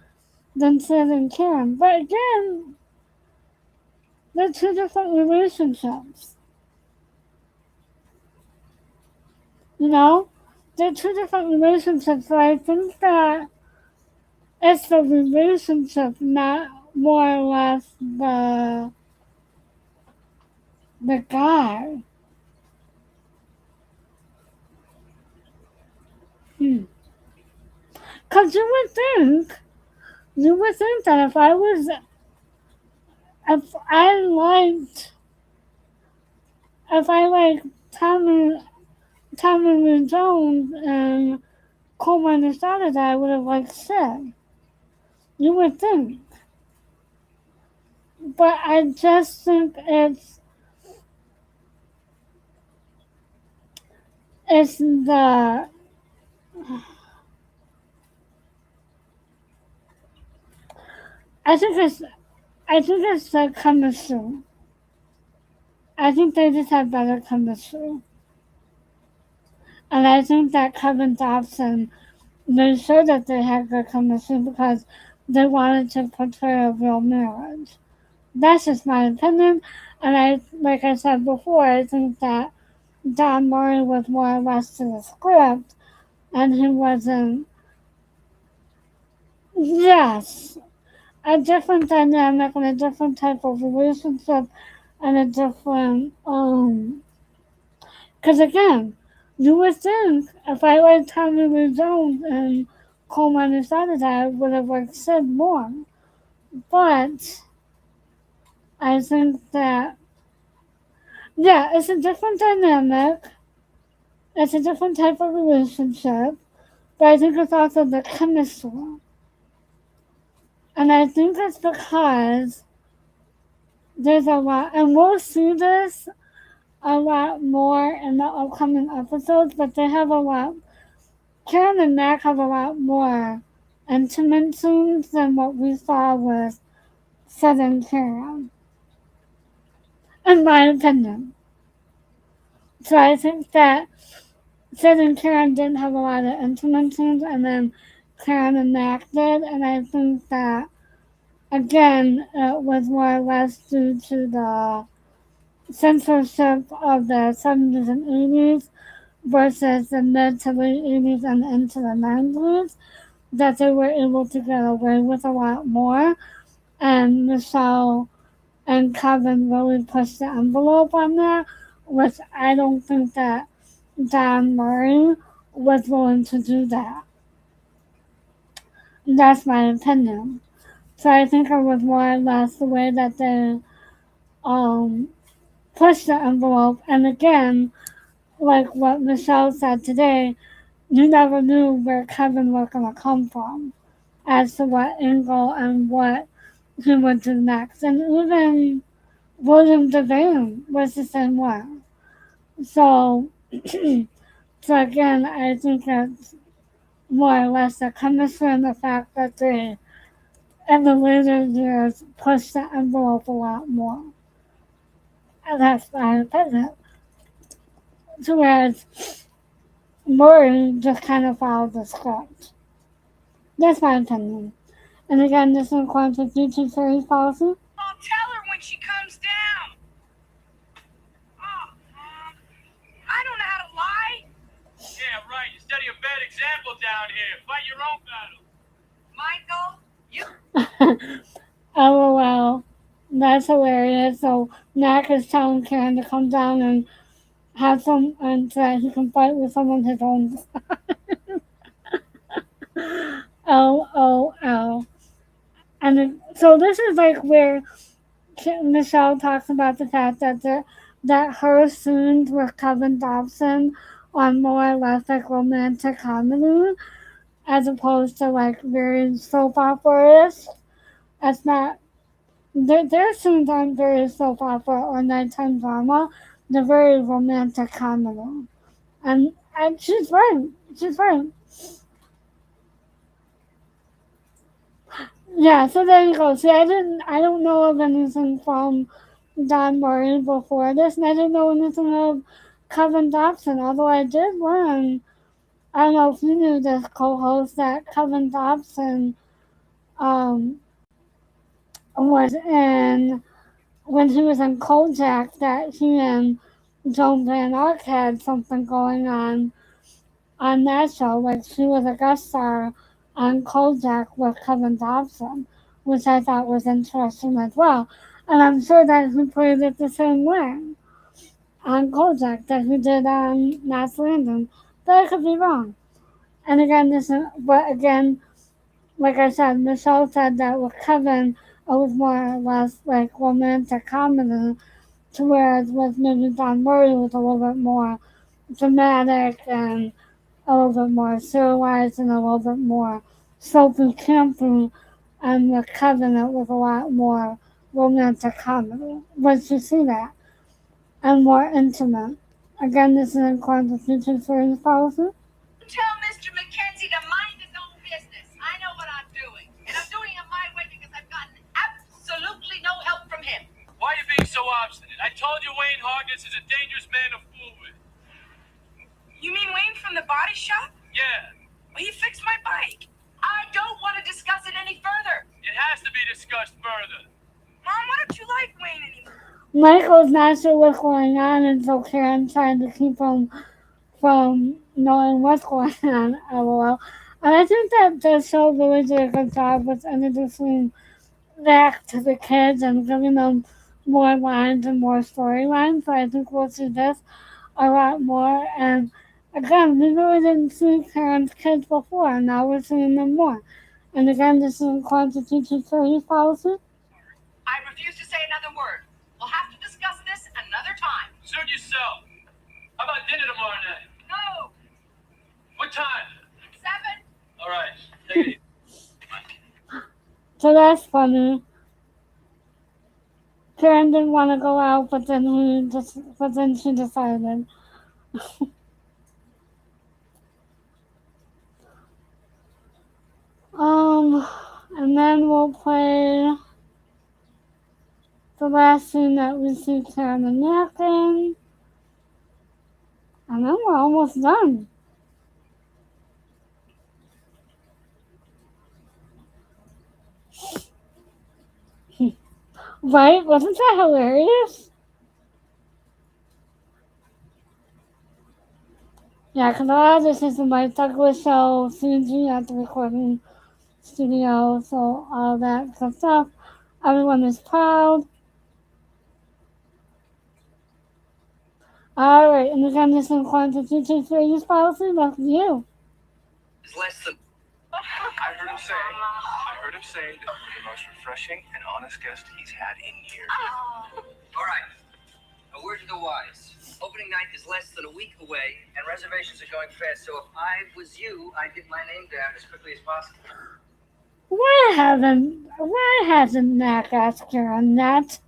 Sid and Karen. But again, they're two different relationships. You know? They're two different relationships. So I think that it's the relationship, not more or less the guy. Because you would think that if I liked Tommy Lee Jones and Coleman decided that I would have liked Sid. You would think. But I just think it's the I think it's the chemistry. I think they just have better chemistry. And I think that Kevin Dobson made sure that they had good chemistry because they wanted to portray a real marriage. That's just my opinion. And like I said before, I think that Don Murray was more or less to the script and he wasn't. Yes, a different dynamic and a different type of relationship and a different because again, you would think if I liked Tommy Lee Jones and Coleman decided that I would have liked Sid more. But I think that it's a different dynamic. It's a different type of relationship. But I think it's also the chemistry. And I think it's because there's a lot, and we'll see this a lot more in the upcoming episodes, but they have a lot, Karen and Mack have a lot more intimate scenes than what we saw with Sid and Karen, in my opinion. So I think that Sid and Karen didn't have a lot of intimate scenes, and then Karen and Mack did, and I think that, again, it was more or less due to the censorship of the 70s and 80s versus the mid to late 80s and into the 90s that they were able to get away with a lot more. And Michelle and Kevin really pushed the envelope on that, which I don't think that Don Murray was willing to do that. That's my opinion. So I think it was more or less the way that they pushed the envelope. And again, like what Michelle said today, you never knew where Kevin was gonna come from as to what angle and what he would do next. And even William Devane was the same way. So, so again, I think it's more or less the chemistry and the fact that they, in the later years, pushed the envelope a lot more. And that's my opinion. So whereas Murray just kind of followed the script. That's my opinion. And again, this is according to future series policy. I'll tell her when she comes down. Oh, I don't know how to lie. Yeah, right. You study a bad example down here. Fight your own battle. Michael, you. LOL. That's hilarious. So Mack is telling Karen to come down and have some, and so that he can fight with someone his own. LOL. And so this is like where Michelle talks about the fact that her scenes with Kevin Dobson are more or less like romantic comedy as opposed to like very soap opera-ish. That's not their scenes aren't very soap opera or nighttime drama. They're very romantic comedy. And she's right. She's right. Yeah, so there you go. See, I don't know of anything from Don Murray before this, and I didn't know anything of Kevin Dobson, although I did learn, I don't know if you knew this, co-host, that Kevin Dobson um, was in, when he was in Kojak, that he and Joan Van Ark had something going on that show. Like, she was a guest star on Kojak with Kevin Dobson, which I thought was interesting as well. And I'm sure that he played it the same way on Kojak that he did on knotslanding. But I could be wrong. And again, but again, like I said, Michelle said that with Kevin, it was more or less like romantic comedy, to whereas with maybe Don Murray was a little bit more dramatic and a little bit more serialized and a little bit more soapy campy, and with Kevin it was a lot more romantic comedy. But you see that? And more intimate. Again, this is according to future series policy. Tell Mr. McKenzie to mind his own business. I know what I'm doing. And I'm doing it my way because I've gotten absolutely no help from him. Why are you being so obstinate? I told you Wayne Hargis is a dangerous man to fool with. You mean Wayne from the body shop? Yeah, Well, he fixed my bike. I don't want to discuss it any further. it has to be discussed further. Mom, why don't you like Wayne anymore? Michael's not sure what's going on, and so Karen's trying to keep him from knowing what's going on, LOL. And I think that the show really did a good job with introducing back to the kids and giving them more lines and more storylines. So I think we'll see this a lot more. And again, we really didn't see Karen's kids before, and now we're seeing them more. And again, this is according to teacher series policy. I refuse to say another word. We'll have to discuss this another time. Suit yourself. How about dinner tomorrow night? No. What time? 7. All right, take it easy. So that's funny. Karen didn't want to go out, but then she decided. And then we'll play the last scene that we see Karen and Mack in. And then we're almost done. Right? Wasn't that hilarious? Yeah, because a lot of this is the Mike Douglas show, CG at the recording studio, so all that good stuff. Everyone is proud. Alright, and again, this is according to teacher series policy. Back to you. It's less than. I heard him say that you're the most refreshing and honest guest he's had in years. All right. A word to the wise. Opening night is less than a week away, and reservations are going fast. So if I was you, I'd get my name down as quickly as possible. Why hasn't Mac asked Karen that?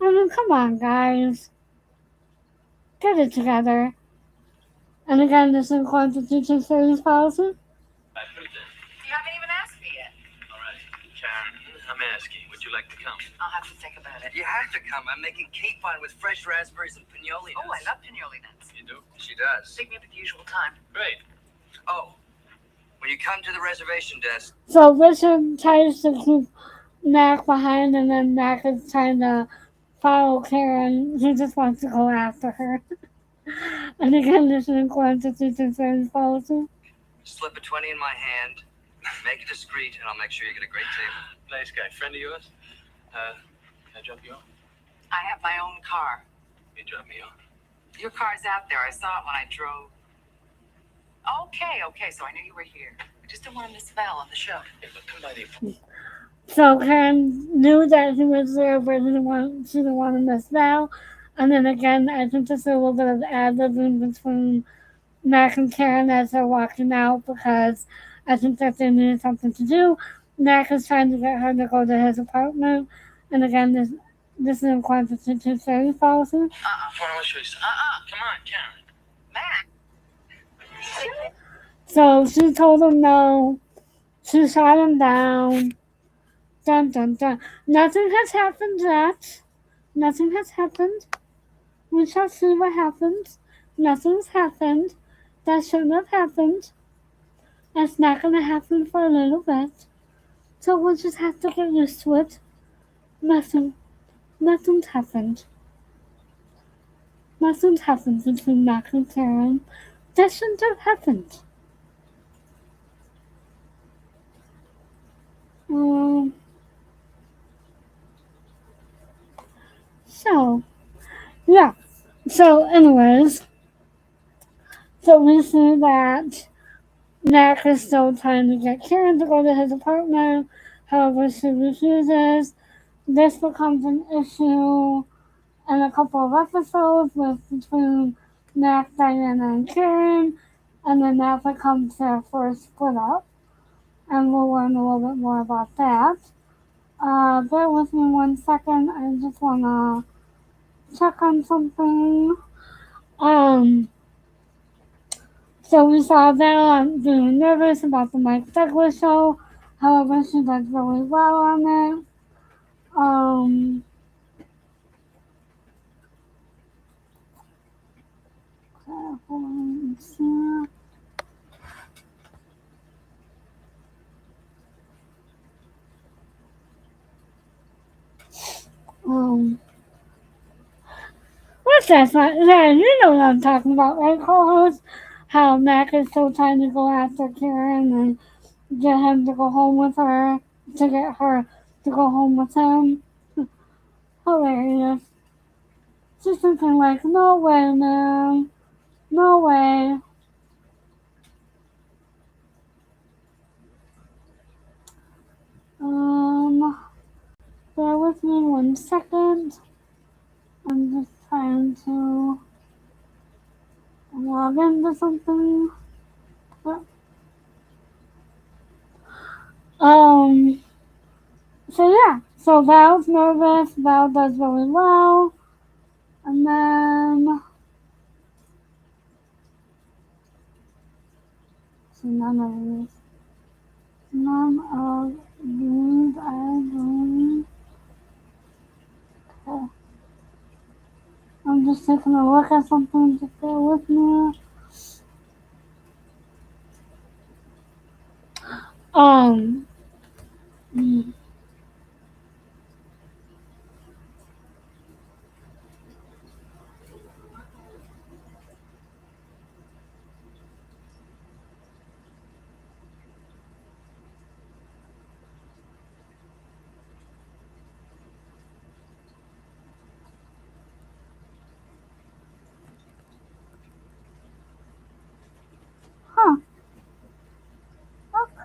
I mean, come on, guys. Get it together. And again, this is according to teaching service policy. I put it there. You haven't even asked me yet. All right, Karen, I'm asking. Would you like to come? I'll have to think about it. You have to come. I'm making capon with fresh raspberries and pinoli nuts. Oh, I love pinoli nuts. You do? She does. Pick me up at the usual time. Great. Oh, when you come to the reservation desk. So Richard tries to keep Mac behind, and then Mac is trying to follow Karen. He just wants to go after her. And again, this is according to teaching service policy. Slip a 20 in my hand. Make it discreet, and I'll make sure you get a great table. Nice guy. Friend of yours? Can I drop you off? I have my own car. You drop me off. Your car's out there. I saw it when I drove. Okay, so I knew you were here. I just didn't want to miss Val on the show. Yeah, but come by the... So Karen knew that he was there, but she didn't want to miss Val. And then again, I think there's a little bit of ad-libbing between Mac and Karen as they're walking out, because I think that they needed something to do. Mac is trying to get her to go to his apartment. And again, this is in quantity to service policy. Come on, I want to show you something. Come on, Karen. Mac. So she told him no. She shot him down. Dun dun dun. Nothing has happened yet. Nothing has happened. We shall see what happens. Nothing's happened. That shouldn't have happened. It's not going to happen for a little bit. So we'll just have to get used to it. Nothing's happened. Nothing's happened between Mac and Karen. That shouldn't have happened. So, yeah. So, anyways, so we see that Mac is still trying to get Karen to go to his apartment. However, she refuses. This becomes an issue in a couple of episodes between Mac, Diana, and Karen. And then that becomes their first split up. And we'll learn a little bit more about that. Bear with me 1 second. I just want to check on something. So we saw Val being nervous about the Mike Douglas show. However, she does really well on it. Let's see. What's that? Yeah, you know what I'm talking about, right, co-host? How Mac is still trying to go after Karen and get him to go home with her, to get her to go home with him. Hilarious. She's thinking like, no way, man. No way. Bear with me 1 second. I'm just trying to log into something. So yeah, so Val's nervous. Val does really well. And then, so none of these are doing. Okay. I'm just taking a look at something, just bear with me.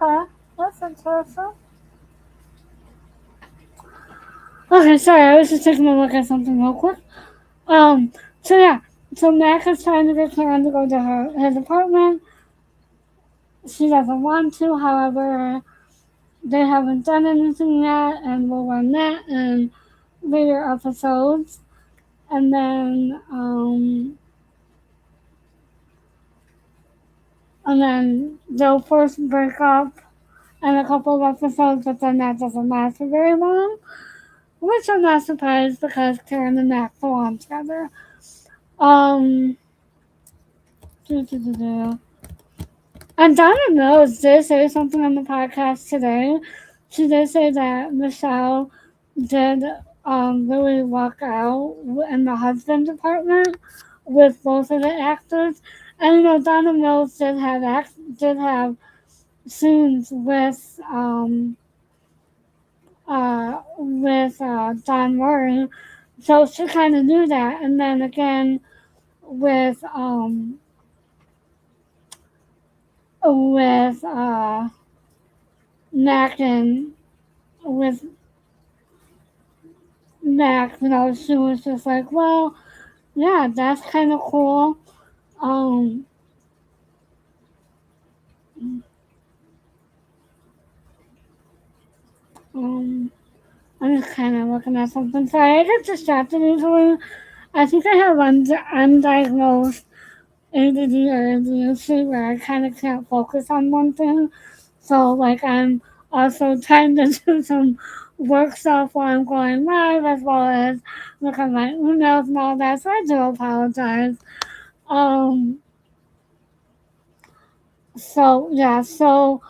Okay, that's interesting. Okay, sorry, I was just taking a look at something real quick. Um, so yeah, so Mac is trying to get Karen to go to his apartment. She doesn't want to, however, they haven't done anything yet, and we'll run that in later episodes. And then they'll first break up in a couple of episodes, but then that doesn't last for very long. Which I'm not surprised because Karen and Mac belong together. Um, do, do, do, do. And Donna knows did say something on the podcast today. She did say that Michelle did really walk out in the husband department with both of the actors. And you know, Donna Mills did have scenes with Don Murray, so she kind of knew that. And then again with with Mac and with Mac, you know, she was just like, well, yeah, that's kind of cool. Um, um, I'm just kind of looking at something. Sorry, I get distracted easily. I think I have undiagnosed ADD or ADHD where I kind of can't focus on one thing. So, like, I'm also trying to do some work stuff while I'm going live as well as look at my emails and all that. So, I do apologize. Um, so, yeah, so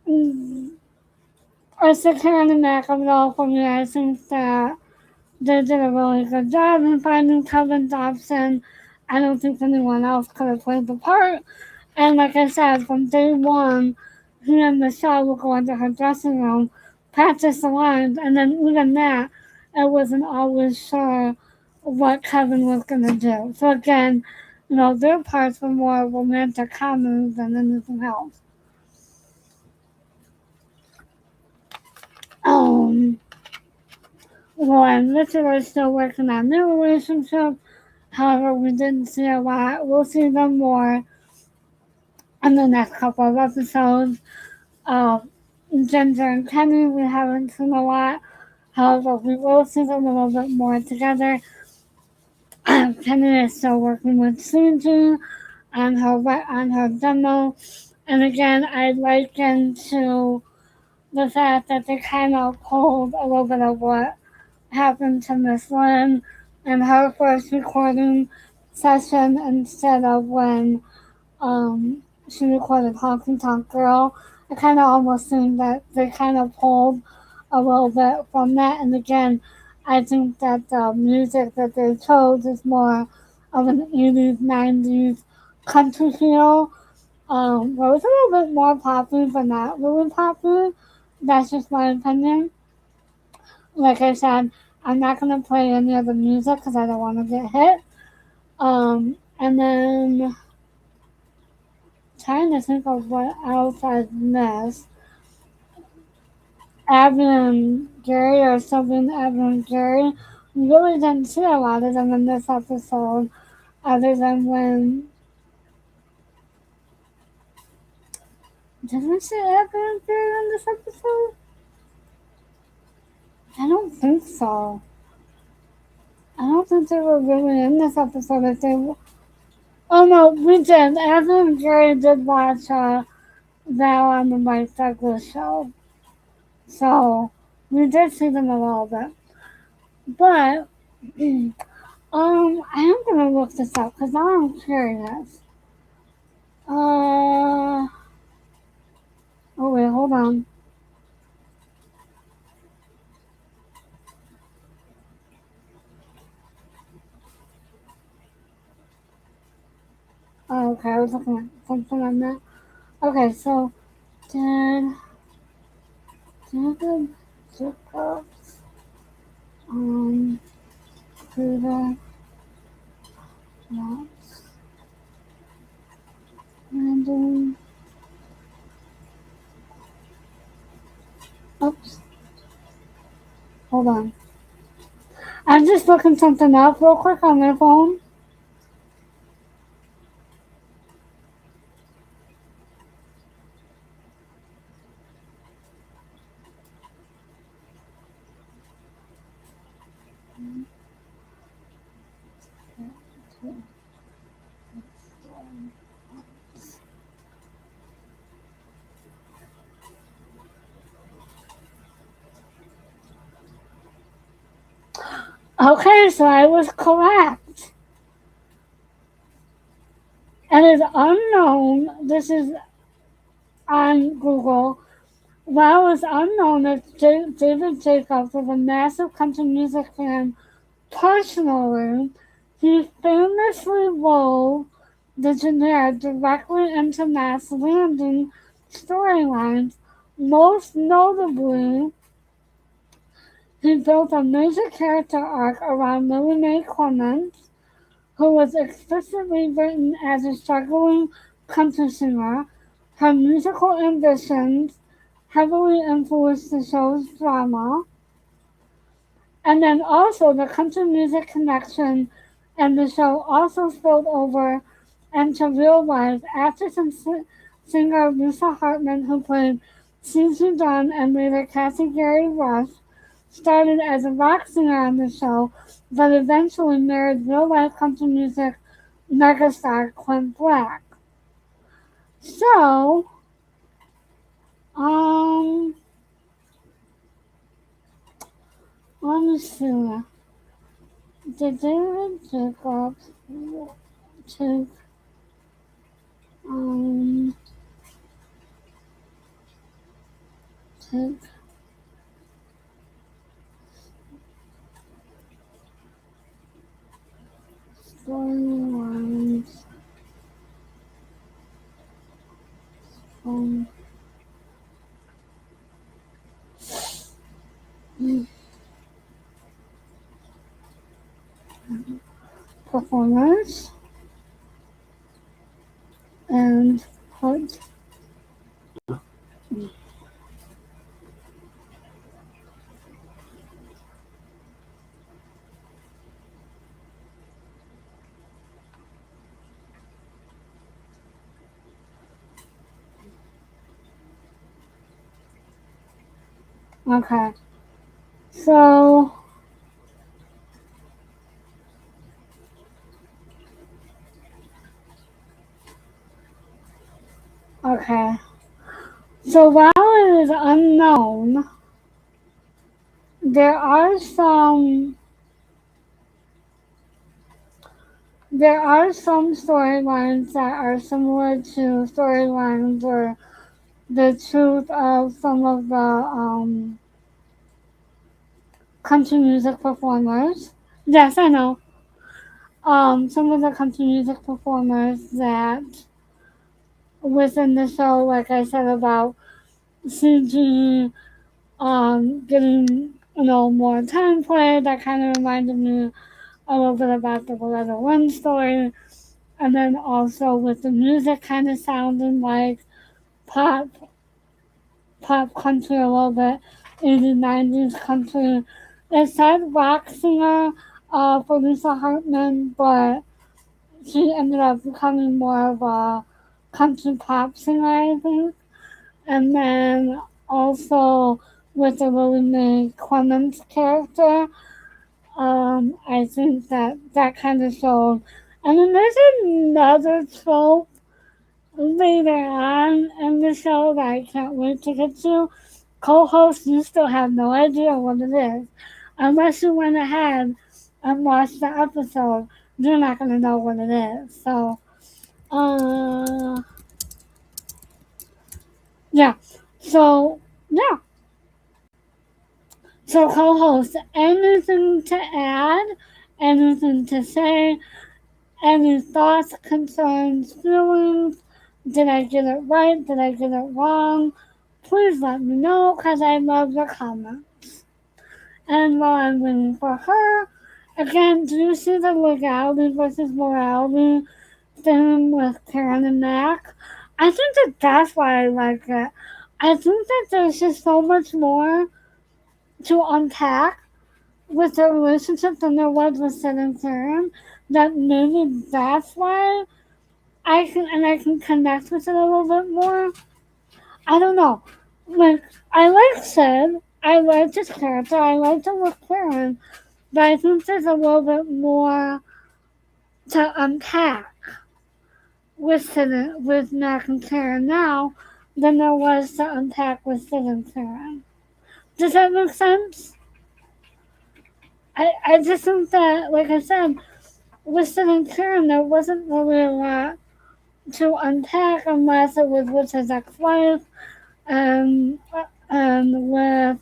mm, I still kind of back of it all for me. I think that they did a really good job in finding Kevin Dobson. I don't think anyone else could have played the part. And like I said, from day one, he and Michelle would go into her dressing room, practice the lines, and then even that, I wasn't always sure what Kevin was going to do. So again, you know, their parts were more romantic comedies than anything else. Um, well, and Richard was still working on their relationship. However, we didn't see a lot. We'll see them more in the next couple of episodes. Um, Ginger and Kenny, we haven't seen a lot. However, we will see them a little bit more together. Kenny is still working with Suji on her demo, and again, I liken to the fact that they kind of pulled a little bit of what happened to Miss Lynn in her first recording session instead of when she recorded Honky Tonk Girl. I kind of almost think that they kind of pulled a little bit from that. And again, I think that the music that they chose is more of an 80s, 90s country feel. Where it's a little bit more poppy, but not really poppy. That's just my opinion. Like I said, I'm not going to play any of the music because I don't want to get hit. And then trying to think of what else I've missed. Abby and Gary or something, Abby and Gary. We really didn't see a lot of them in this episode, other than when. Did we see Abby and Gary in this episode? I don't think so. I don't think they were really in this episode. If they were. Oh no, we did. Abby and Gary did watch Val on the Mike Douglas show. So, we did see them a little bit. But, I am gonna look this up because now I'm curious. Oh wait, hold on. Oh, okay, I was looking at something on that. Okay, so did the Jacobs do the knots landing? Oops, hold on. I'm just looking something up real quick on my phone. Okay, so I was correct. It is unknown. This is on Google. While it was unknown that David Jacobs was a massive country music fan personally, he famously wove the genre directly into Knots Landing storylines. Most notably, he built a major character arc around Millie Clements, who was explicitly written as a struggling country singer. Her musical ambitions heavily influenced the show's drama. And then also the country music connection and the show also spilled over into real life. Actress and singer Lisa Hartman, who played Cece Dunn and later Cassie Gary Rush, started as a rock singer on the show, but eventually married real-life country music megastar Clint Black. So, let me see. Did David Jacobs take take storylines from performers and put okay. So okay. So while it is unknown, there are some storylines that are similar to storylines or the truth of some of the country music performers. Yes, I know. Some of the country music performers that within the show, like I said about CG, getting more time play. That kind of reminded me a little bit about the Loretta Lynn story, and then also with the music kind of sounding like pop, pop country a little bit, 80s, 90s country. It said rock singer for Lisa Hartman, but she ended up becoming more of a country pop singer, I think. And then also with the Lily Mae Clements character, I think that kind of showed. And then there's another trope later on in the show that I can't wait to get to. Co-hosts, you still have no idea what it is. Unless you went ahead and watched the episode, you're not going to know what it is. So, yeah. So, yeah. So, co-host, anything to add? Anything to say? Any thoughts, concerns, feelings? Did I get it right? Did I get it wrong? Please let me know because I love your comments. And while I'm waiting for her, again, do you see the legality versus morality thing with Karen and Mack? I think that's why I like it. I think that there's just so much more to unpack with their relationship than there was with Sid and Karen. That maybe that's why I can connect with it a little bit more. I don't know. Like I like Sid. I liked his character. I liked him with Karen. But I think there's a little bit more to unpack with with Mack and Karen now than there was to unpack with Sid and Karen. Does that make sense? I just think that, like I said, with Sid and Karen, there wasn't really a lot to unpack unless it was with his ex-wife and with,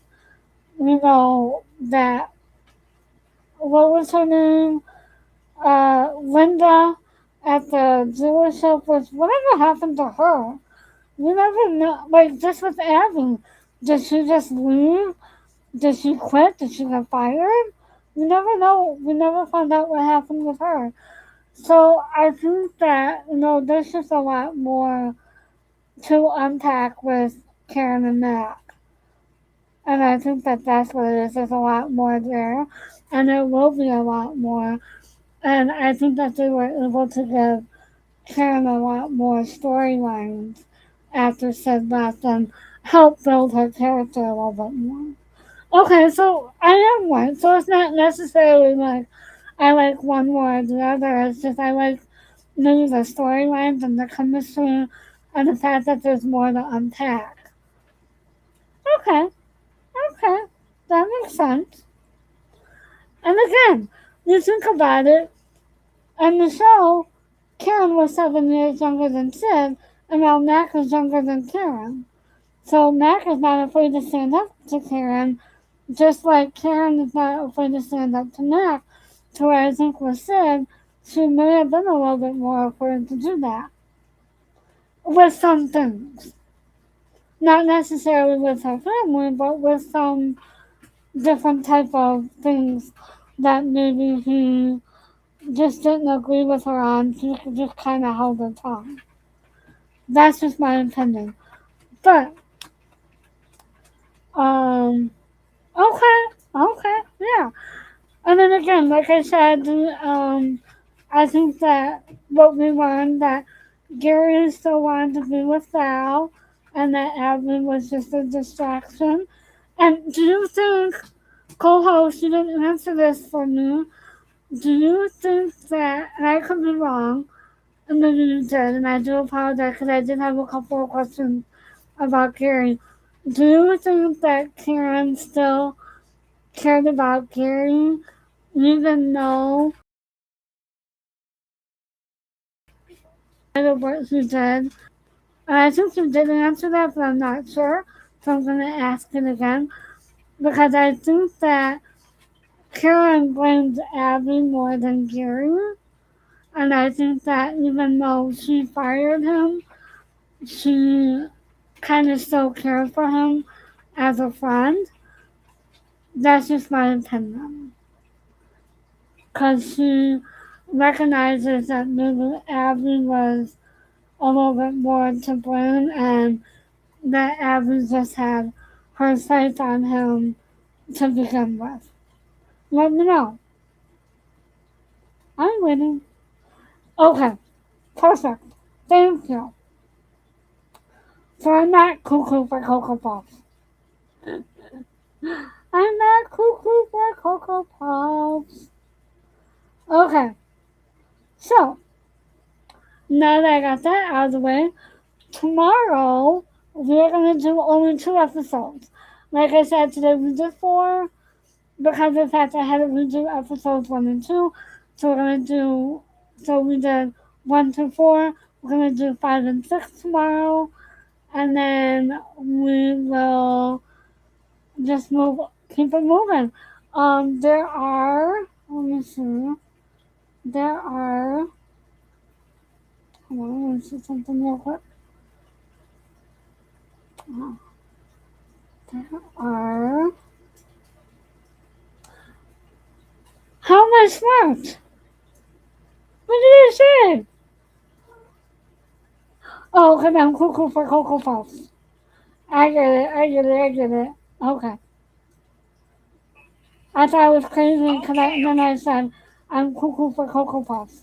that, what was her name? Linda at the dealership was whatever happened to her. You never know. Like, just with Abby, did she just leave? Did she quit? Did she get fired? You never know. We never found out what happened with her. So I think that, there's just a lot more to unpack with Karen and Mac. And I think that that's what it is. There's a lot more there. And there will be a lot more. And I think that they were able to give Karen a lot more storylines after Sid left and help build her character a little bit more. Okay, so I am one. So it's not necessarily like I like one more or the other. It's just I like maybe the storylines and the chemistry and the fact that there's more to unpack. Okay, okay, that makes sense. And again, you think about it, in the show, Karen was 7 years younger than Sid, and now Mac is younger than Karen. So Mac is not afraid to stand up to Karen, just like Karen is not afraid to stand up to Mac. To where I think with Sid, she may have been a little bit more afraid to do that. With some things. Not necessarily with her family, but with some different type of things that maybe he just didn't agree with her on. She just kind of held her tongue. That's just my opinion. But, um, okay, okay, yeah. And then again, like I said, I think that what we learned that Gary still wanted to be with Val, and that Abby was just a distraction. And do you think, co-host, you didn't answer this for me, do you think that, and I could be wrong, and maybe you did, and I do apologize because I did have a couple of questions about Gary. Do you think that Karen still cared about Gary, even though what he did? And I think you did answer that, but I'm not sure, so I'm going to ask it again because I think that Karen blamed Abby more than Gary, and I think that even though she fired him, she kind of still cared for him as a friend. That's just my opinion. Because she recognizes that maybe Abby was a little bit more to blame and that Abby just had her sights on him to begin with. Let me know. I'm waiting. Okay, perfect. Thank you. So I'm not cuckoo for Cocoa Puffs. I'm not cuckoo for Cocoa Puffs. Okay, so now that I got that out of the way, tomorrow we're gonna do only 2 episodes. Like I said, today we did 4 because of the fact I had to redo episodes 1 and 2. So we're gonna do. So we did 1 through 4. We're gonna do 5 and 6 tomorrow, and then we will just keep it moving. There are. Let me see. There are. Hold on, let me see something real quick. Uh, There are. How am I smart? What did I say? Oh, okay, I'm cuckoo for Cocoa Puffs. I get it. Okay. I thought I was crazy because Okay, then I said I'm cuckoo for Cocoa Puffs.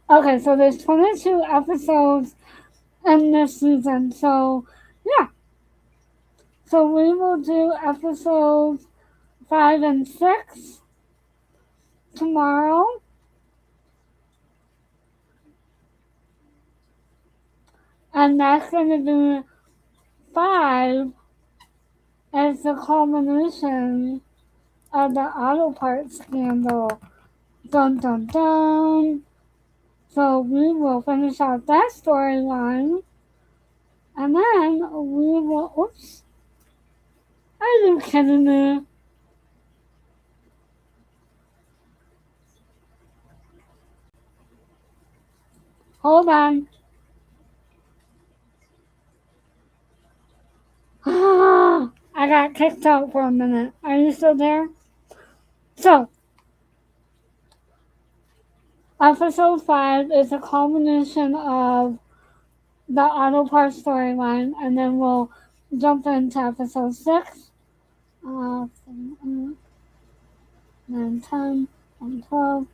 Okay, so there's 22 episodes in this season. So yeah, so we will do episodes 5 and 6 tomorrow, and that's going to be 5 as the culmination of the auto parts scandal. Dun dun dun. So we will finish out that storyline, and then we will. Oops! Are you kidding me? Hold on. I got kicked out for a minute. Are you still there? So, episode 5 is a culmination of the auto parts storyline, and then we'll jump into episode 6. 7, 8, 9, 10, 11, 12,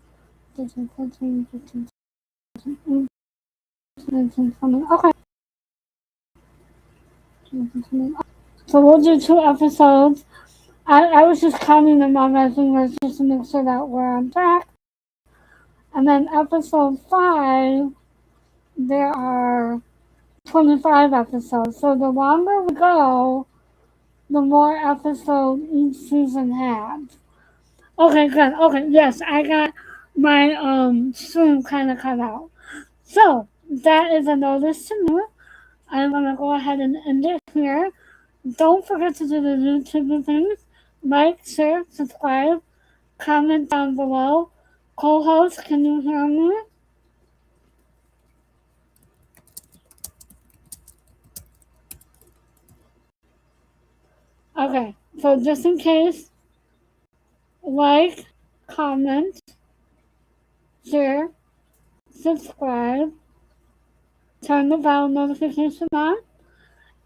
13, 14, 15, 16, 19, 20. Okay. So we'll do 2 episodes. I was just counting them on my fingers just to make sure that we're on track. And then episode 5, there are 25 episodes. So the longer we go, the more episodes each season has. Okay, good. Okay, yes, I got my stream kind of cut out. So that is a notice to me. I'm gonna go ahead and end it here. Don't forget to do the YouTube things. Like, share, subscribe, comment down below. Co-host, can you hear me? Okay, so just in case, like, comment, share, subscribe, turn the bell notification on,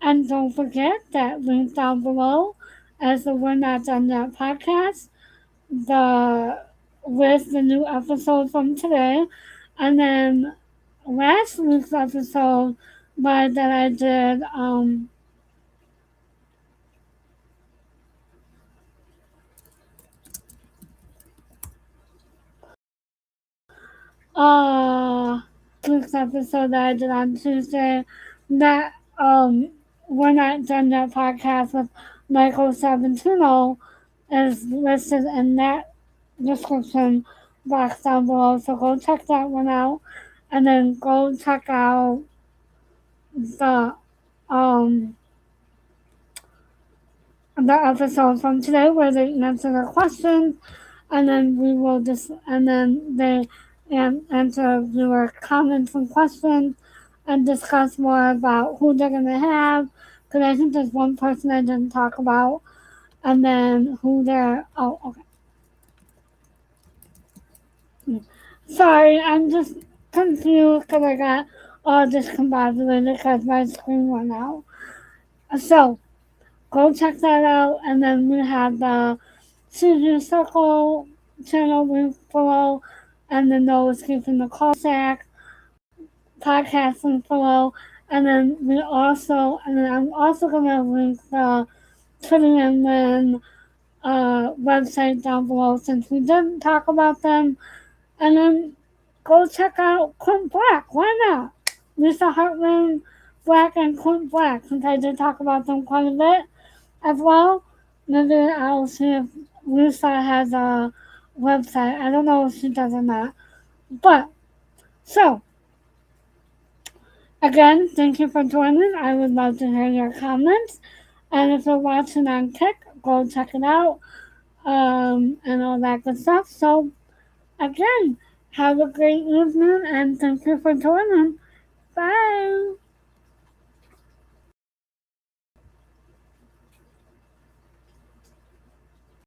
and don't forget that link down below as the We're Not Done Yet podcast, with the new episode from today, and then last week's episode that I did week's episode that I did on Tuesday, that We're Not Done Yet podcast with Michael Sabantino is listed in that description box down below. So go check that one out, and then go check out the um the episode from today where they answer the questions, and then they answer viewer comments and questions and discuss more about who they're gonna have. Because I think there's one person I didn't talk about, and then who they're. Oh, okay. Sorry, I'm just confused because I got all discombobulated because my screen went out. So go check that out, and then we have the CG Circle channel link below, and the No Escaping the Cul-de-Sac podcast link below, and then I'm also gonna link the Twitter and then website down below since we didn't talk about them, and then go check out Quint Black. Why not? Lisa Hartman Black and Quint Black, since I did talk about them quite a bit as well. Maybe I'll see if Lisa has a website. I don't know if she does or not. But, so, again, thank you for joining. I would love to hear your comments. And if you're watching on Kick, go check it out and all that good stuff. So, again, have a great evening and thank you for joining. Bye.